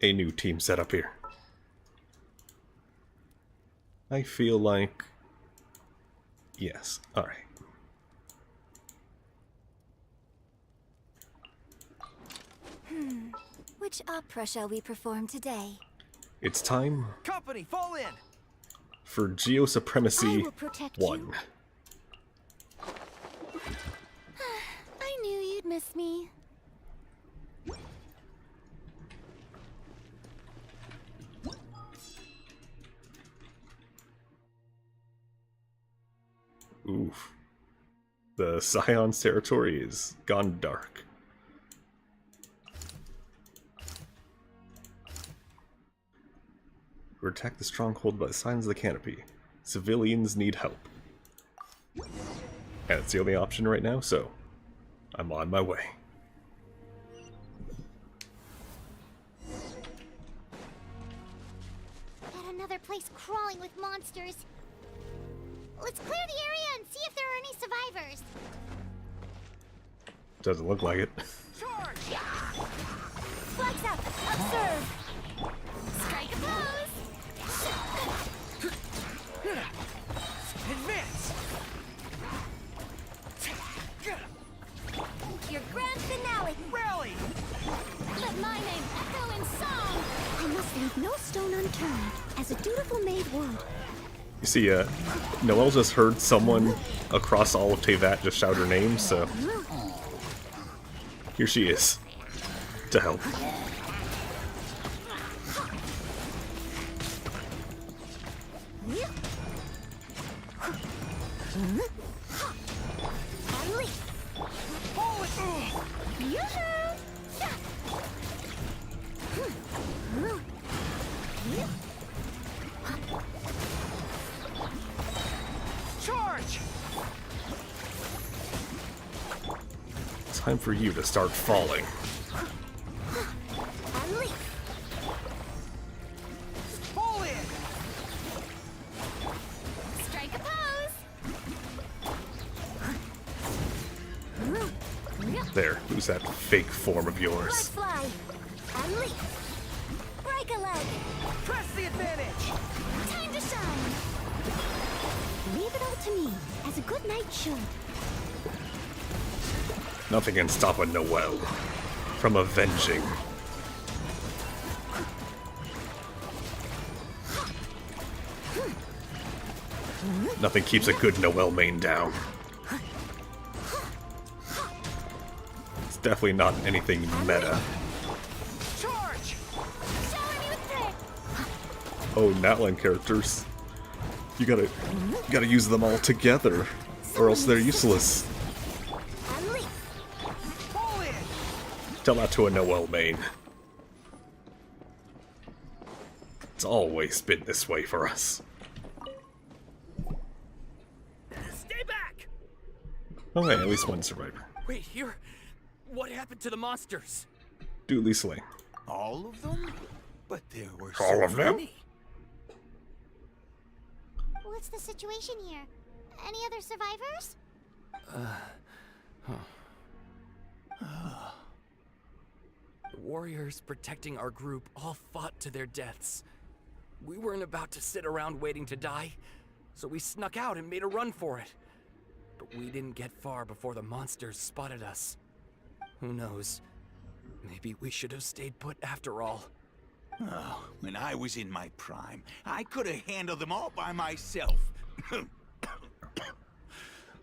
a new team setup here. I feel like... Yes, alright. Which opera shall we perform today? It's time Company, fall in! for Geo Supremacy I will protect 1. you. I knew you'd miss me. Oof. The Scion's territory is gone dark. We attack the stronghold by the signs of the canopy. Civilians need help. And it's the only option right now, so I'm on my way. At another place crawling with monsters. Let's clear the area and see if there are any survivors. Doesn't look like it. Flags up! Observe! Strike a pose! Advance! Your grand finale! Rally! Let my name echo in song! I must leave no stone unturned, as a dutiful maid would. You see, Noelle just heard someone across all of Tevat just shout her name, so here she is, to help. Charge! Time for you to start falling. Pull in! Strike a pose! There, who's that fake form of Let's yours? fly! And leap! Break a leg! Press the advantage! Time to shine! Leave it all to me, as a good knight should. Nothing can stop a Noelle from avenging. Nothing keeps a good Noelle main down. It's definitely not anything meta. Charge! Oh, Natlan characters. You gotta use them all together, or else they're useless. Tell that to a Noelle main. It's always been this way for us. Stay back! Okay, at least one survivor. Wait, here. What happened to the monsters? Duly slain. All of them? But there were All so of them? many. What's the situation here? Any other survivors? The warriors protecting our group all fought to their deaths. We weren't about to sit around waiting to die, so we snuck out and made a run for it. But we didn't get far before the monsters spotted us. Who knows? Maybe we should have stayed put after all. Oh, when I was in my prime, I could have handled them all by myself.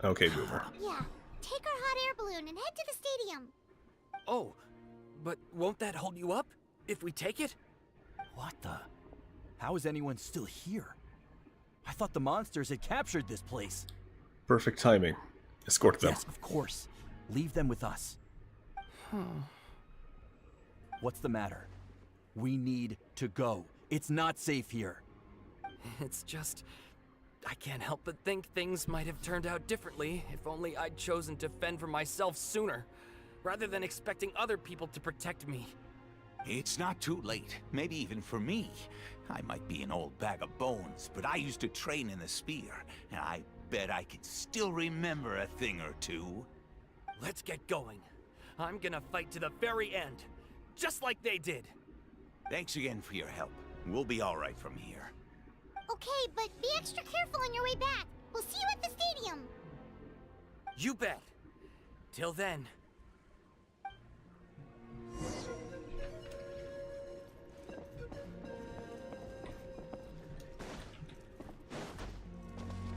Okay, Boomer. Yeah, take our hot air balloon and head to the stadium. Oh, but won't that hold you up if we take it? What the? How is anyone still here? I thought the monsters had captured this place. Perfect timing. Escort them. Yes, of course. Leave them with us. What's the matter? We need to go. It's not safe here. It's just... I can't help but think things might have turned out differently if only I'd chosen to fend for myself sooner, rather than expecting other people to protect me. It's not too late, maybe even for me. I might be an old bag of bones, but I used to train in the spear, and I bet I can still remember a thing or two. Let's get going. I'm gonna fight to the very end, just like they did. Thanks again for your help. We'll be all right from here. Okay, but be extra careful on your way back. We'll see you at the stadium. You bet. Till then.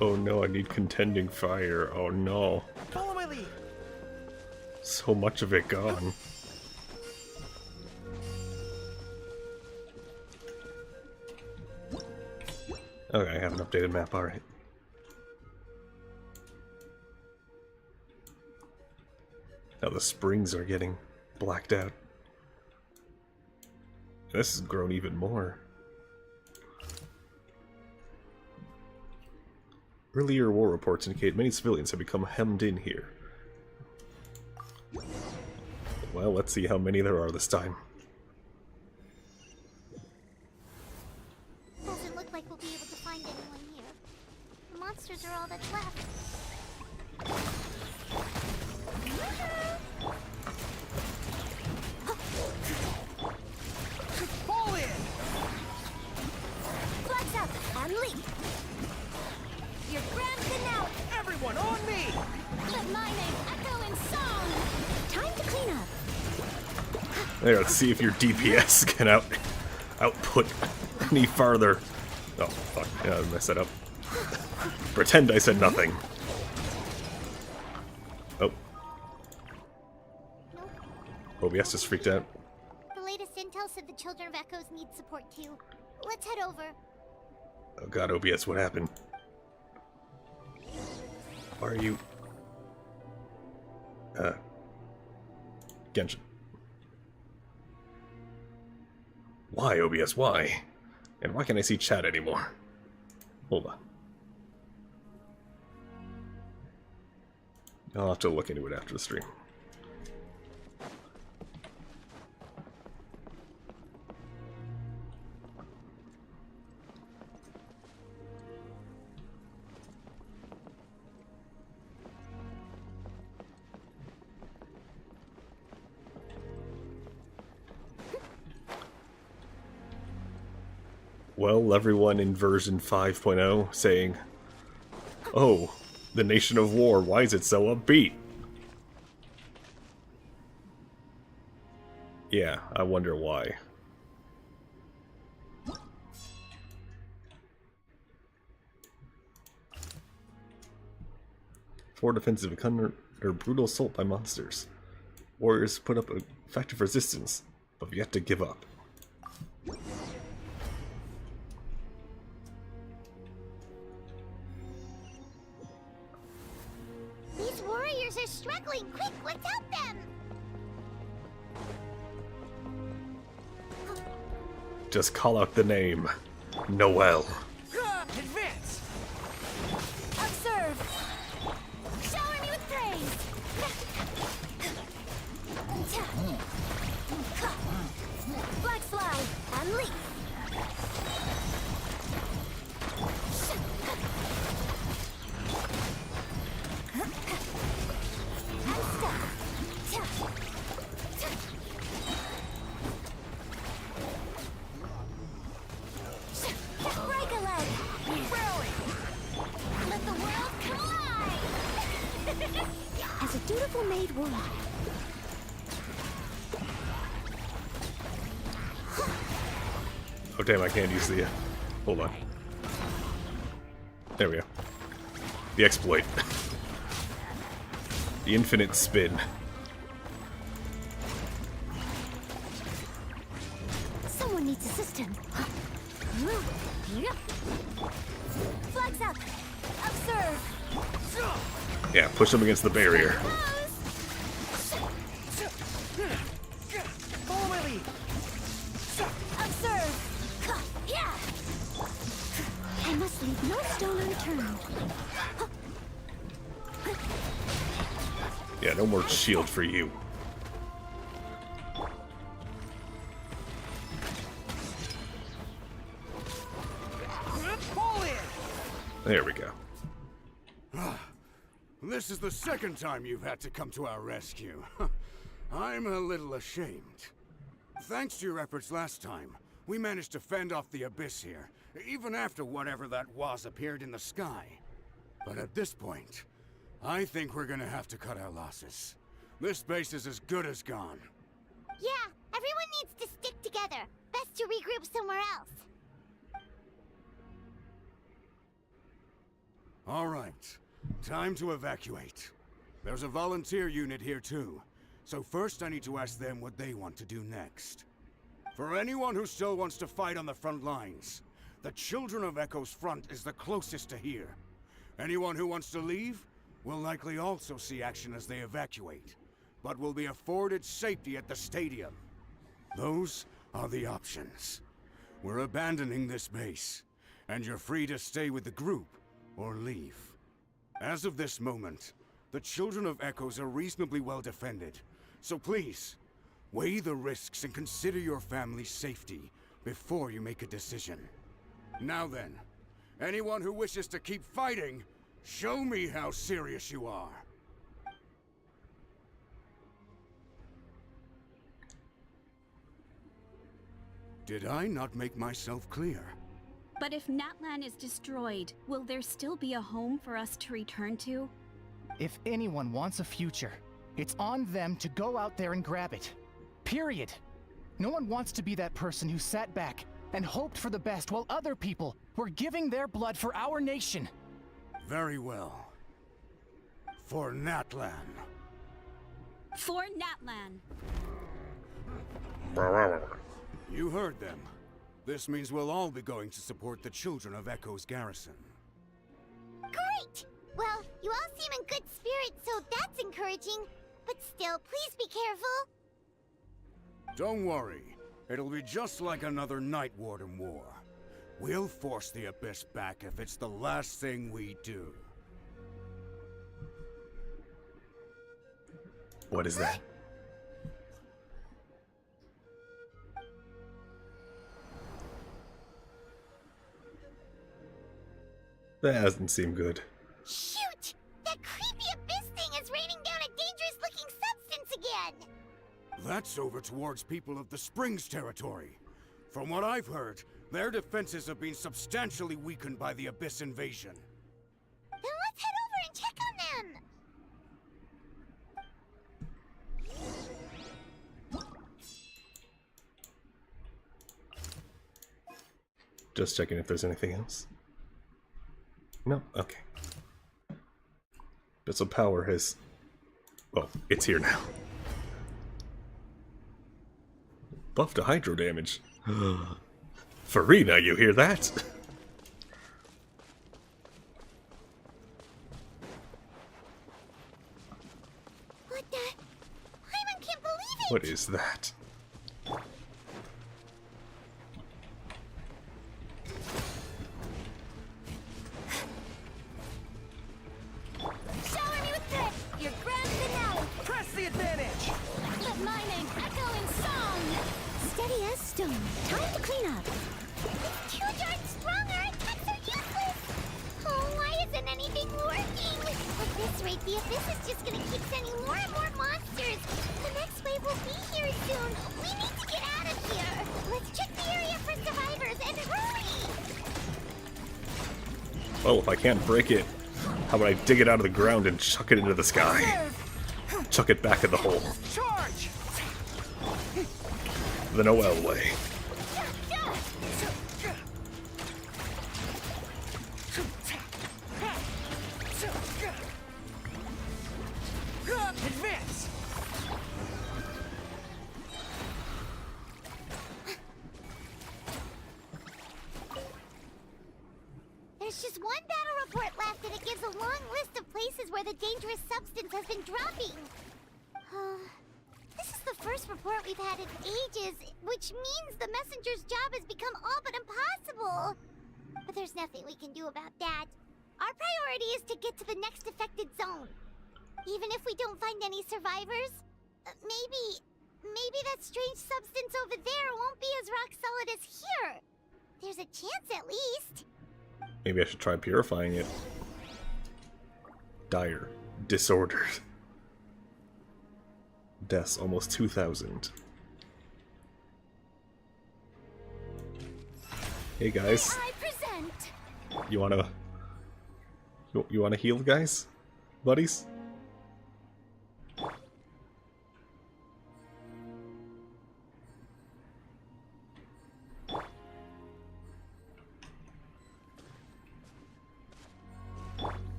Oh no, I need contending fire. Oh no. Follow my lead. So much of it gone. Okay, I have an updated map, alright. Now the springs are getting blacked out. This has grown even more. Earlier war reports indicate many civilians have become hemmed in here. Well, let's see how many there are this time. Doesn't look like we'll be able to find anyone here. The monsters are all that's left. Pull in! Flex up and leap. Your grand finale. Everyone on me! Let my name echo in song. Time to clean up. There, let's see if your DPS can output any farther. Oh, fuck. Yeah, I messed that up. Pretend I said nothing. Oh. OBS just freaked out. The latest intel said the Children of Echoes need support too. Let's head over. Oh god, OBS, what happened? Why are you... Genshin. Why, OBS, why? And why can't I see chat anymore? Hold on. I'll have to look into it after the stream. Well, everyone in version 5.0 saying, "Oh, the Nation of War, why is it so upbeat?" Yeah, I wonder why. For defensive under brutal assault by monsters. Warriors put up effective resistance, but have yet to give up. These warriors are struggling. Quick, let's help them! Just call out the name. Noel. Advance! Observe! Shower me with praise! Black slide and leap! And step! Break a leg! Let the world collide! As a dutiful maid would. Oh damn, I can't use the... hold on. There we go. The exploit. The infinite spin. Someone needs assistance. Flags up! Observe! Yeah, push them against the barrier. Follow my lead! Observe! Yeah! I must leave no stone unturned. Yeah, no more shield for you. There we go. This is the second time you've had to come to our rescue. I'm a little ashamed. Thanks to your efforts last time, we managed to fend off the abyss here, even after whatever that was appeared in the sky. But at this point, I think we're gonna have to cut our losses. This base is as good as gone. Yeah, everyone needs to stick together. Best to regroup somewhere else. All right, time to evacuate. There's a volunteer unit here too, so first I need to ask them what they want to do next. For anyone who still wants to fight on the front lines, the Children of Echo's front is the closest to here. Anyone who wants to leave will likely also see action as they evacuate, but will be afforded safety at the stadium. Those are the options. We're abandoning this base, and you're free to stay with the group or leave. As of this moment, the Children of Echoes are reasonably well defended, so please, weigh the risks and consider your family's safety before you make a decision. Now then, anyone who wishes to keep fighting, show me how serious you are. Did I not make myself clear? But if Natlan is destroyed, will there still be a home for us to return to? If anyone wants a future, it's on them to go out there and grab it. Period. No one wants to be that person who sat back and hoped for the best while other people were giving their blood for our nation. Very well. For Natlan. For Natlan. You heard them. This means we'll all be going to support the Children of Echo's garrison. Great! Well, you all seem in good spirits, so that's encouraging. But still, please be careful. Don't worry. It'll be just like another Night Warden war. We'll force the Abyss back if it's the last thing we do. What is that? That doesn't seem good. Shoot! That creepy Abyss thing is raining down a dangerous-looking substance again! That's over towards people of the Springs territory. From what I've heard, their defenses have been substantially weakened by the Abyss invasion. Then let's head over and check on them! Just checking if there's anything else. No? Okay. But some power has... Well, it's here now. Buff to hydro damage. Farina, you hear that? What the? Hyman can't believe it! What is that? Shower me with grit! Your grand finale! Press the advantage! Let my name echo in song! Steady as stone. Time to clean up. It's too darn strong, our attacks are useless! Oh, why isn't anything working? At this rate, the Abyss is just gonna keep sending more and more monsters! The next wave will be here soon! We need to get out of here! Let's check the area for survivors, and hurry! Well, if I can't break it, how about I dig it out of the ground and chuck it into the sky? Chuck it back in the hole. Charge! The Noel way. Advance! There's just one battle report left, and it gives a long list of places where the dangerous substance has been dropping. This is the first report we've had in ages, which means the messenger's job has become all but impossible. But there's nothing we can do about that. Our priority is to get to the next affected zone. Even if we don't find any survivors, maybe that strange substance over there won't be as rock solid as here. There's a chance at least. Maybe I should try purifying it. Dire. Disordered. Deaths almost 2,000. Hey guys. I present. You wanna heal, guys? Buddies?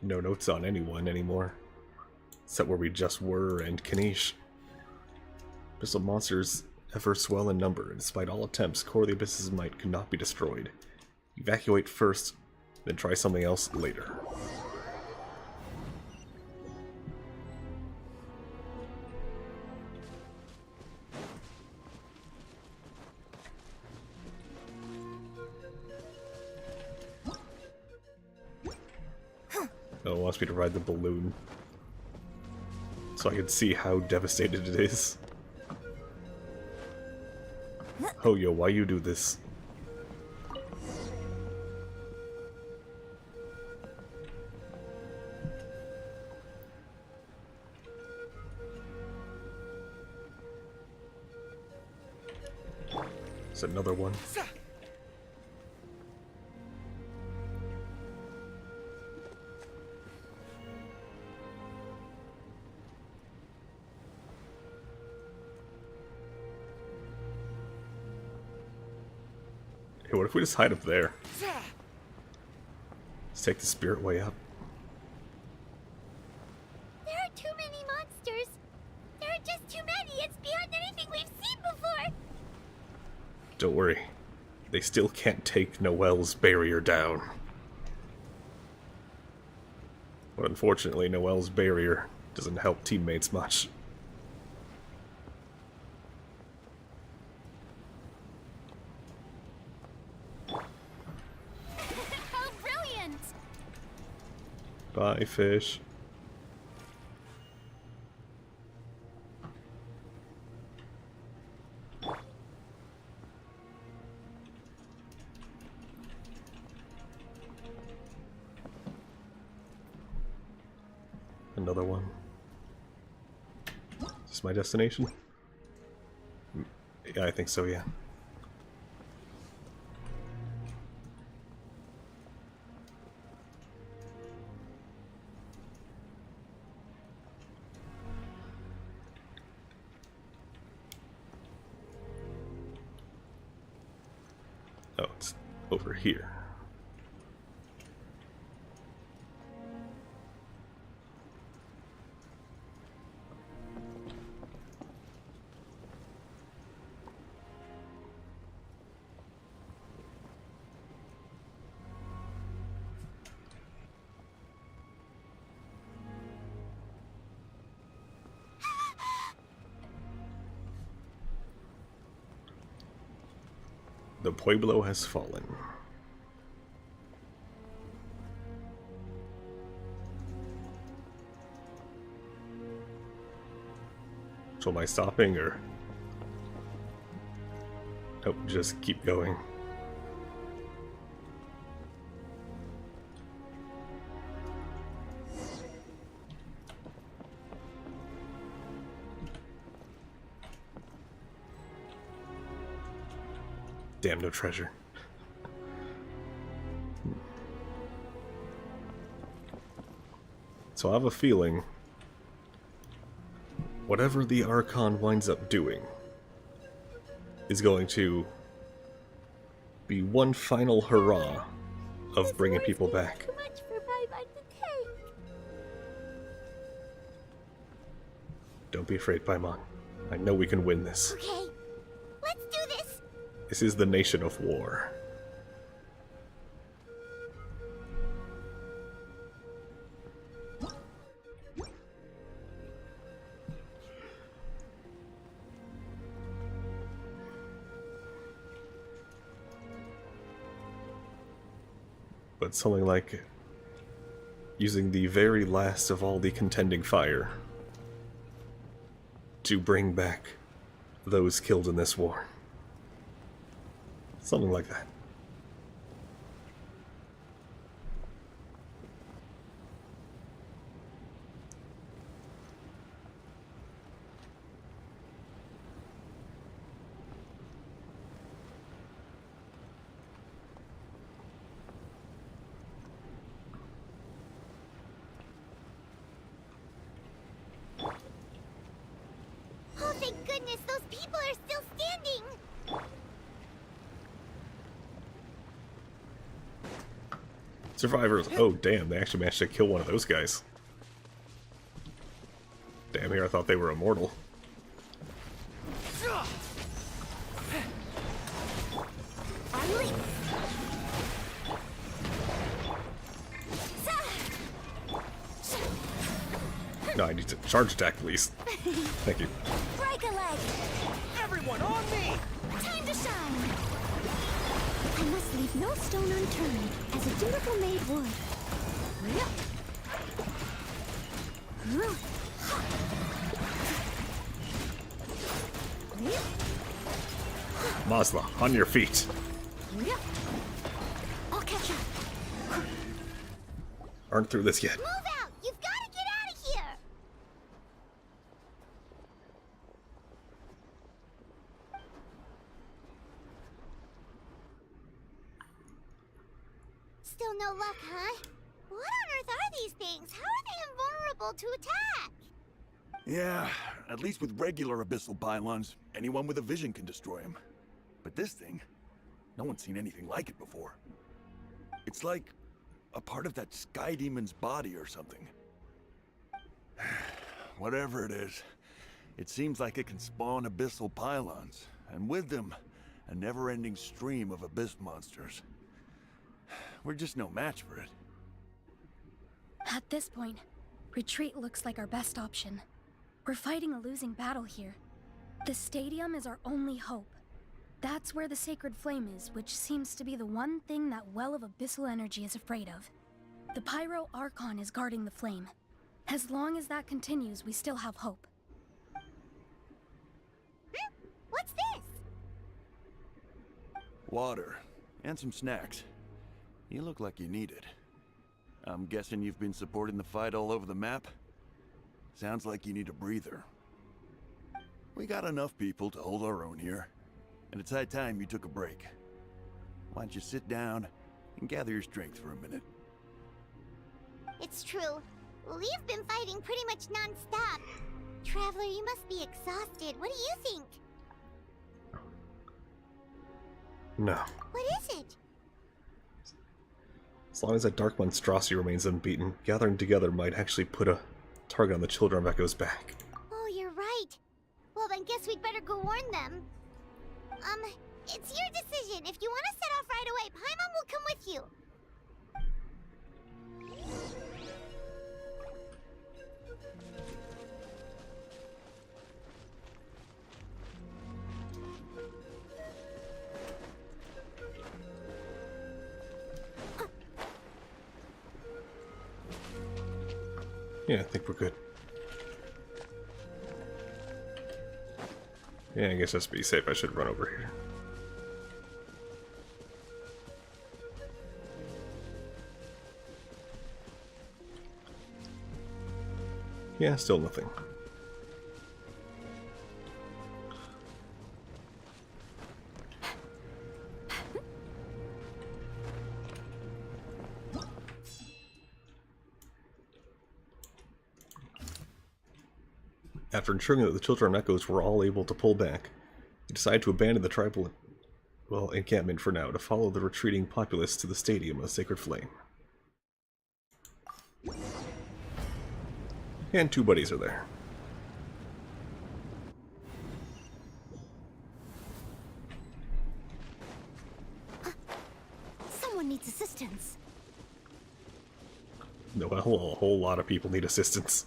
No notes on anyone anymore. Except where we just were and Kanish. Abyssal monsters ever swell in number, and despite all attempts, Core of the Abyss's might could not be destroyed. Evacuate first, then try something else later. Oh, it wants me to ride the balloon. So I can see how devastated it is. Oh, yo, why you do this? It's another one. Hey, what if we just hide up there? Let's take the spirit way up. There are too many monsters. There are just too many. It's beyond anything we've seen before. Don't worry. They still can't take Noelle's barrier down. But unfortunately, Noelle's barrier doesn't help teammates much. How brilliant! Bye, fish. Another one. Is this my destination? Yeah, I think so, yeah. Oh, it's over here. The Pueblo has fallen. So am I stopping or... Nope, just keep going. Damn, no treasure. So I have a feeling whatever the Archon winds up doing is going to be one final hurrah of bringing people back. Too much for Paimon to take. Don't be afraid, Paimon. I know we can win this. Okay, let's do this. This is the nation of war. But something like using the very last of all the contending fire to bring back those killed in this war. Something like that. Oh, thank goodness, those people are still standing. Survivors. Oh, damn, they actually managed to kill one of those guys. Damn, here I thought they were immortal. No, I need to charge attack, please. Thank you. Break a leg. Everyone on me! Time to shine. I must leave no stone unturned, as a dutiful maid would. Mazla, on your feet. I'll catch up. Aren't through this yet. Move out! You've got to get out of here! Still no luck, huh? What on earth are these things? How are they invulnerable to attack? Yeah, at least with regular abyssal pylons, anyone with a vision can destroy them. But this thing, No one's seen anything like it before. It's like a part of that sky demon's body or something. Whatever it is, it seems like it can spawn abyssal pylons, and with them, a never-ending stream of abyss monsters. We're just no match for it. At this point, retreat looks like our best option. We're fighting a losing battle here. The stadium is our only hope. That's where the sacred flame is, which seems to be the one thing that well of abyssal energy is afraid of. The Pyro Archon is guarding the flame. As long as that continues, we still have hope. What's this? Water, and some snacks. You look like you need it. I'm guessing you've been supporting the fight all over the map? Sounds like you need a breather. We got enough people to hold our own here, and it's high time you took a break. Why don't you sit down and gather your strength for a minute? It's true. We've been fighting pretty much non-stop. Traveler, you must be exhausted. What do you think? No. What is it? As long as that dark monstrosity remains unbeaten, gathering together might actually put a target on the Children of Echo's back. Oh, you're right. Well, then guess we'd better go warn them. It's your decision. If you want to set off right away, Paimon will come with you. Yeah, I think we're good. Yeah, I guess just to be safe, I should run over here. Yeah, still nothing. After ensuring that the Children of Echoes were all able to pull back, he decided to abandon the tribal encampment for now to follow the retreating populace to the Stadium of the Sacred Flame. And two buddies are there. Someone needs assistance. Well, a whole lot of people need assistance.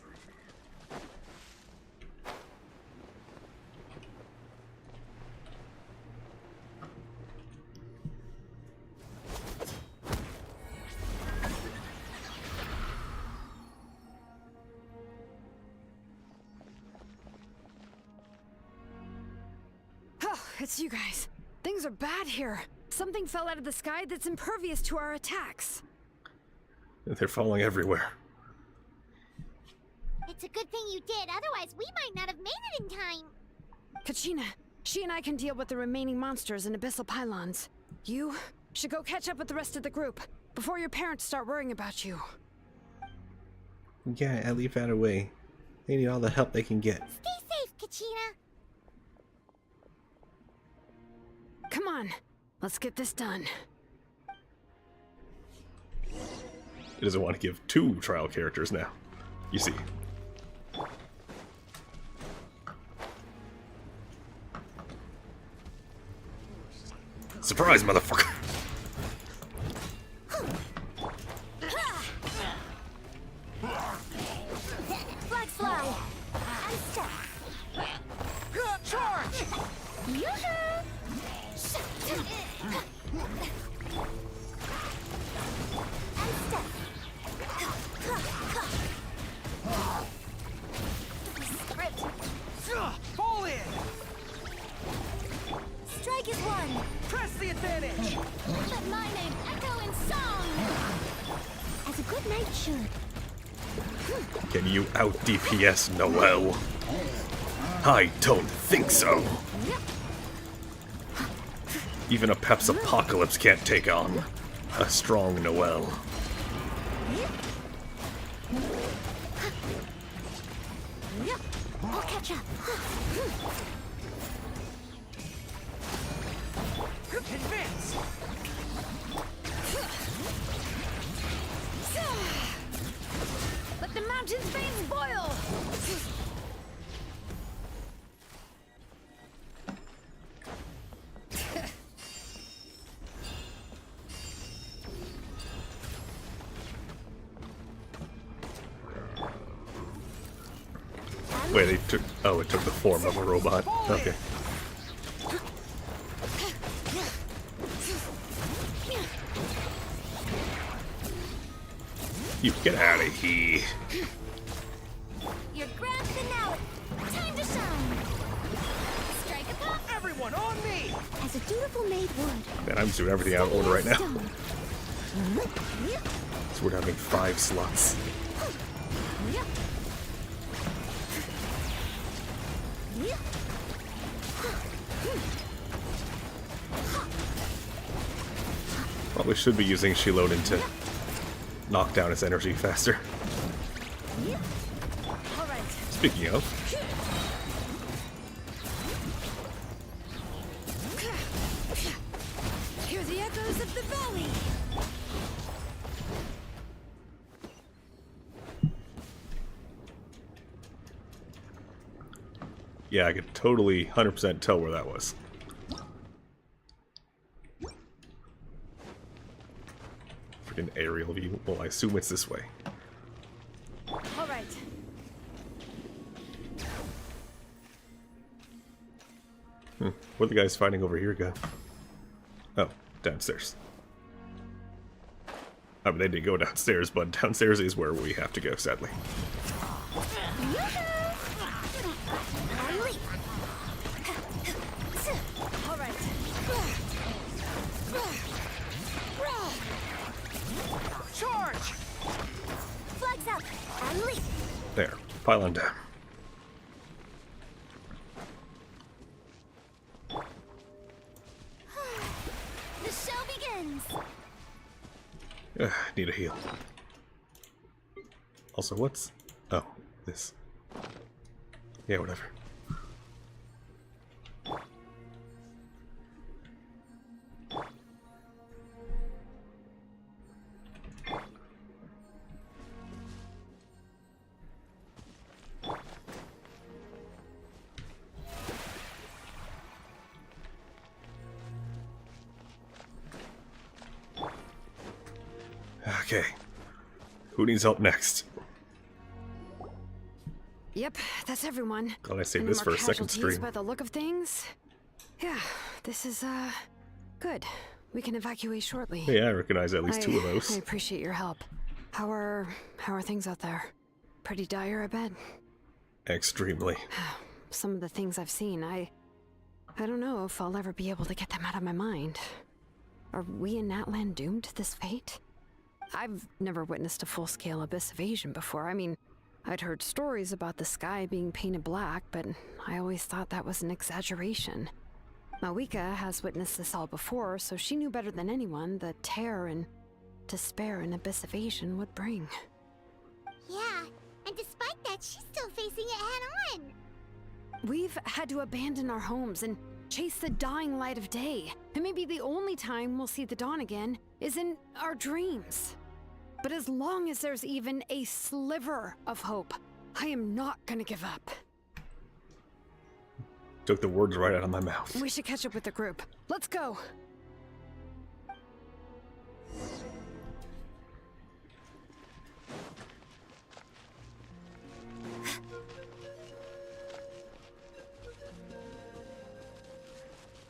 It's you guys. Things are bad here. Something fell out of the sky that's impervious to our attacks. They're falling everywhere. It's a good thing you did, otherwise we might not have made it in time. Kachina, she and I can deal with the remaining monsters and abyssal pylons. You should go catch up with the rest of the group before your parents start worrying about you. Yeah, I'll leave that away. They need all the help they can get. Stay safe, Kachina. Come on, let's get this done. He doesn't want to give two trial characters now. You see. Surprise, motherfucker! Flag fly. And step. Charge! Yoo-hoo! And step. Script. Fall in! Strike is one. Press the advantage! Let my name echo in song. As a good knight should. Can you out DPS Noel? I don't think so. Even a Pep's Apocalypse can't take on a strong Noel. I'll catch up. Advance! Wait, they took... Oh, it took the form of a robot. Okay. You get out of here. Your grand finale. Time to shine. Strike a pop. Everyone on me! As a dutiful maid would. Man, I'm just doing everything out of order right now. So we're having 5 slots. Probably should be using Xilonen to knock down his energy faster. Speaking of, Hear the echoes of the valley. yeah, I could totally 100% tell where that was. Freaking aerial view. Well, I assume it's this way. All right. Where the guys fighting over here go? Oh, downstairs. I mean, they didn't go downstairs, but downstairs is where we have to go, sadly. All right. Charge! Flags up. And leap. There, pile on down. The show begins. Need a heal. Also, what's... Oh, this. Yeah, whatever. Okay. Who needs help next? Yep, that's everyone. Glad I saved Any this more for a second casualties stream. by the look of things? Yeah, this is, good. We can evacuate shortly. Yeah, I recognize at least 2 of those. I appreciate your help. How are things out there? Pretty dire, I bet. Extremely. Some of the things I've seen, I don't know if I'll ever be able to get them out of my mind. Are we in Natlan doomed to this fate? I've never witnessed a full-scale abyss invasion before. I mean, I'd heard stories about the sky being painted black, but I always thought that was an exaggeration. Mawika has witnessed this all before, so she knew better than anyone the terror and despair an abyss invasion would bring. Yeah, and despite that, she's still facing it head-on. We've had to abandon our homes and chase the dying light of day. And maybe the only time we'll see the dawn again is in our dreams. But as long as there's even a sliver of hope, I am not gonna give up. Took the words right out of my mouth. We should catch up with the group. Let's go!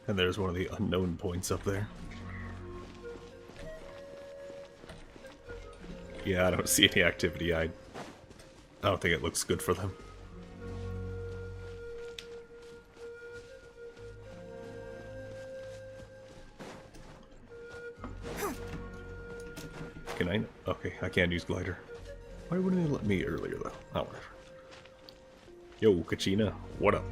And there's one of the unknown points up there. Yeah, I don't see any activity. I don't think it looks good for them. Can I? Okay, I can't use glider. Why wouldn't they let me earlier though? Oh, whatever. Yo, Kachina, what up?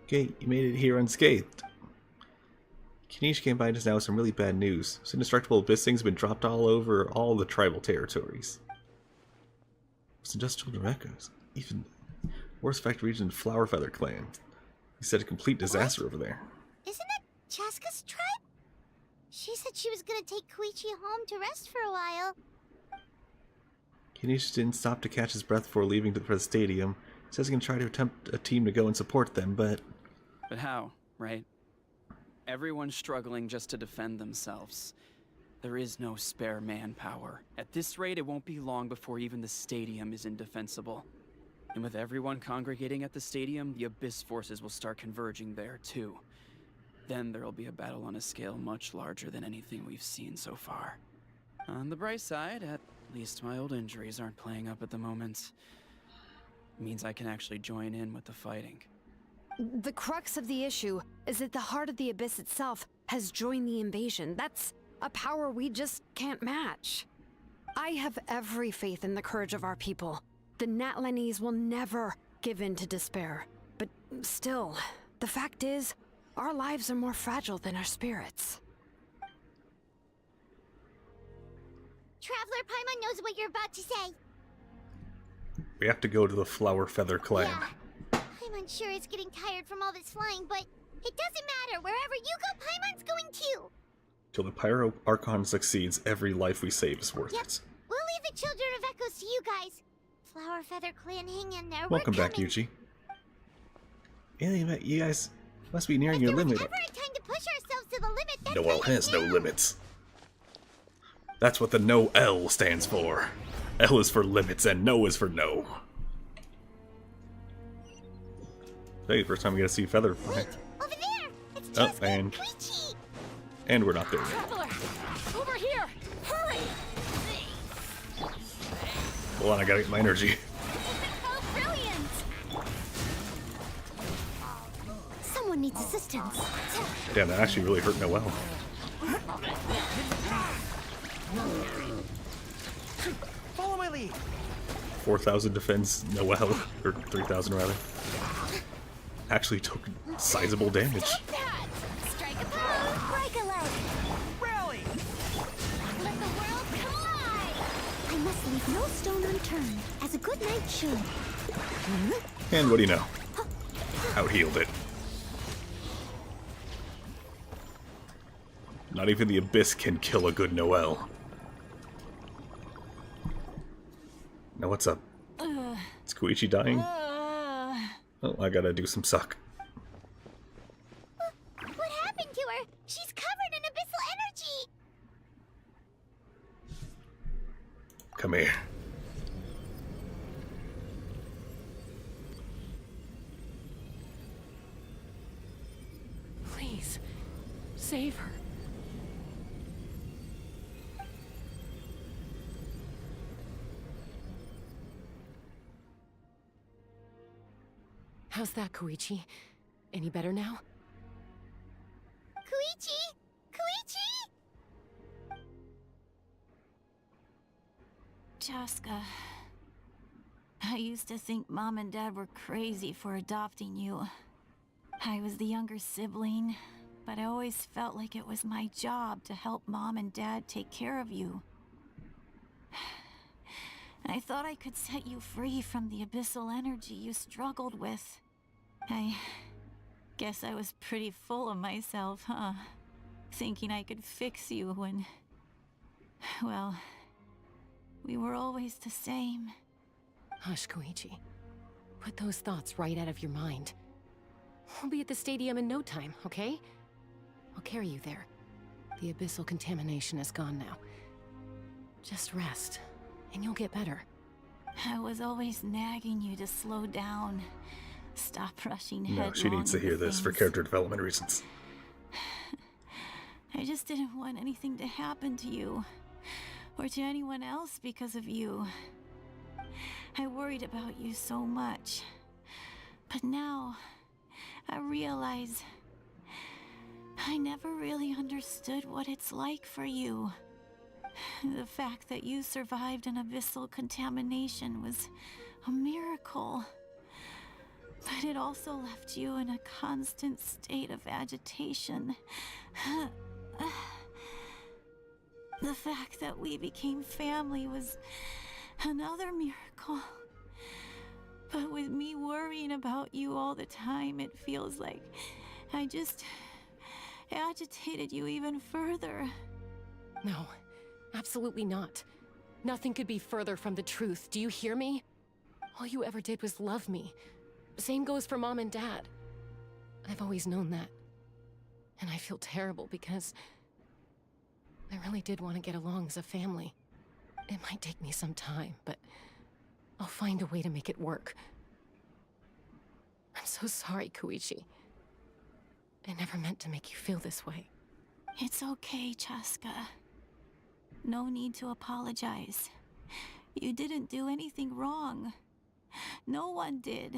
Okay, you made it here unscathed. Kanish came by just now with some really bad news. Some indestructible abyss things have been dropped all over all the tribal territories. Some dust children echoes. Even worse fact region Flower Feather clan. He said a complete disaster over there. Isn't that Chaska's tribe? She said she was gonna take Koichi home to rest for a while. Kanish didn't stop to catch his breath before leaving for the stadium. He says he's gonna try to attempt a team to go and support them, but... But how, right? Everyone's struggling just to defend themselves. There is no spare manpower. At this rate, it won't be long before even the stadium is indefensible. And with everyone congregating at the stadium, the Abyss forces will start converging there too. Then there'll be a battle on a scale much larger than anything we've seen so far. On the bright side, at least my old injuries aren't playing up at the moment. It means I can actually join in with the fighting. The crux of the issue is that the heart of the Abyss itself has joined the invasion. That's a power we just can't match. I have every faith in the courage of our people. The Natlanese will never give in to despair. But still, the fact is, our lives are more fragile than our spirits. Traveler Paimon knows what you're about to say. We have to go to the Flower Feather clan. Yeah. Paimon sure is getting tired from all this flying, but it doesn't matter. Wherever you go, Paimon's going too. Till the Pyro Archon succeeds, every life we save is worth it. We'll leave the Children of Echoes to you guys. Flower Feather clan, hang in there. Welcome We're back, coming. Yuji. Yeah, you guys must be nearing your limit. Ever a time to push ourselves to the limit, that's Noel has no limits. That's what the No L stands for. L is for limits and No is for no. Hey, first time we get to see Feather. Over there! It's Oh, Jessica and we're not there yet. Traveler! Over here! Hurry! Hold on, I gotta get my energy. Oh, brilliant! Someone needs assistance. Damn, that actually really hurt Noel. Follow my lead. 4,000 defense Noel, or 3,000 rather. Actually took sizable damage. Strike a pose, break a leg. Rally! Let the world collide! I must leave no stone unturned, as a good knight should. And what do you know? Out-healed it. Not even the Abyss can kill a good Noel. Now what's up? Is Koichi dying? Oh, I gotta do some suck. What happened to her? She's covered in abyssal energy! Come here. Please, save her. How's that, Koichi? Any better now? Koichi! Koichi! Chaska, I used to think Mom and Dad were crazy for adopting you. I was the younger sibling, but I always felt like it was my job to help Mom and Dad take care of you. I thought I could set you free from the abyssal energy you struggled with. I guess I was pretty full of myself, huh? Thinking I could fix you when... well, we were always the same. Hush, Koichi. Put those thoughts right out of your mind. We'll be at the stadium in no time, okay? I'll carry you there. The abyssal contamination is gone now. Just rest, and you'll get better. I was always nagging you to slow down. Stop rushing No, headlong she needs to into hear this for things. character development reasons. I just didn't want anything to happen to you. Or to anyone else because of you. I worried about you so much. But now, I realize... I never really understood what it's like for you. The fact that you survived an abyssal contamination was a miracle. But it also left you in a constant state of agitation. The fact that we became family was another miracle. But with me worrying about you all the time, it feels like I just agitated you even further. No, absolutely not. Nothing could be further from the truth. Do you hear me? All you ever did was love me. Same goes for Mom and Dad. I've always known that. And I feel terrible because I really did want to get along as a family. It might take me some time, but I'll find a way to make it work. I'm so sorry, Koichi. I never meant to make you feel this way. It's okay, Chaska. No need to apologize. You didn't do anything wrong. No one did.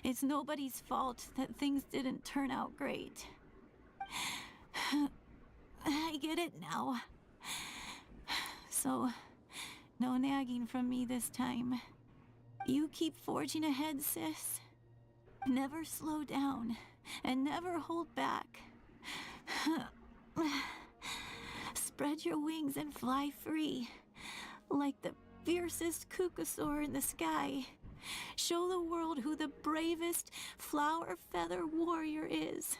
It's nobody's fault that things didn't turn out great. I get it now. So, no nagging from me this time. You keep forging ahead, sis. Never slow down, and never hold back. Spread your wings and fly free, like the fiercest kukasaur in the sky. Show the world who the bravest flower feather warrior is.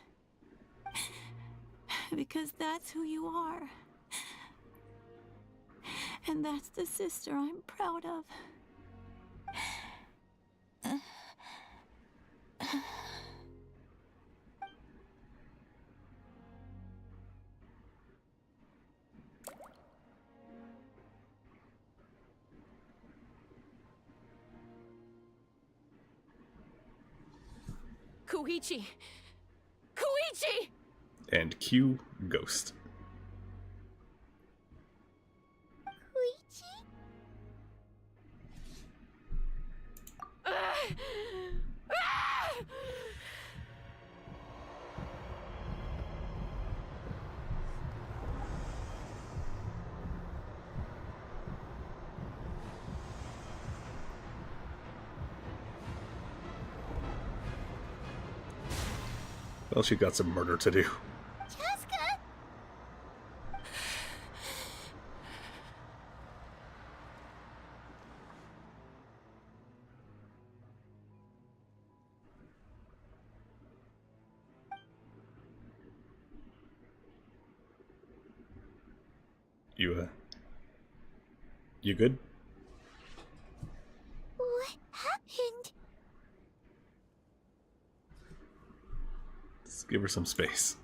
Because that's who you are. And that's the sister I'm proud of. Koichi! Koichi! And cue Ghost. Koichi? Well, she got some murder to do. Chaska? You good? What happened? Let's give her some space.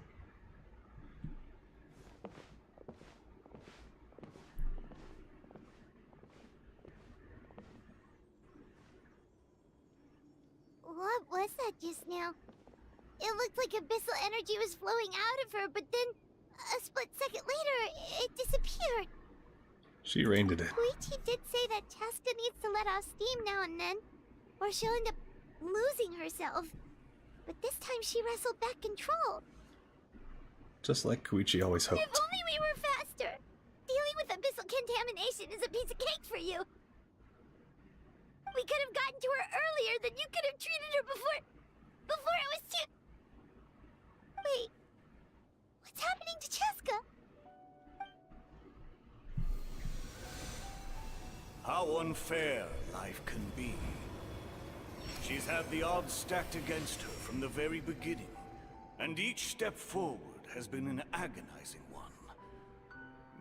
What was that just now? It looked like abyssal energy was flowing out of her, but then a split second later, it disappeared. She reined it in. Koichi did say that Chaska needs to let off steam now and then, or she'll end up losing herself. But this time she wrestled back control. Just like Koichi always hoped. If only we were faster! Dealing with abyssal contamination is a piece of cake for you. We could have gotten to her earlier, then you could have treated her before it was too... Wait. What's happening to Chaska? How unfair life can be. She's had the odds stacked against her from the very beginning, and each step forward has been an agonizing one.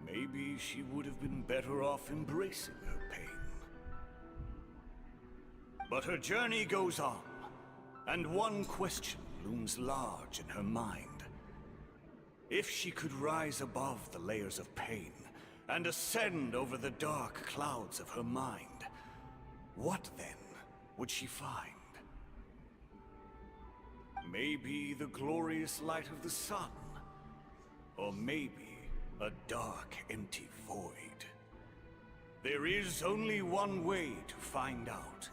Maybe she would have been better off embracing her pain. But her journey goes on, and one question looms large in her mind. If she could rise above the layers of pain and ascend over the dark clouds of her mind, what then would she find? Maybe the glorious light of the sun, or maybe a dark, empty void. There is only one way to find out.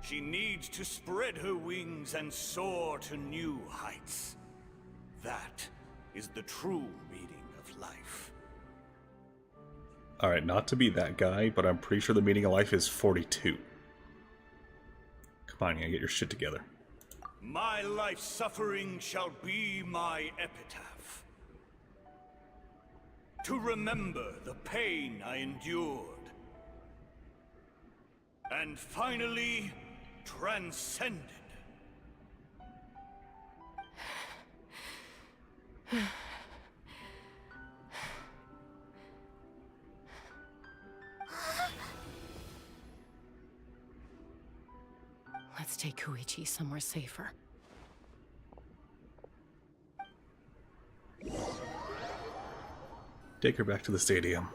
She needs to spread her wings and soar to new heights. That is the true meaning of life. Alright, not to be that guy, but I'm pretty sure the meaning of life is 42. Come on, you gotta get your shit together. My life's suffering shall be my epitaph. To remember the pain I endured. And finally, transcended. Let's take Koichi somewhere safer. Take her back to the stadium.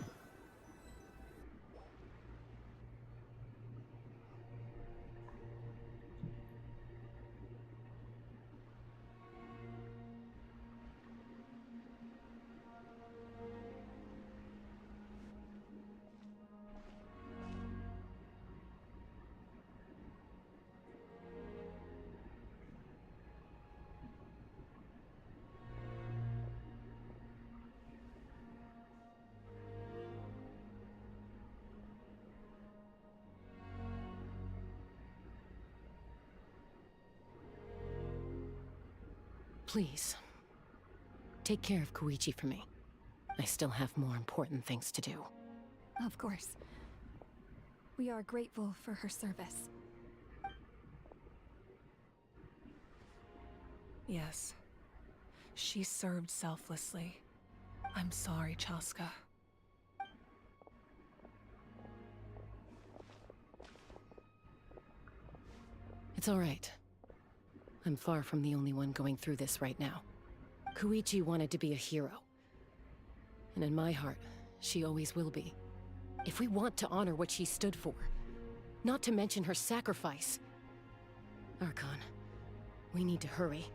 Please, take care of Koichi for me. I still have more important things to do. Of course. We are grateful for her service. Yes. She served selflessly. I'm sorry, Chaska. It's all right. I'm far from the only one going through this right now. Koichi wanted to be a hero. And in my heart, she always will be. If we want to honor what she stood for, not to mention her sacrifice. Archon, we need to hurry.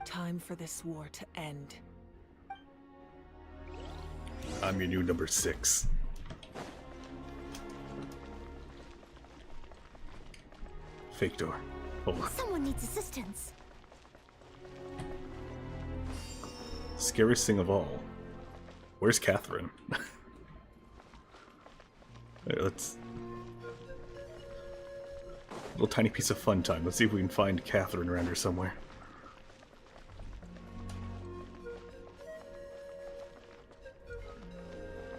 Time for this war to end. I'm your new number 6. Fake door. Hold on. Someone needs assistance. Scariest thing of all. Where's Catherine? Let's... Little tiny piece of fun time. Let's see if we can find Catherine around here somewhere.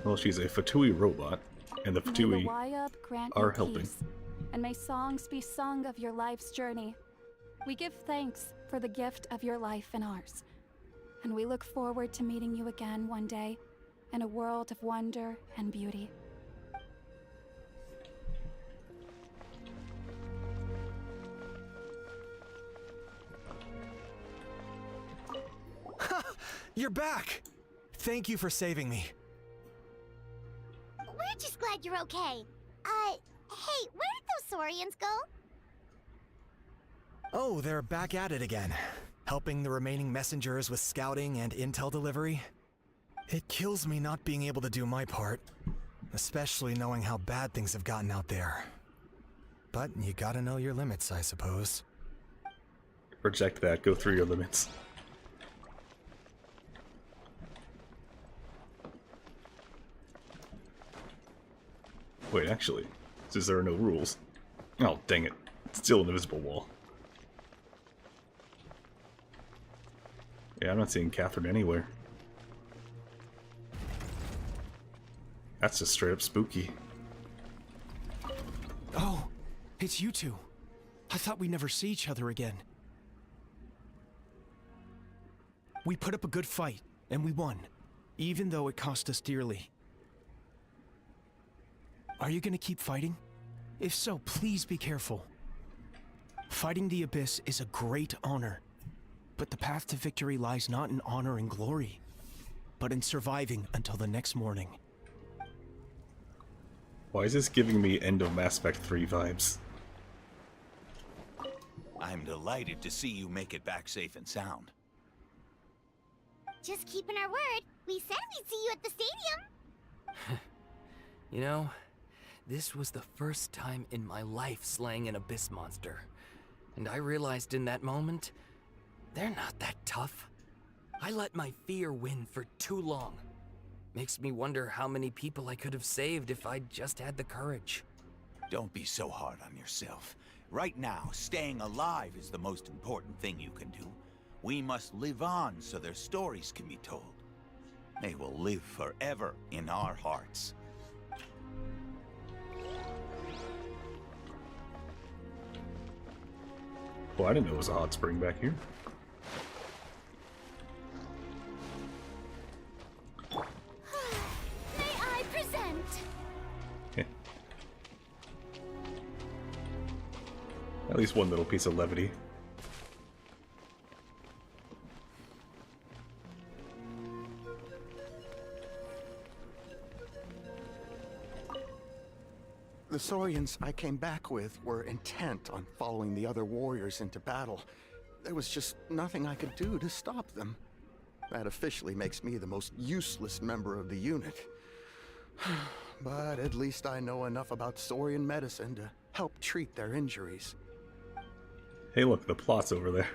Well, she's a Fatui robot, and the Fatui are helping. And may songs be sung of your life's journey. We give thanks for the gift of your life and ours. And we look forward to meeting you again one day in a world of wonder and beauty. You're back! Thank you for saving me. We're just glad you're okay. Hey, where did those Saurians go? Oh, they're back at it again. Helping the remaining messengers with scouting and intel delivery. It kills me not being able to do my part. Especially knowing how bad things have gotten out there. But you gotta know your limits, I suppose. Reject that. Go through your limits. Wait, actually, since there are no rules... Oh, dang it. It's still an invisible wall. Yeah, I'm not seeing Catherine anywhere. That's just straight up spooky. Oh, it's you two. I thought we'd never see each other again. We put up a good fight, and we won, even though it cost us dearly. Are you gonna keep fighting? If so, please be careful. Fighting the Abyss is a great honor, but the path to victory lies not in honor and glory, but in surviving until the next morning. Why is this giving me end of Mass Effect 3 vibes? I'm delighted to see you make it back safe and sound. Just keeping our word. We said we'd see you at the stadium. You know, this was the first time in my life slaying an Abyss monster. And I realized in that moment, they're not that tough. I let my fear win for too long. Makes me wonder how many people I could have saved if I'd just had the courage. Don't be so hard on yourself. Right now, staying alive is the most important thing you can do. We must live on so their stories can be told. They will live forever in our hearts. Well, I didn't know it was a hot spring back here. May I present? At least one little piece of levity. The Saurians I came back with were intent on following the other warriors into battle. There was just nothing I could do to stop them. That officially makes me the most useless member of the unit. But at least I know enough about Saurian medicine to help treat their injuries. Hey look, the plot's over there.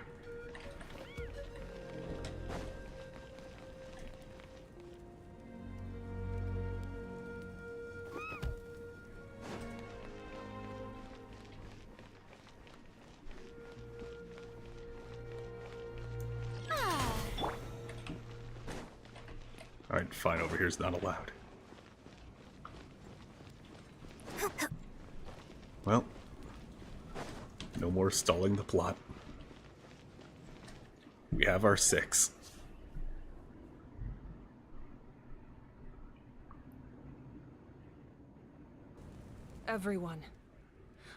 Alright, fine, over here's not allowed. Well, no more stalling the plot. We have our 6. Everyone,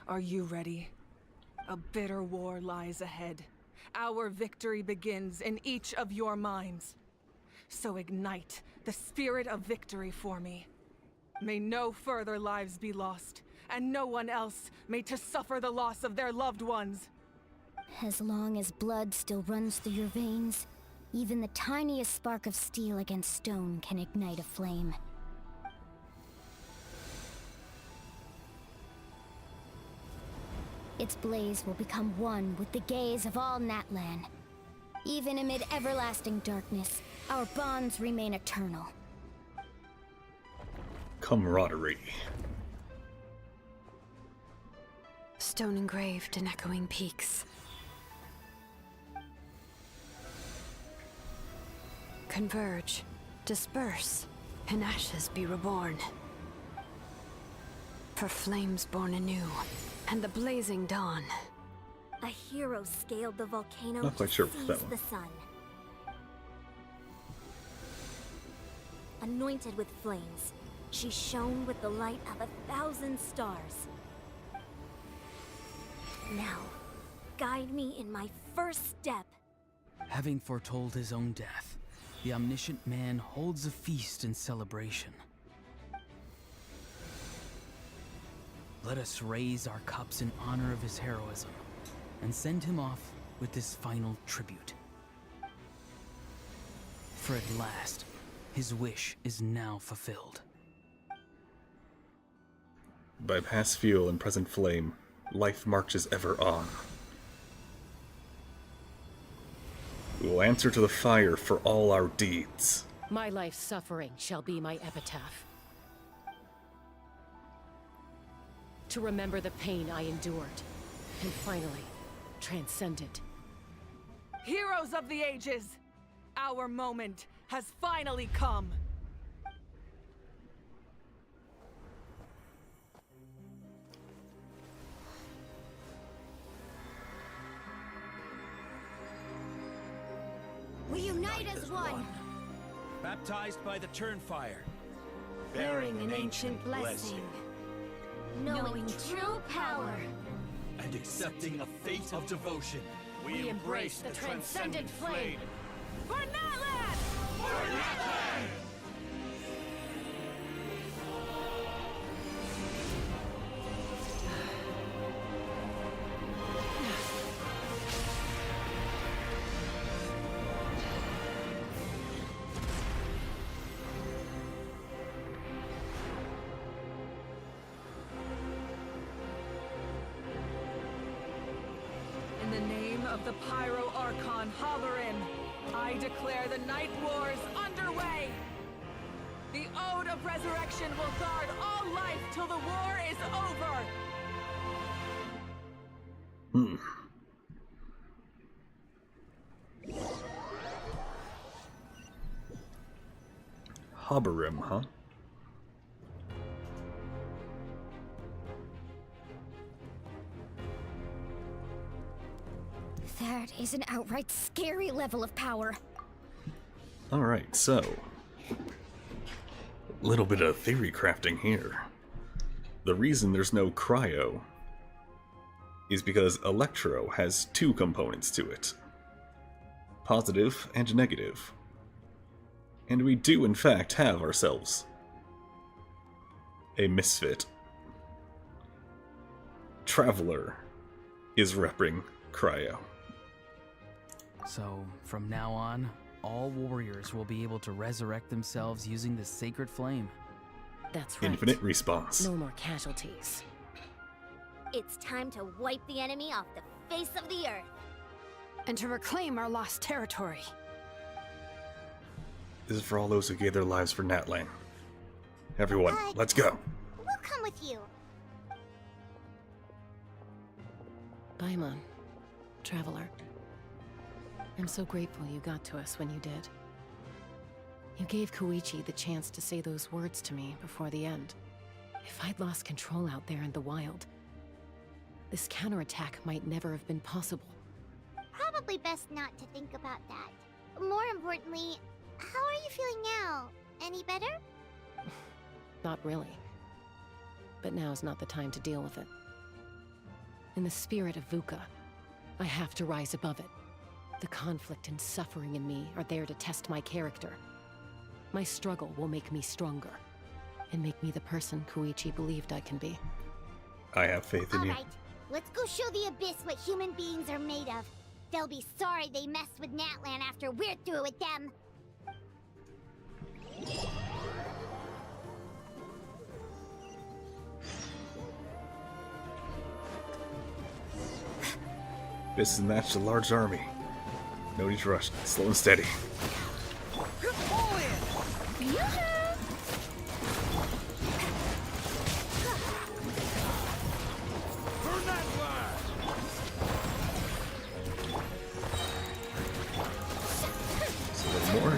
are you ready? A bitter war lies ahead. Our victory begins in each of your minds. So ignite the spirit of victory for me. May no further lives be lost, and no one else may to suffer the loss of their loved ones. As long as blood still runs through your veins, even the tiniest spark of steel against stone can ignite a flame. Its blaze will become one with the gaze of all Natlan. Even amid everlasting darkness, our bonds remain eternal. Camaraderie. Stone engraved in echoing peaks. Converge, disperse, in ashes be reborn. For flames born anew, and the blazing dawn. A hero scaled the volcano Not quite to sure for seize that one. the sun. Anointed with flames, she shone with the light of 1,000 stars. Now, guide me in my first step. Having foretold his own death, the omniscient man holds a feast in celebration. Let us raise our cups in honor of his heroism, and send him off with this final tribute. For at last, his wish is now fulfilled. By past fuel and present flame, life marches ever on. We will answer to the fire for all our deeds. My life's suffering shall be my epitaph. To remember the pain I endured, and finally, transcend it. Heroes of the ages, our moment has finally come. We unite as one. Baptized by the Turnfire. Bearing an ancient blessing. Knowing true power. And accepting a fate of devotion. We embrace the transcendent flame. For Natlan! For Natlan! In the name of the Pyro Archon Xilonen, I declare the Night Wars underway! The Ode of Resurrection will guard all life till the war is over! Hoberim, huh? That is an outright scary level of power. Alright, so... little bit of theory crafting here. The reason there's no cryo is because Electro has 2 components to it. Positive and negative. And we do in fact have ourselves a misfit. Traveler is repping Cryo. So, from now on, all warriors will be able to resurrect themselves using the sacred flame. That's right. Infinite response. No more casualties. It's time to wipe the enemy off the face of the earth. And to reclaim our lost territory. This is for all those who gave their lives for Natlan. Everyone, let's go. We'll come with you. Paimon, Traveler. I'm so grateful you got to us when you did. You gave Koichi the chance to say those words to me before the end. If I'd lost control out there in the wild, this counterattack might never have been possible. Probably best not to think about that. More importantly, how are you feeling now? Any better? Not really. But now's not the time to deal with it. In the spirit of VUCA, I have to rise above it. The conflict and suffering in me are there to test my character. My struggle will make me stronger, and make me the person Koichi believed I can be. I have faith in you. Alright, let's go show the Abyss what human beings are made of. They'll be sorry they messed with Natlan after we're through with them. This is matched a large army. No need to rush. Slow and steady. Just a little more.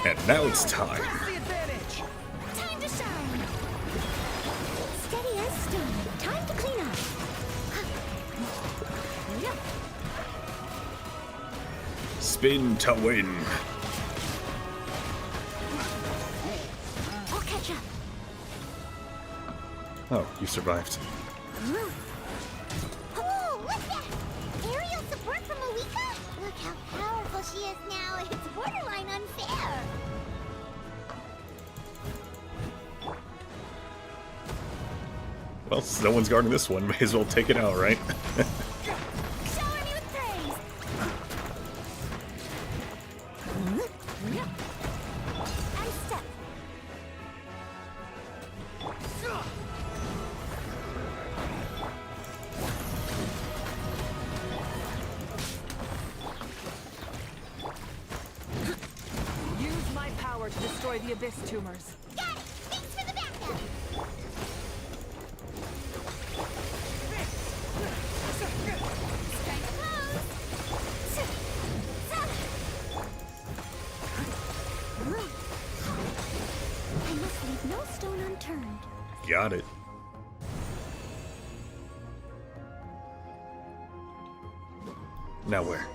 And now it's time. Time to shine. Steady as stone. Time to clean up. Spin to win. I'll catch up. Oh, you survived. Oh, what's that? Aerial support from Moika? Look how powerful she is now. It's borderline unfair. Well, since no one's guarding this one, may as well take it out, right? Shower me with praise. And step. Use my power to destroy the Abyss tumors. Got it. Thanks for the backup. Strike pose. I must leave no stone unturned. Got it. Now where?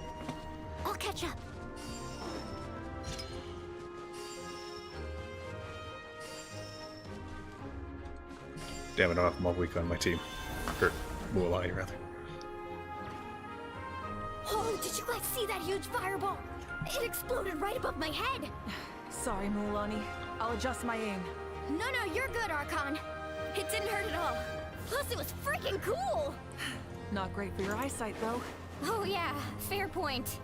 I'll catch up. Damn it, I'm all weak on my team. Or, Mualai, rather. Oh, did you guys see that huge fireball? It exploded right above my head. Sorry, Mualani. I'll adjust my aim. No, you're good, Archon. It didn't hurt at all. Plus, it was freaking cool. Not great for your eyesight, though. Oh yeah, fair point.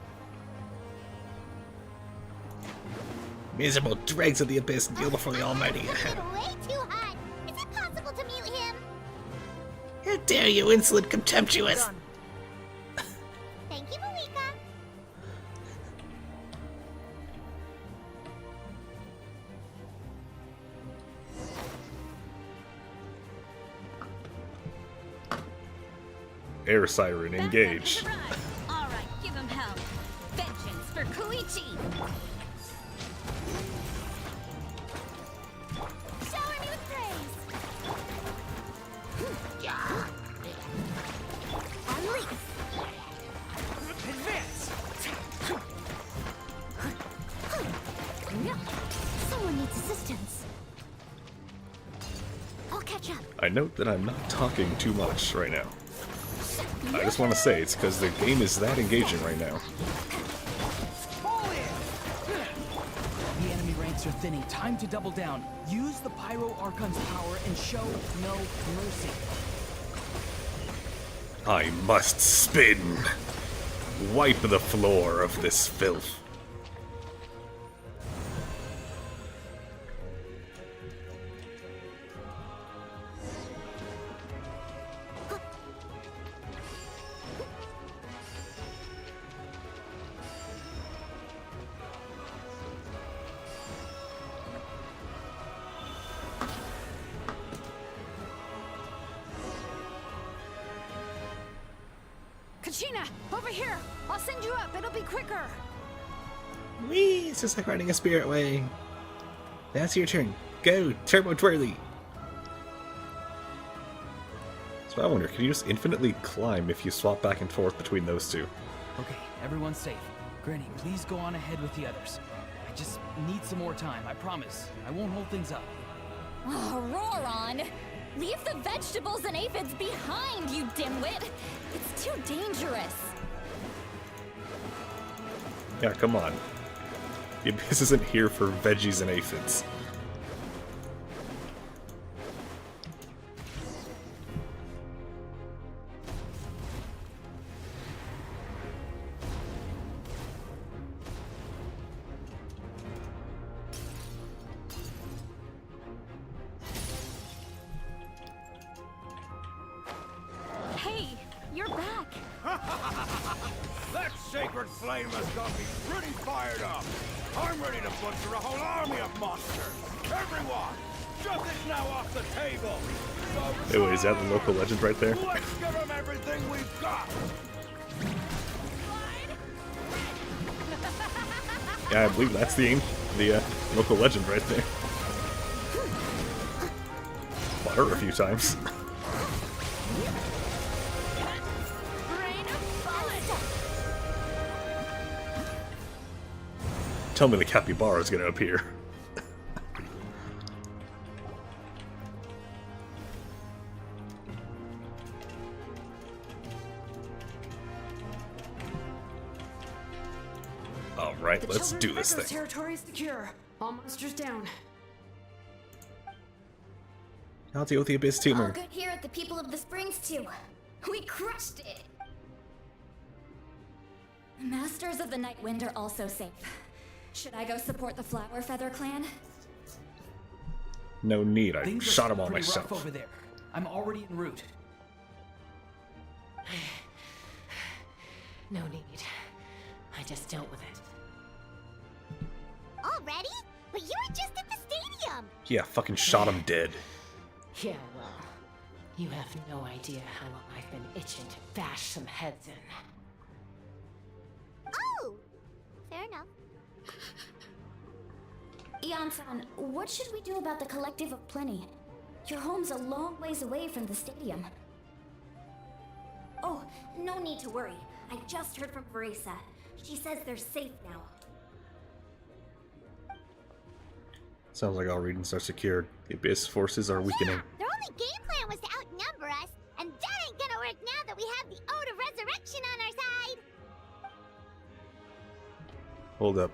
Miserable dregs of the Abyss, kneel before the Almighty. Way too hot. Is it possible to mute him? How dare you, insolent contemptuous! Done. Thank you, Malika. Air Siren, engage. All right, give him hell. Vengeance for Koichi. Shower me with praise. Unleash. Advance! Someone needs assistance. I'll catch up. I note that I'm not talking too much right now. I just want to say it's because the game is that engaging right now. The enemy ranks are thinning. Time to double down. Use the Pyro Archon's power and show no mercy. I must spin. Wipe the floor of this filth. Kachina, over here! I'll send you up, it'll be quicker! Whee! It's just like riding a spirit way. That's your turn. Go, Turbo Twirly! So I wonder, can you just infinitely climb if you swap back and forth between those two? Okay, everyone's safe. Granny, please go on ahead with the others. I just need some more time, I promise. I won't hold things up. Oh, Roron! Leave the vegetables and aphids behind, you dimwit! It's too dangerous! Yeah, come on. The Abyss isn't here for veggies and aphids. Hey, you're back. That sacred flame has got me pretty fired up. I'm ready to butcher a whole army of monsters. Everyone, shut this now off the table. So Anyway, is that the local legend right there? let's give them everything we've got. Yeah, I believe that's the local legend right there. Fought her a few times. Tell me the capybara is gonna appear. Alright, let's do this thing. Territory is secure. All monsters down. I'll deal with the Abyss All tumor. good here at the People of the Springs too. We crushed it. Masters of the Night Wind are also safe. Should I go support the Flower Feather clan? No need, I Things are shot still him all pretty myself. rough over there. I'm already en route. No need. I just dealt with it. Already? But you were just at the stadium. Yeah, fucking shot him dead. Yeah, well, you have no idea how long I've been itching to bash some heads in. Oh, fair enough. Ian-san, what should we do about the Collective of Plenty? Your home's a long ways away from the stadium. Oh, no need to worry. I just heard from Verisa. She says they're safe now. Sounds like all regions are secured. The Abyss forces are weakening. Their only game plan was to outnumber us, and that ain't gonna work now that we have the Ode of Resurrection on our side. Hold up.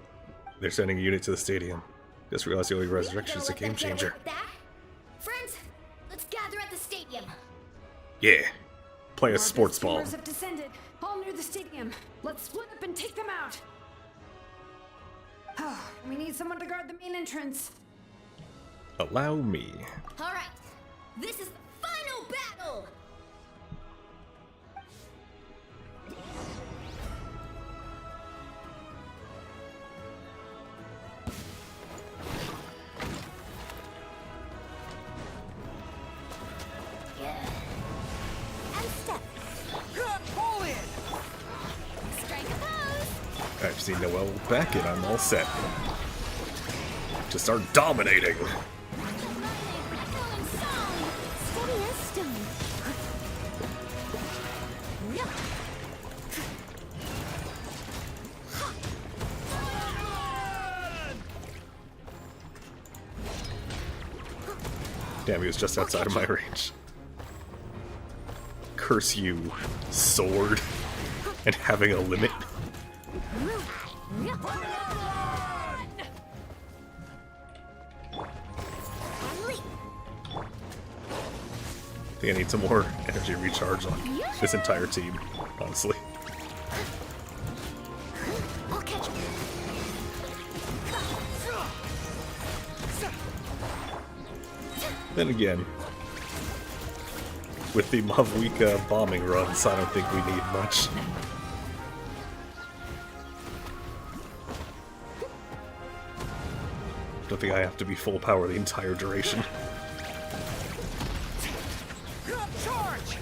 They're sending a unit to the stadium. Just realized the only resurrection is a game changer. Friends, let's gather at the stadium. Yeah. Play a More sports Abyss ball. tumors have descended, all near the stadium. Let's split up and take them out. We need someone to guard the main entrance. Allow me. All right, this is the final battle. And step. Strike a pose! I've seen Noelle back and I'm all set. To start dominating. Steady as stone. Damn, he was just outside of my range. Curse you, sword, and having a limit. think I need some more energy recharge on this entire team, honestly. I'll catch you. Then again, with the Mavwika bombing runs, I don't think we need much. Don't think I have to be full power the entire duration. Charge!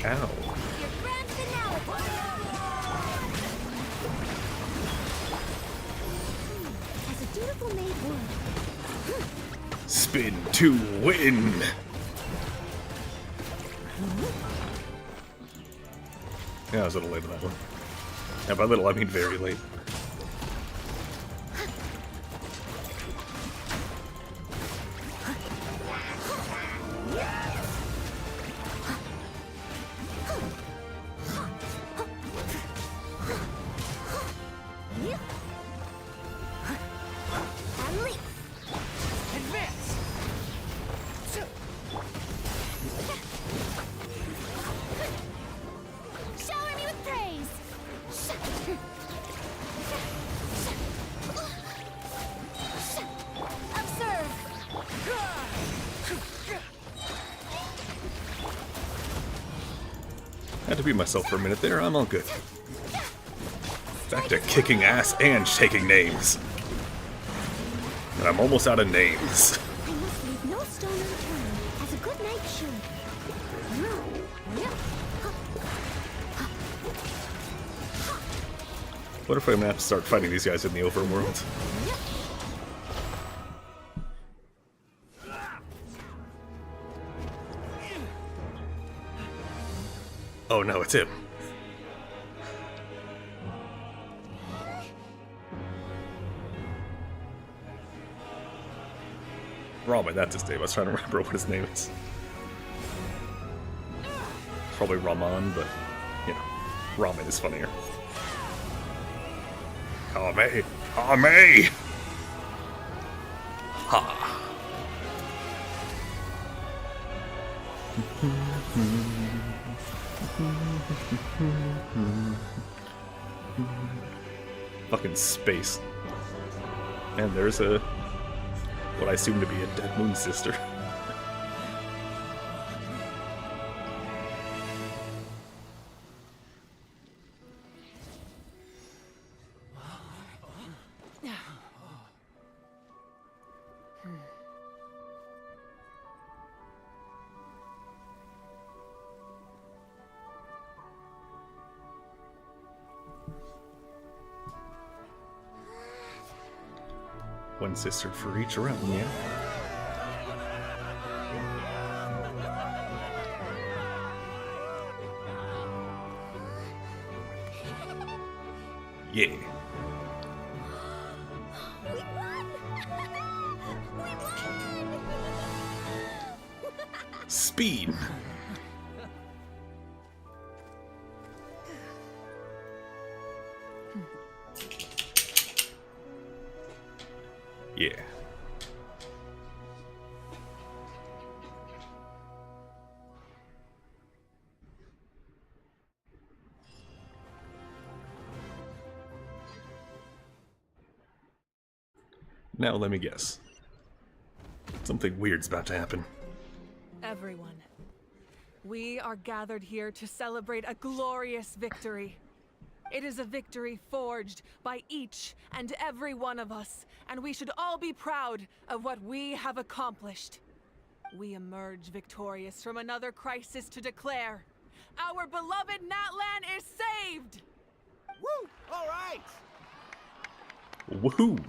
Ow. As a dutiful maid would. Spin to win! Yeah, I was a little late on that one. And by little, I mean very late. Shower me with praise. Observe. Had to beat myself for a minute there, I'm all good. Back to kicking ass and taking names. And I'm almost out of names. I must leave no stone unturned, as a good knight should. What if I'm gonna have to start fighting these guys in the overworld? Oh no, it's him. Ramen, that's his name. I was trying to remember what his name is. Probably Raman, but, you know, ramen is funnier. Kame! Kame! Ha! Fucking space. And there's a... what I assume to be a dead moon sister. One sister for each realm, yeah? Yeah. Speed! Yeah. Now let me guess. Something weird's about to happen. Everyone, we are gathered here to celebrate a glorious victory. It is a victory forged by each and every one of us, and we should all be proud of what we have accomplished. We emerge victorious from another crisis to declare, our beloved Natlan is saved! Woo! All right! Woohoo!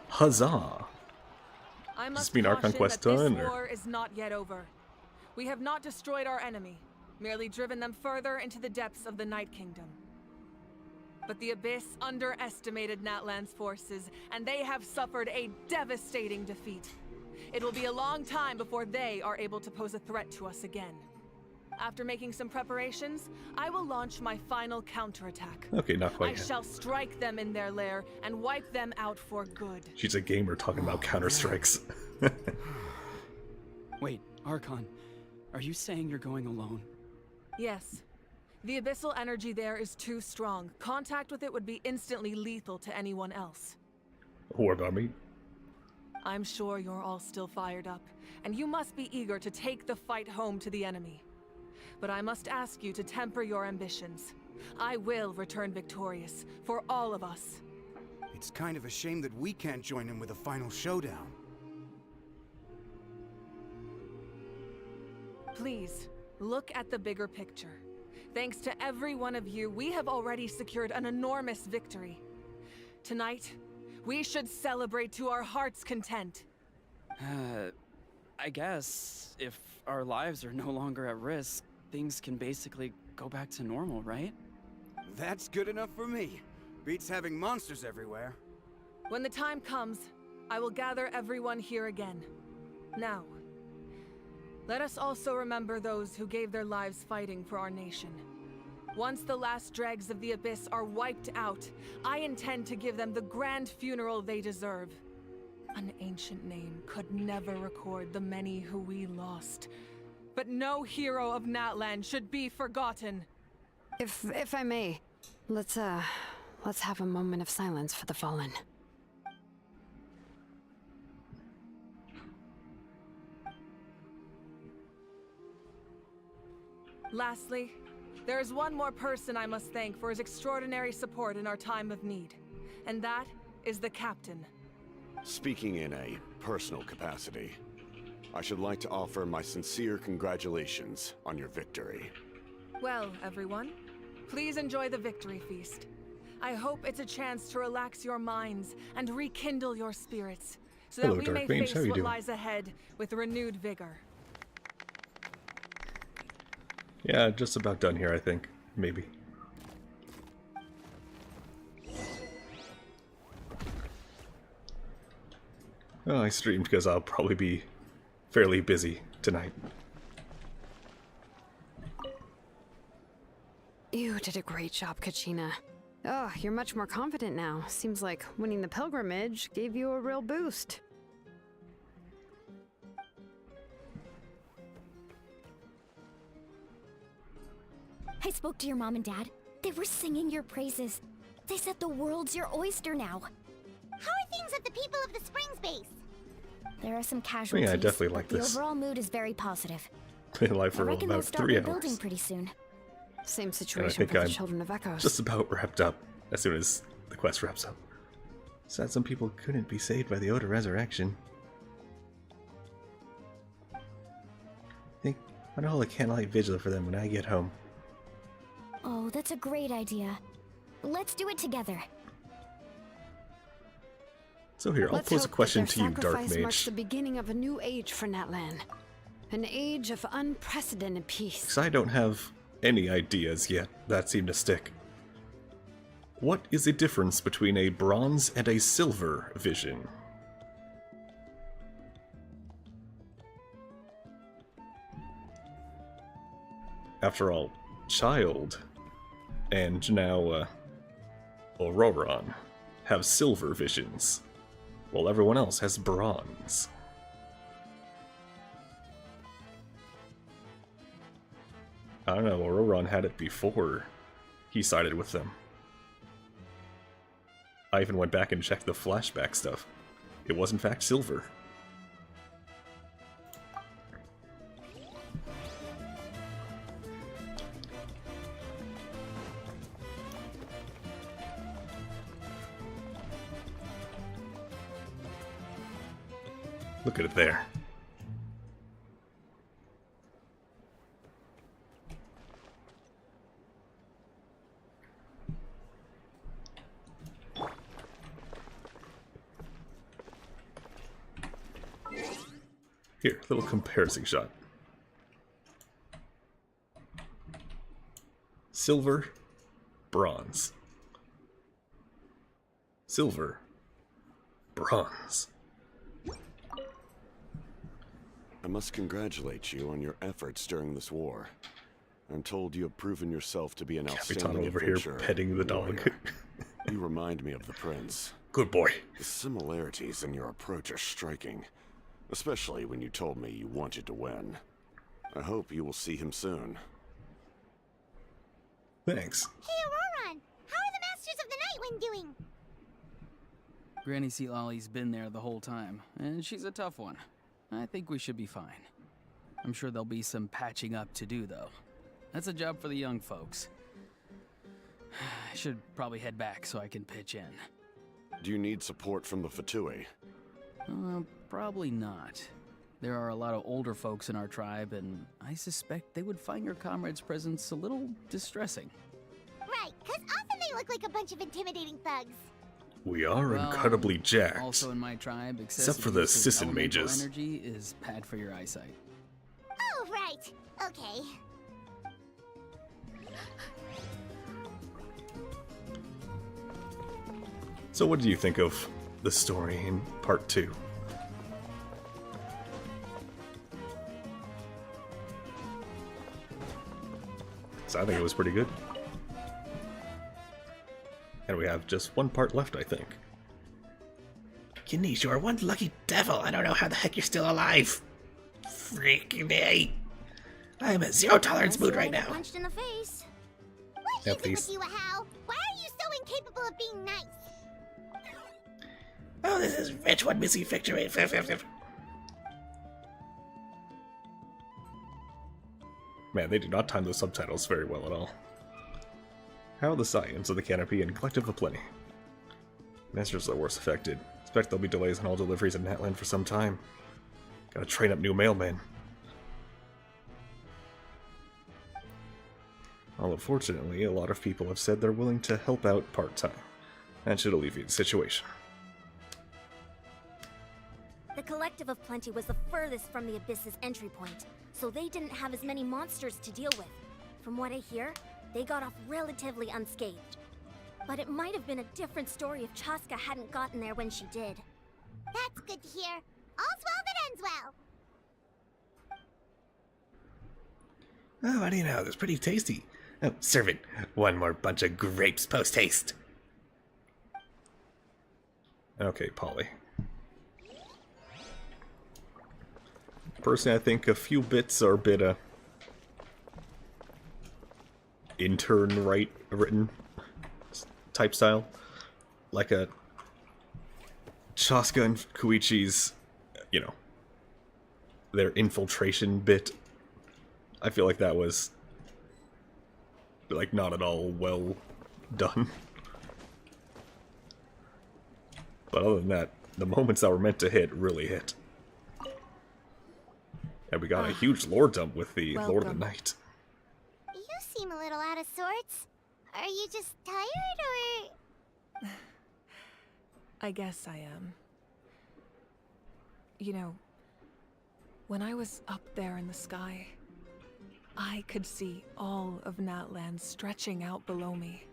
Huzzah! I Does must this mean our caution conquest that done, this or- war is not yet over. We have not destroyed our enemy, merely driven them further into the depths of the Night Kingdom. But the Abyss underestimated Natlan's forces, and they have suffered a devastating defeat. It will be a long time before they are able to pose a threat to us again. After making some preparations, I will launch my final counterattack. Okay, not quite I yet. shall strike them in their lair and wipe them out for good. She's a gamer talking about counter-strikes. Wait, Archon, are you saying you're going alone? Yes. The abyssal energy there is too strong. Contact with it would be instantly lethal to anyone else. What about me? I'm sure you're all still fired up, and you must be eager to take the fight home to the enemy. But I must ask you to temper your ambitions. I will return victorious, for all of us. It's kind of a shame that we can't join in with a final showdown. Please, look at the bigger picture. Thanks to every one of you, we have already secured an enormous victory. Tonight, we should celebrate to our heart's content. I guess if our lives are no longer at risk, things can basically go back to normal, right? That's good enough for me. Beats having monsters everywhere. When the time comes, I will gather everyone here again. Now, let us also remember those who gave their lives fighting for our nation. Once the last dregs of the Abyss are wiped out, I intend to give them the grand funeral they deserve. An ancient name could never record the many who we lost. But no hero of Natlan should be forgotten. If I may, let's have a moment of silence for the fallen. Lastly, there is one more person I must thank for his extraordinary support in our time of need, and that is the Captain. Speaking in a personal capacity, I should like to offer my sincere congratulations on your victory. Well, everyone, please enjoy the victory feast. I hope it's a chance to relax your minds and rekindle your spirits, so that Hello, we Dark may Mage. face How you what doing? lies ahead with renewed vigor. Yeah, just about done here, I think. Maybe. Oh, I streamed because I'll probably be fairly busy tonight. You did a great job, Kachina. Oh, you're much more confident now. Seems like winning the pilgrimage gave you a real boost. I spoke to your mom and dad. They were singing your praises. They said the world's your oyster now. How are things at the People of the Springs base? There are some casualties, I definitely but like the this. overall mood is very positive. Been alive I for reckon they'll about start 3 rebuilding hours. pretty soon. Same And I situation think for the I'm Children of Echoes. just about wrapped up as soon as the quest wraps up. Sad some people couldn't be saved by the Oda resurrection. I'll hold a candlelight vigil for them when I get home. Oh, that's a great idea. Let's do it together. So here, I'll Let's pose a hope question that to their you, Dark sacrifice marks Mage. the beginning of a new age for Natlan. An age of unprecedented peace. Because I don't have any ideas yet that seem to stick. What is the difference between a bronze and a silver vision? After all, Child and now Auroron have silver visions, while everyone else has bronze. I don't know, Auroron had it before he sided with them. I even went back and checked the flashback stuff. It was in fact silver. Look at it there. Here, little comparison shot. Silver, bronze. Silver, bronze. I must congratulate you on your efforts during this war. I'm told you have proven yourself to be an Capitano outstanding over here adventurer. petting the dog. You remind me of the prince. Good boy. The similarities in your approach are striking, especially when you told me you wanted to win. I hope you will see him soon. Thanks. Hey, Auroron! How are the Masters of the Nightwind doing? Granny Xilolen's been there the whole time, and she's a tough one. I think we should be fine. I'm sure there'll be some patching up to do, though. That's a job for the young folks. I should probably head back so I can pitch in. Do you need support from the Fatui? Probably not. There are a lot of older folks in our tribe, and I suspect they would find your comrade's presence a little distressing. Right, because often they look like a bunch of intimidating thugs. We are incredibly jacked. Also in my tribe, except for the use of Sisson elemental mages. energy is bad for your eyesight. Oh, right. Okay. So what do you think of the story in part 2? So I think it was pretty good. And we have just one part left, I think. Kinish, you are one lucky devil. I don't know how the heck you're still alive. Freaking A. I am in zero tolerance mood right now. Punched in the face. What At is it least. with you, Hal? Why are you so incapable of being nice? Oh, this is rich one missing victory. Man, they do not time those subtitles very well at all. How are the Scions of the Canopy and Collective of Plenty? Masters are the worst affected. Expect there'll be delays on all deliveries in Natland for some time. Gotta train up new mailmen. Although fortunately, a lot of people have said they're willing to help out part-time. That should alleviate the situation. The Collective of Plenty was the furthest from the Abyss's entry point, so they didn't have as many monsters to deal with. From what I hear, they got off relatively unscathed. But it might have been a different story if Chaska hadn't gotten there when she did. That's good to hear. All's well that ends well. Oh, what do you know? That's pretty tasty. Oh, servant, one more bunch of grapes post-haste. Okay, Polly. Personally, I think a few bits are a bit, intern written type style. Like a Chaska and Koichi's, you know, their infiltration bit. I feel like that was, like, not at all well done. But other than that, the moments that were meant to hit really hit. And we got a huge lore dump with the Lord of the Night. You seem a little out of sorts. Are you just tired, or...? I guess I am. You know, when I was up there in the sky, I could see all of Natland stretching out below me.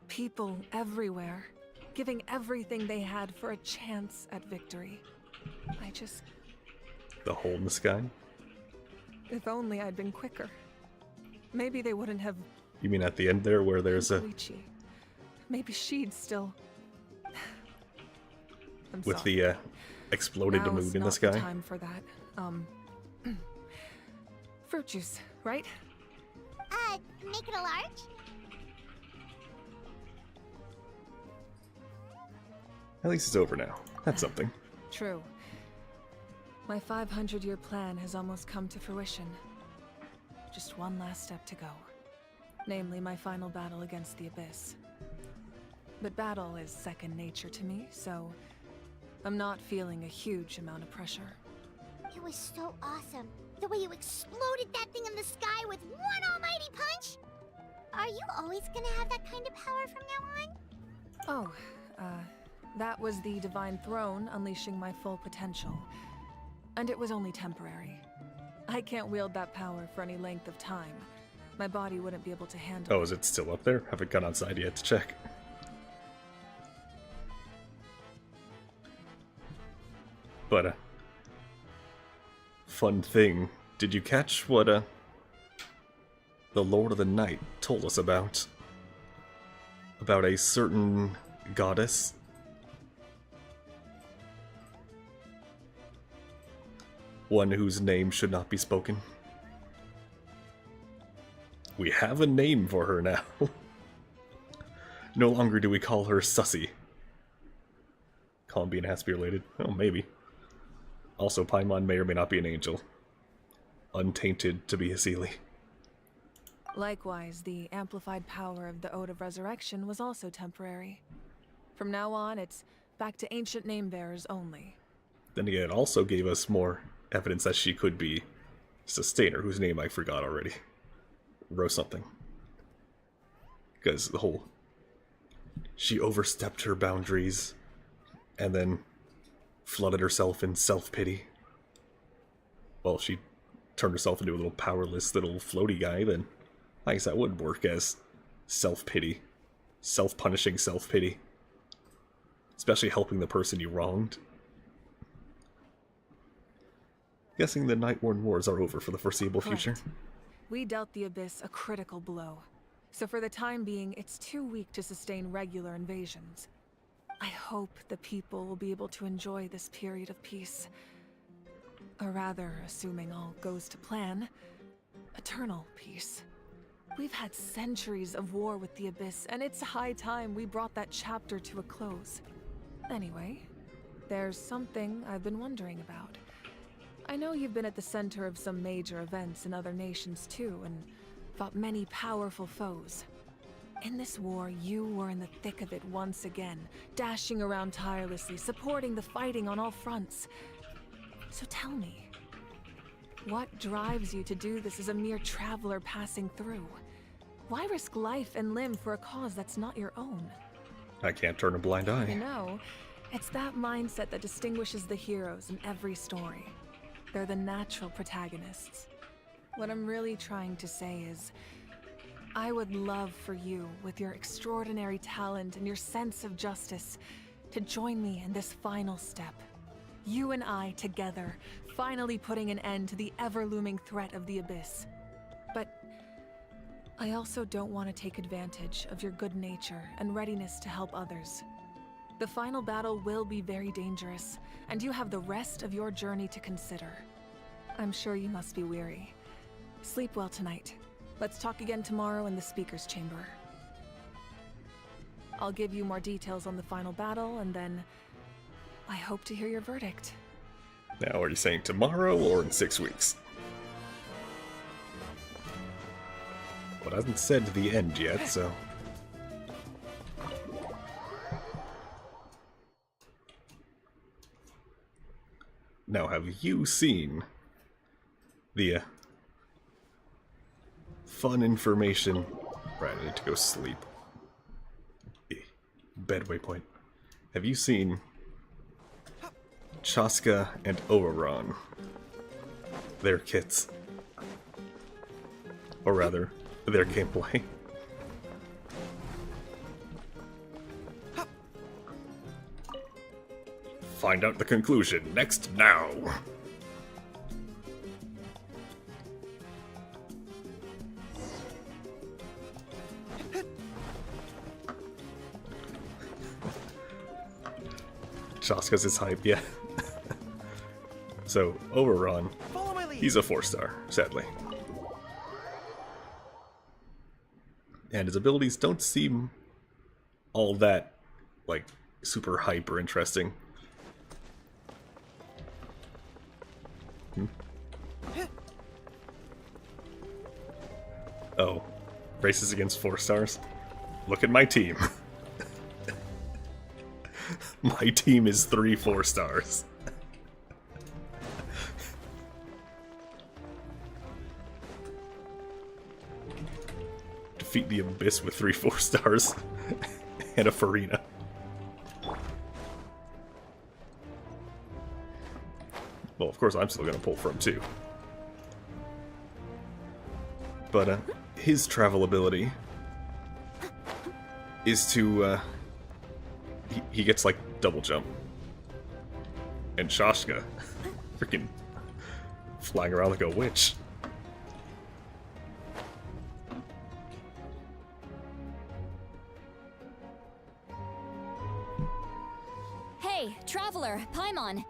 People everywhere, giving everything they had for a chance at victory. I just... The hole in the sky? If only I'd been quicker. Maybe they wouldn't have... You mean at the end there where there's a... Koichi. Maybe she'd still... I'm with sorry. the, exploded Now moon is in the not sky? Time for that. Fruit juice, right? Make it a large? At least it's over now. That's something. True. My 500-year plan has almost come to fruition. Just one last step to go. Namely, my final battle against the Abyss. But battle is second nature to me, so I'm not feeling a huge amount of pressure. It was so awesome. The way you exploded that thing in the sky with one almighty punch! Are you always gonna have that kind of power from now on? Oh, that was the Divine Throne unleashing my full potential. And it was only temporary. I can't wield that power for any length of time. My body wouldn't be able to handle it. Oh, is it still up there? Haven't gone outside yet to check. But, fun thing. Did you catch what, the Lord of the Night told us about. About a certain goddess. One whose name should not be spoken. We have a name for her now. No longer do we call her Sussy. Columbian has to be related. Oh, maybe. Also, Paimon may or may not be an angel. Untainted to be a Seelie. Likewise, the amplified power of the Ode of Resurrection was also temporary. From now on, it's back to ancient name-bearers only. Then again, it also gave us more evidence that she could be Sustainer, whose name I forgot already. Wrote something. Because the whole... She overstepped her boundaries, and then flooded herself in self-pity. Well, if she turned herself into a little powerless little floaty guy, then I guess that would work as self-pity. Self-punishing self-pity. Especially helping the person you wronged. Guessing the Nightworn Wars are over for the foreseeable future. We dealt the Abyss a critical blow. So for the time being, it's too weak to sustain regular invasions. I hope the people will be able to enjoy this period of peace. Or rather, assuming all goes to plan, eternal peace. We've had centuries of war with the Abyss, and it's high time we brought that chapter to a close. Anyway, there's something I've been wondering about. I know you've been at the center of some major events in other nations too, and fought many powerful foes. In this war, you were in the thick of it once again, dashing around tirelessly, supporting the fighting on all fronts. So tell me, what drives you to do this as a mere traveler passing through? Why risk life and limb for a cause that's not your own? I can't turn a blind eye. You know, it's that mindset that distinguishes the heroes in every story. They're the natural protagonists. What I'm really trying to say is, I would love for you, with your extraordinary talent and your sense of justice, to join me in this final step. You and I together, finally putting an end to the ever-looming threat of the Abyss. But I also don't want to take advantage of your good nature and readiness to help others. The final battle will be very dangerous, and you have the rest of your journey to consider. I'm sure you must be weary. Sleep well tonight. Let's talk again tomorrow in the speaker's chamber. I'll give you more details on the final battle, and then I hope to hear your verdict. Now, are you saying tomorrow or in 6 weeks? Well, it hasn't said the end yet, so... Now, have you seen the fun information? Right, I need to go sleep. Bed waypoint. Have you seen Chaska and Oberon? Their kits. Or rather, their gameplay. Find out the conclusion next now. Chaska's is hype, yeah. So, Oberon, he's a 4-star, sadly. And his abilities don't seem all that, like, super hype or interesting. Oh, races against 4 stars? Look at my team. My team is 3 4 stars. Defeat the Abyss with 3 4 stars and a Farina. Well, of course, I'm still gonna pull from 2. But, his travel ability is to, he gets, like, double jump. And Shashka, freaking flying around like a witch. Hey, Traveler, Paimon.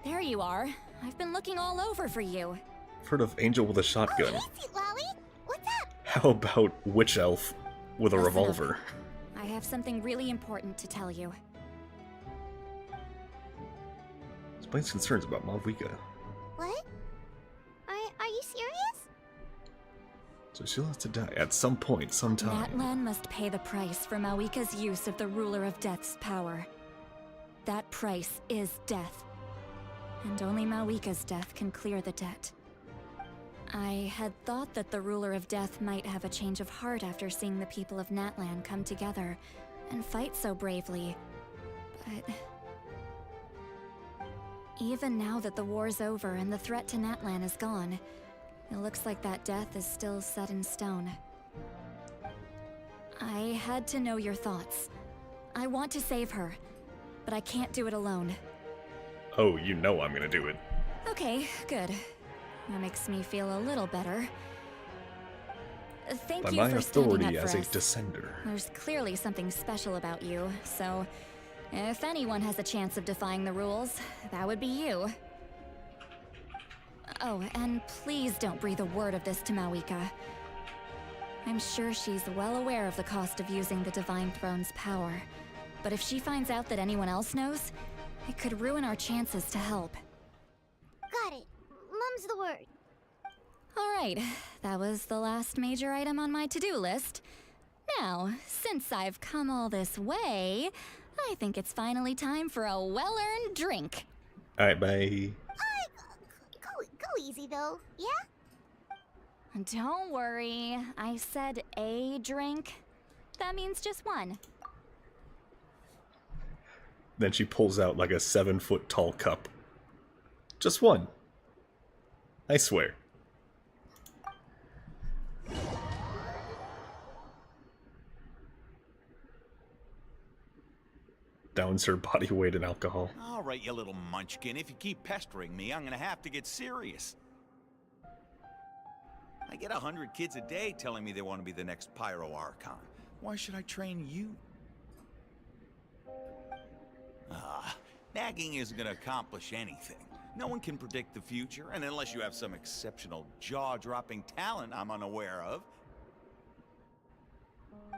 There you are. I've been looking all over for you. I've heard of Angel with a shotgun. Oh, hey, Lolly. What's up? How about Witch Elf with a Listen revolver? up. I have something really important to tell you. Explains concerns about Malvika. What? Are you serious? So she'll have to die at some point, sometime. Natlan must pay the price for Malwika's use of the Ruler of Death's power. That price is death. And only Malwika's death can clear the debt. I had thought that the Ruler of Death might have a change of heart after seeing the people of Natlan come together and fight so bravely, but... even now that the war's over and the threat to Natlan is gone, it looks like that death is still set in stone. I had to know your thoughts. I want to save her, but I can't do it alone. Oh, you know I'm gonna do it. Okay, good. That makes me feel a little better. Thank By you my for standing authority up as for a us. descender. There's clearly something special about you, so if anyone has a chance of defying the rules, that would be you. Oh, and please don't breathe a word of this to Malwika. I'm sure she's well aware of the cost of using the Divine Throne's power, but if she finds out that anyone else knows, it could ruin our chances to help. Got it. Mum's the word. Alright, that was the last major item on my to-do list. Now, since I've come all this way, I think it's finally time for a well-earned drink. Alright, bye. Go easy, though, yeah? Don't worry, I said a drink. That means just one. Then she pulls out like a 7-foot tall cup. Just one. I swear. Downs her body weight in alcohol. All right, you little munchkin. If you keep pestering me, I'm gonna have to get serious. I get 100 kids a day telling me they want to be the next Pyro Archon. Why should I train you? Nagging isn't gonna accomplish anything. No one can predict the future, and unless you have some exceptional jaw-dropping talent I'm unaware of.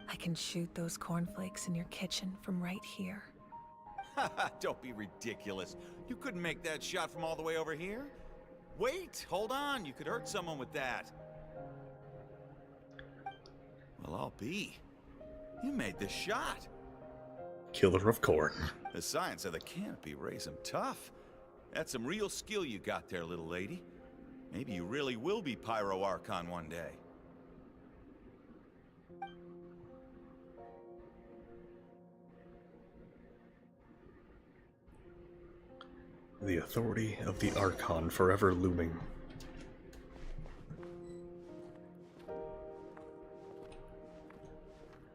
I can shoot those cornflakes in your kitchen from right here. Don't be ridiculous. You couldn't make that shot from all the way over here? Wait, hold on. You could hurt someone with that. Well, I'll be. You made the shot. Killer of corn. The science of the canopy raised him tough. That's some real skill you got there, little lady. Maybe you really will be Pyro Archon one day. The authority of the Archon forever looming.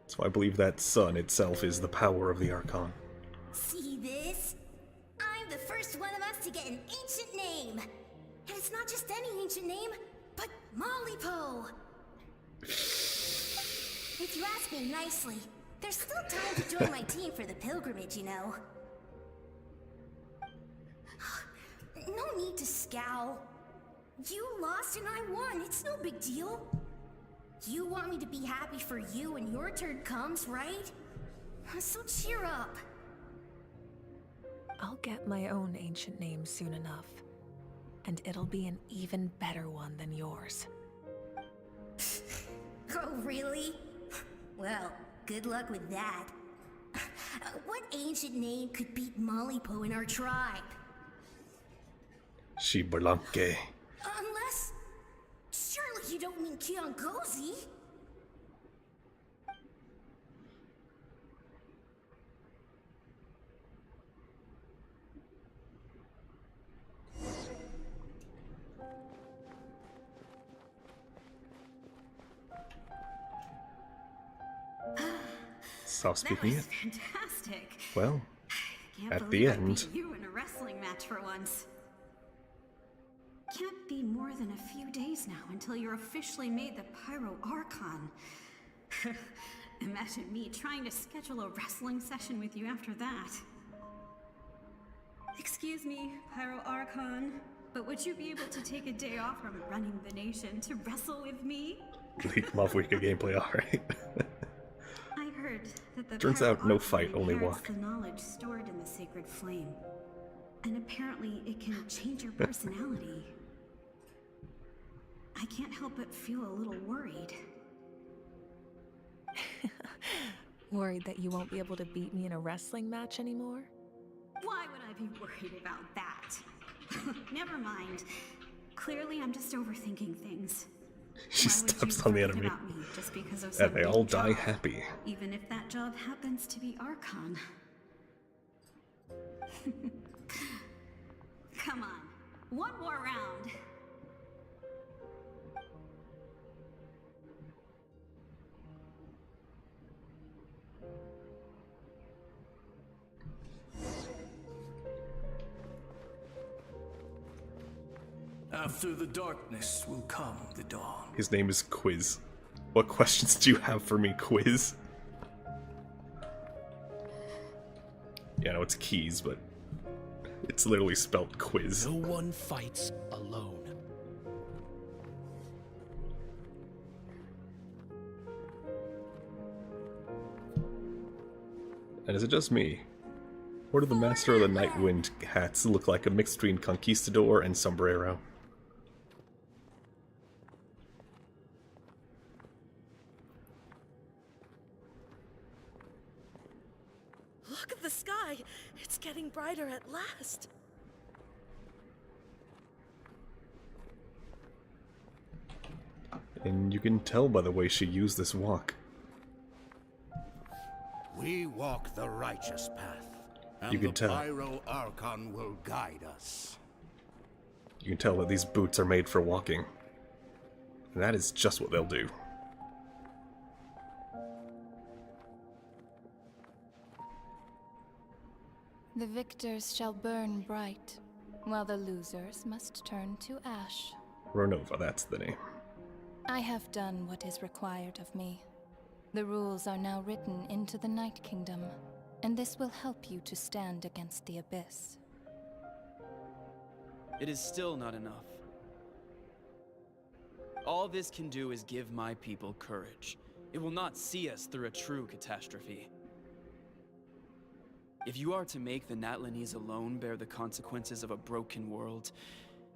So I believe that sun itself is the power of the Archon. See this? I'm the first one of us to get an ancient name. And it's not just any ancient name, but Mollypo. If you ask me nicely, there's still time to join my team for the pilgrimage, you know. No need to scowl. You lost and I won. It's no big deal. You want me to be happy for you when your turn comes, right? So cheer up. I'll get my own ancient name soon enough. And it'll be an even better one than yours. Oh, really? Well, good luck with that. What ancient name could beat Mollypo in our tribe? Shibalanke. Unless... surely you don't mean Kiangozi? Stop speaking it. Fantastic. Well, Can't at the believe I end. beat you in a wrestling match for once. Can't be more than a few days now until you're officially made the Pyro Archon. Imagine me trying to schedule a wrestling session with you after that. Excuse me, Pyro Archon, but would you be able to take a day off from running the nation to wrestle with me? Lead Mavwika gameplay, alright. I heard that the Turns Pyro out no Archon fight, only inherits walk. the knowledge stored in the sacred flame. And apparently it can change your personality. I can't help but feel a little worried. Worried that you won't be able to beat me in a wrestling match anymore? Why would I be worried about that? Never mind. Clearly I'm just overthinking things. She Why would steps you on the forget enemy. about me just because of And some they big all die job, happy. even if that job happens to be Archon. Come on, one more round. After the darkness will come the dawn. His name is Quiz. What questions do you have for me, Quiz? Yeah, no, it's Keys, but it's literally spelled Quiz. No one fights alone. And is it just me? Or do the Master of the Night Wind hats look like a mix between Conquistador and Sombrero? Look at the sky! It's getting brighter at last! And you can tell by the way she used this walk. We walk the righteous path, and You can the tell. Pyro Archon will guide us. You can tell that these boots are made for walking. And that is just what they'll do. The victors shall burn bright, while the losers must turn to ash. Ronova, that's the name. I have done what is required of me. The rules are now written into the Night Kingdom, and this will help you to stand against the Abyss. It is still not enough. All this can do is give my people courage. It will not see us through a true catastrophe. If you are to make the Natlanese alone bear the consequences of a broken world,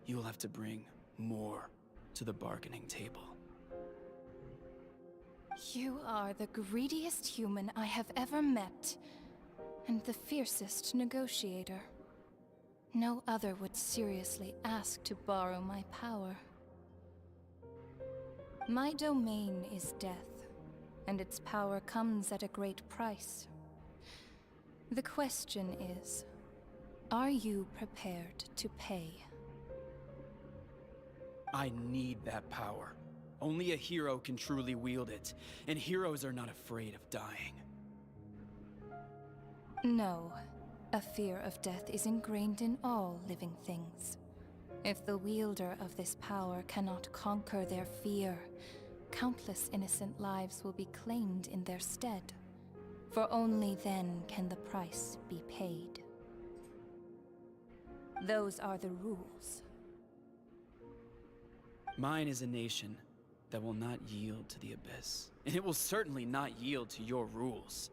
you will have to bring more to the bargaining table. You are the greediest human I have ever met, and the fiercest negotiator. No other would seriously ask to borrow my power. My domain is death, and its power comes at a great price. The question is, are you prepared to pay? I need that power. Only a hero can truly wield it, and heroes are not afraid of dying. No. A fear of death is ingrained in all living things. If the wielder of this power cannot conquer their fear, countless innocent lives will be claimed in their stead. For only then can the price be paid. Those are the rules. Mine is a nation that will not yield to the Abyss, and it will certainly not yield to your rules.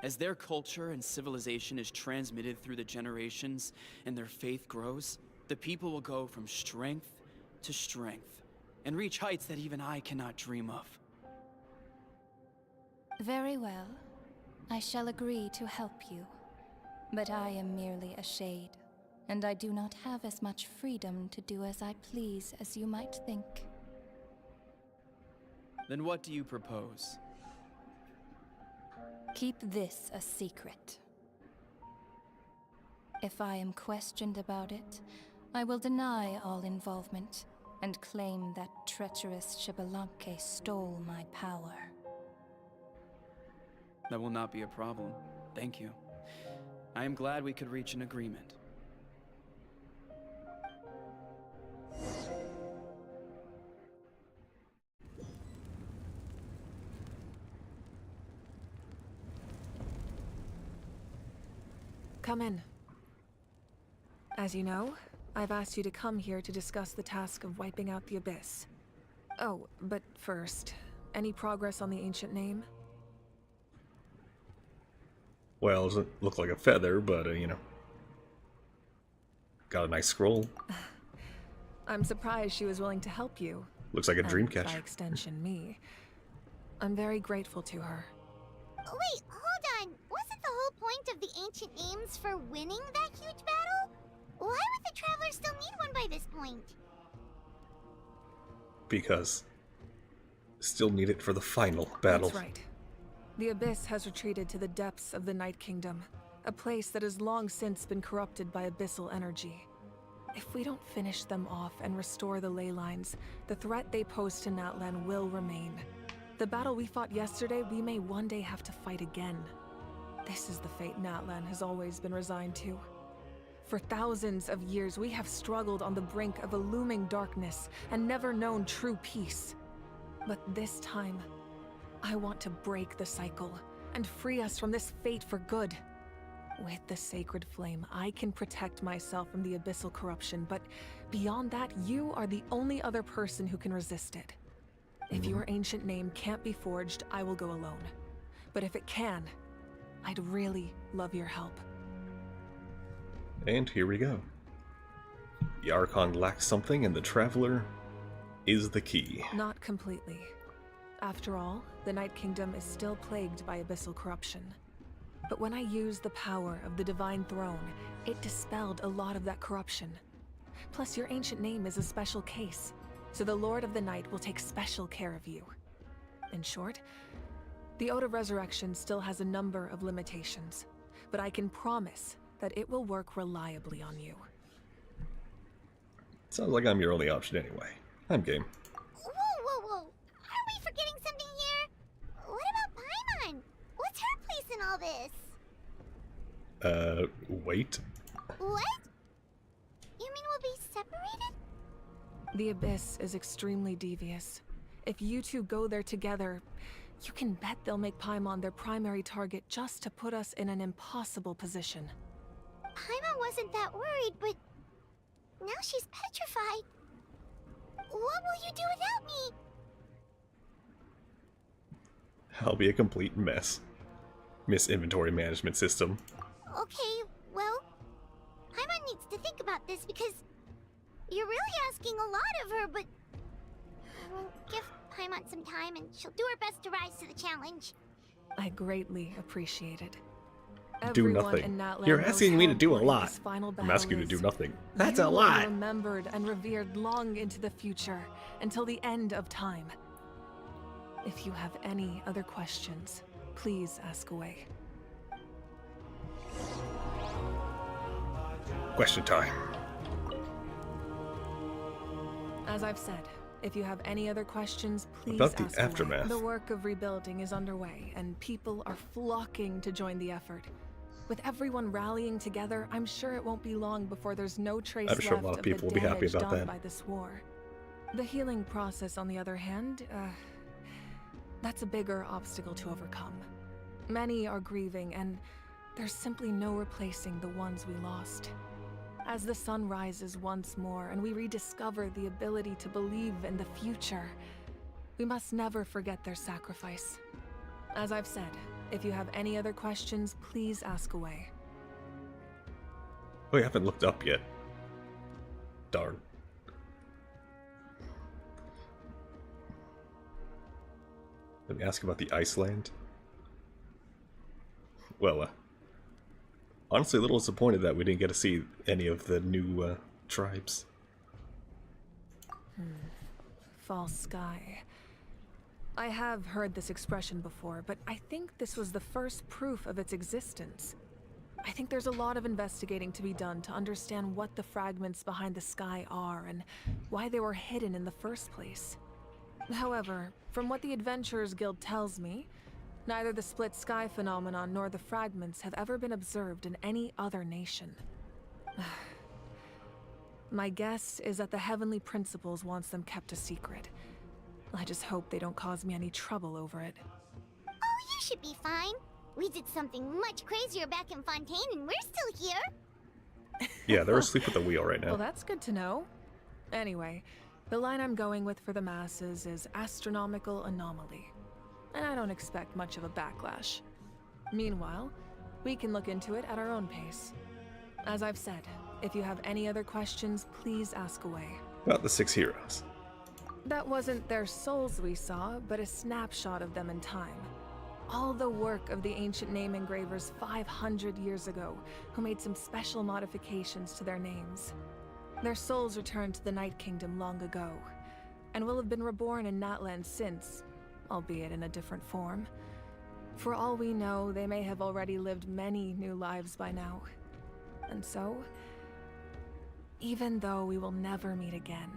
As their culture and civilization is transmitted through the generations and their faith grows, the people will go from strength to strength and reach heights that even I cannot dream of. Very well. I shall agree to help you. But I am merely a shade, and I do not have as much freedom to do as I please as you might think. Then what do you propose? Keep this a secret. If I am questioned about it, I will deny all involvement and claim that treacherous Xbalanque stole my power. That will not be a problem. Thank you. I am glad we could reach an agreement. Come in. As you know, I've asked you to come here to discuss the task of wiping out the Abyss. Oh, but first, any progress on the ancient name? Well, it doesn't look like a feather, but, you know. Got a nice scroll. I'm surprised she was willing to help you. Looks like a dream By catcher. extension, me. I'm very grateful to her. Wait, hold on. Wasn't the whole point of the ancient names for winning that huge battle? Why would the Traveler still need one by this point? Because still need it for the final battle. That's right. The Abyss has retreated to the depths of the Night Kingdom, a place that has long since been corrupted by abyssal energy. If we don't finish them off and restore the ley lines, the threat they pose to Natlan will remain. The battle we fought yesterday, we may one day have to fight again. This is the fate Natlan has always been resigned to. For thousands of years, we have struggled on the brink of a looming darkness and never known true peace. But this time, I want to break the cycle and free us from this fate for good. With the sacred flame, I can protect myself from the abyssal corruption, but beyond that, you are the only other person who can resist it. If your ancient name can't be forged, I will go alone. But if it can, I'd really love your help. And here we go. The Archon lacks something, and the Traveler is the key. Not completely. After all, the Night Kingdom is still plagued by abyssal corruption. But when I used the power of the Divine Throne, it dispelled a lot of that corruption. Plus, your ancient name is a special case, so the Lord of the Night will take special care of you. In short, the Ode of Resurrection still has a number of limitations, but I can promise that it will work reliably on you. Sounds like I'm your only option anyway. I'm game. Whoa. Are we forgetting something here? What about Paimon? What's her place in all this? Wait. What? You mean we'll be separated? The Abyss is extremely devious. If you two go there together, you can bet they'll make Paimon their primary target just to put us in an impossible position. Paimon wasn't that worried, but now she's petrified. What will you do without me? I'll be a complete mess. Miss Inventory Management System. Okay, well, Paimon needs to think about this because you're really asking a lot of her, but we'll give Paimon some time and she'll do her best to rise to the challenge. I greatly appreciate it. Do Everyone nothing. in Natlan You're knows asking me how to do a important lot. this final I'm battle asking you to is. do nothing. That's a You will lot. be remembered and revered long into the future, until the end of time. If you have any other questions, please ask away. Question time. As I've said, if you have any other questions, please About the ask away. aftermath. The work of rebuilding is underway, and people are flocking to join the effort. With everyone rallying together, I'm sure it won't be long before there's no trace I'm sure a left lot of of people the will be happy damage about done that. by this war. The healing process, on the other hand, that's a bigger obstacle to overcome. Many are grieving, and there's simply no replacing the ones we lost. As the sun rises once more and we rediscover the ability to believe in the future, we must never forget their sacrifice. As I've said, if you have any other questions, please ask away. Oh, you haven't looked up yet. Darn. Let me ask about the Iceland. Well, honestly, a little disappointed that we didn't get to see any of the new tribes. False sky. I have heard this expression before, but I think this was the first proof of its existence. I think there's a lot of investigating to be done to understand what the fragments behind the sky are and why they were hidden in the first place. However, from what the Adventurers Guild tells me, neither the split sky phenomenon nor the fragments have ever been observed in any other nation. My guess is that the Heavenly Principles wants them kept a secret. I just hope they don't cause me any trouble over it. Oh, you should be fine. We did something much crazier back in Fontaine and we're still here. Yeah, they're asleep at the wheel right now. Well, that's good to know. Anyway, the line I'm going with for the masses is astronomical anomaly. And I don't expect much of a backlash. Meanwhile, we can look into it at our own pace. As I've said, if you have any other questions, please ask away. About the 6 heroes. That wasn't their souls we saw, but a snapshot of them in time. All the work of the ancient name engravers 500 years ago, who made some special modifications to their names. Their souls returned to the Night Kingdom long ago, and will have been reborn in Natlan since, albeit in a different form. For all we know, they may have already lived many new lives by now. And so, even though we will never meet again,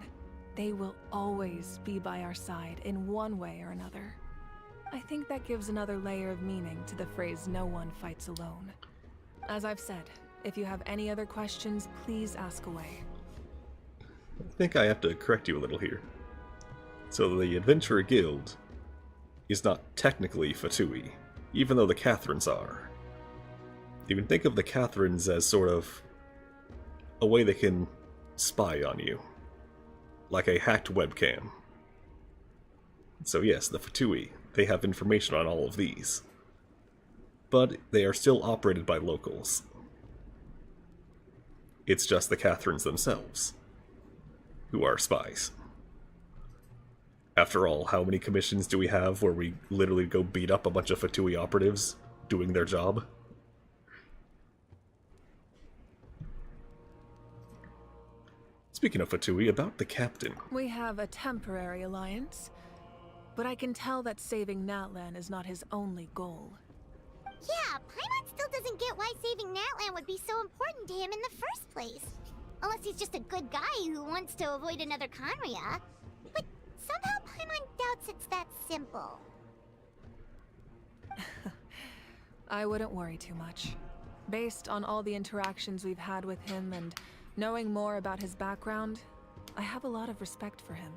they will always be by our side in one way or another. I think that gives another layer of meaning to the phrase "no one fights alone." As I've said, if you have any other questions, please ask away. I think I have to correct you a little here. So the Adventurer Guild is not technically Fatui, even though the Catherines are. You can think of the Catherines as sort of a way they can spy on you. Like a hacked webcam. So yes, the Fatui, they have information on all of these. But they are still operated by locals. It's just the Catherines themselves who are spies. After all, how many commissions do we have where we literally go beat up a bunch of Fatui operatives doing their job? Speaking of Fatui, about the captain. We have a temporary alliance, but I can tell that saving Natlan is not his only goal. Yeah, Paimon still doesn't get why saving Natlan would be so important to him in the first place. Unless he's just a good guy who wants to avoid another Conria. But somehow Paimon doubts it's that simple. I wouldn't worry too much. Based on all the interactions we've had with him and knowing more about his background, I have a lot of respect for him.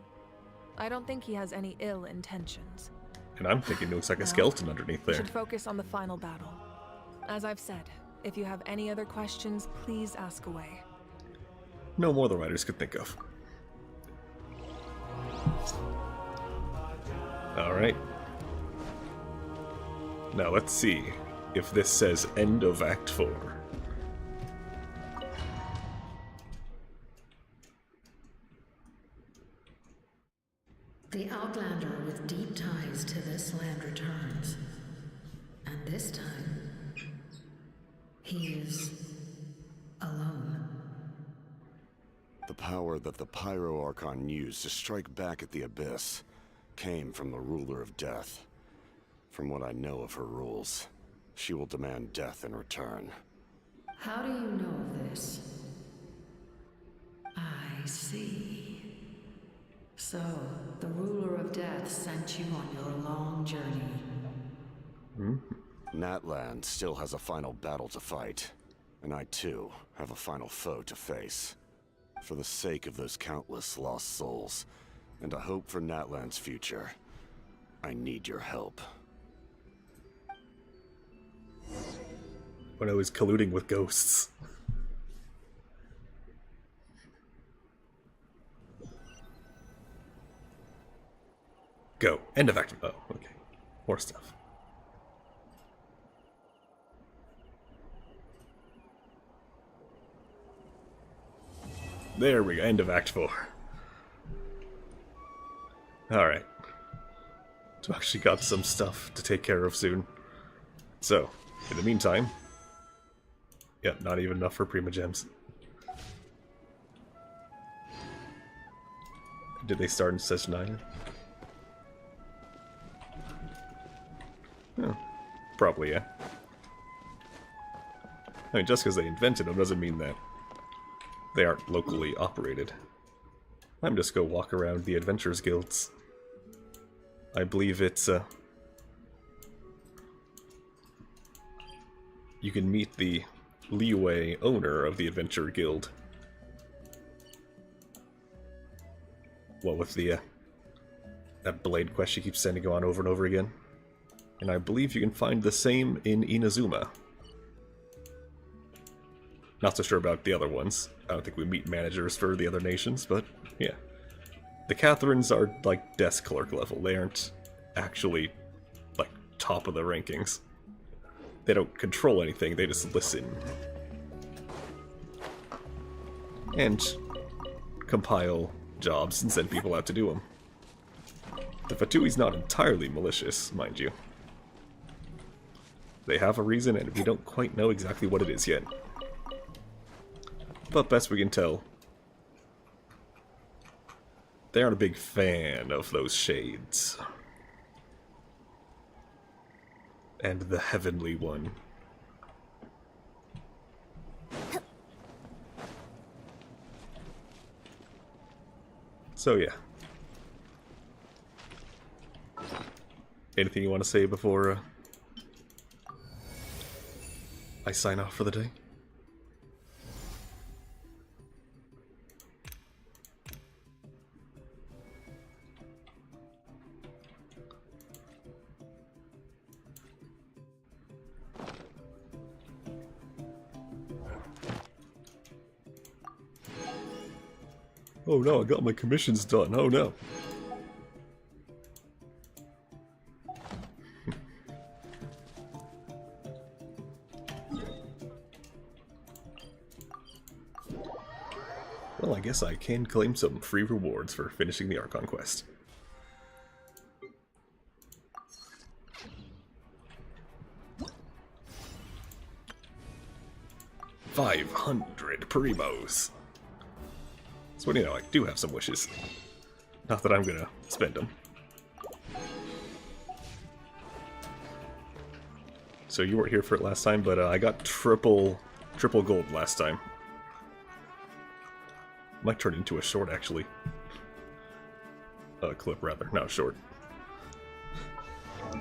I don't think he has any ill intentions. And I'm thinking it looks like a Now, skeleton underneath we there. should focus on the final battle. As I've said, if you have any other questions, please ask away. No more the writers could think of. Alright. Now let's see if this says end of Act 4. The Outlander with deep ties to this land returns. And this time, he is alone. The power that the Pyro Archon used to strike back at the Abyss came from the Ruler of Death. From what I know of her rules, she will demand death in return. How do you know this? I see. So, the Ruler of Death sent you on your long journey. Natlan still has a final battle to fight, and I too have a final foe to face. For the sake of those countless lost souls, and a hope for Natlan's future, I need your help. When I was colluding with ghosts. Go. End of Act. Oh, okay. More stuff. There we go. End of Act 4. Alright. So actually got some stuff to take care of soon. So, in the meantime... Yep, not even enough for Prima Gems. Did they start in Session 9? Oh, probably, yeah. I mean, just because they invented them doesn't mean that they aren't locally operated. I'm just go walk around the Adventurers Guilds. I believe it's, you can meet the Liyue owner of the Adventurer Guild. What with the, that blade quest she keeps sending on over and over again? And I believe you can find the same in Inazuma. Not so sure about the other ones. I don't think we meet managers for the other nations, but yeah. The Catherines are like desk clerk level. They aren't actually like top of the rankings. They don't control anything, they just listen. And compile jobs and send people out to do them. The Fatui's not entirely malicious, mind you. They have a reason, and we don't quite know exactly what it is yet. But best we can tell, they aren't a big fan of those shades. And the Heavenly One. So yeah. Anything you want to say before I sign off for the day? Oh no, I got my commissions done. Oh no. Well, I guess I can claim some free rewards for finishing the Archon quest. $500 primos. So what do you know, I do have some wishes. Not that I'm gonna spend them. So you weren't here for it last time, but I got triple gold last time. Might turn into a short, actually. A clip, rather. No, short. I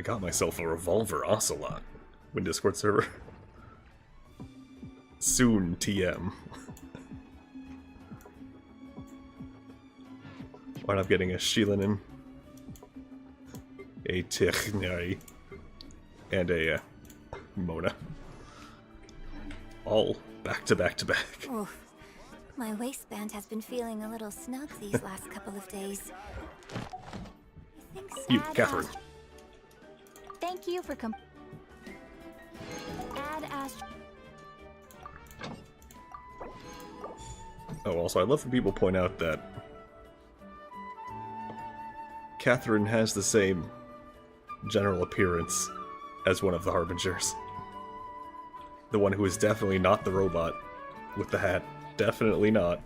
got myself a revolver ocelot. Win Discord server. Soon, TM. Wind up getting a Xilonen, a Technari, and a Mona. All back to back to back. Oof. My waistband has been feeling a little snug these last couple of days. You, Catherine. Thank you for Add Ast. Oh, also, I love when people point out that Catherine has the same general appearance as one of the Harbingers. The one who is definitely not the robot with the hat. Definitely not.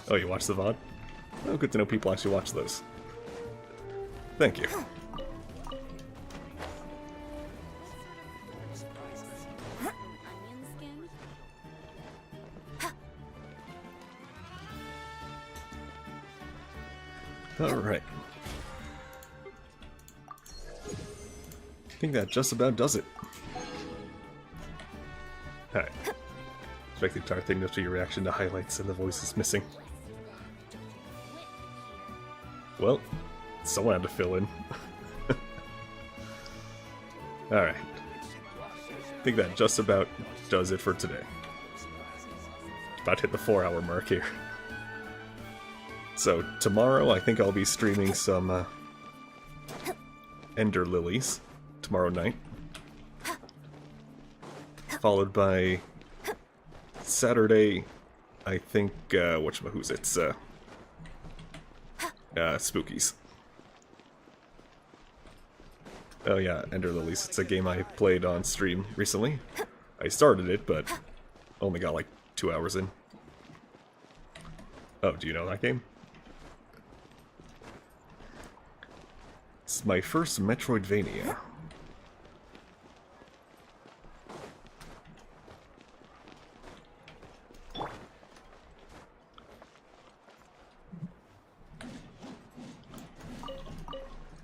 Oh, you watch the VOD? Oh, good to know people actually watch those. Thank you. Alright. I think that just about does it. Alright. Expect the entire thing to show your reaction to highlights and the voice is missing. Well, someone had to fill in. Alright. I think that just about does it for today. About to hit the 4-hour mark here. So, tomorrow I think I'll be streaming some Ender Lilies tomorrow night. Followed by Saturday, I think, whatchamahoots, Spookies. Oh yeah, Ender Lilies. It's a game I played on stream recently. I started it, but only got like 2 hours in. Oh, do you know that game? It's my first Metroidvania.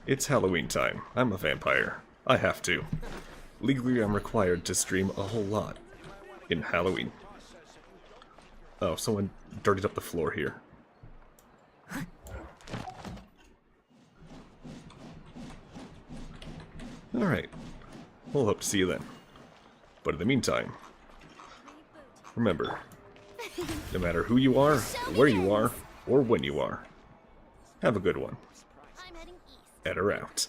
It's Halloween time. I'm a vampire. I have to. Legally, I'm required to stream a whole lot in Halloween. Oh, someone dirtied up the floor here. Alright. We'll hope to see you then. But in the meantime, remember, no matter who you are, where you are, or when you are, have a good one. Eder out.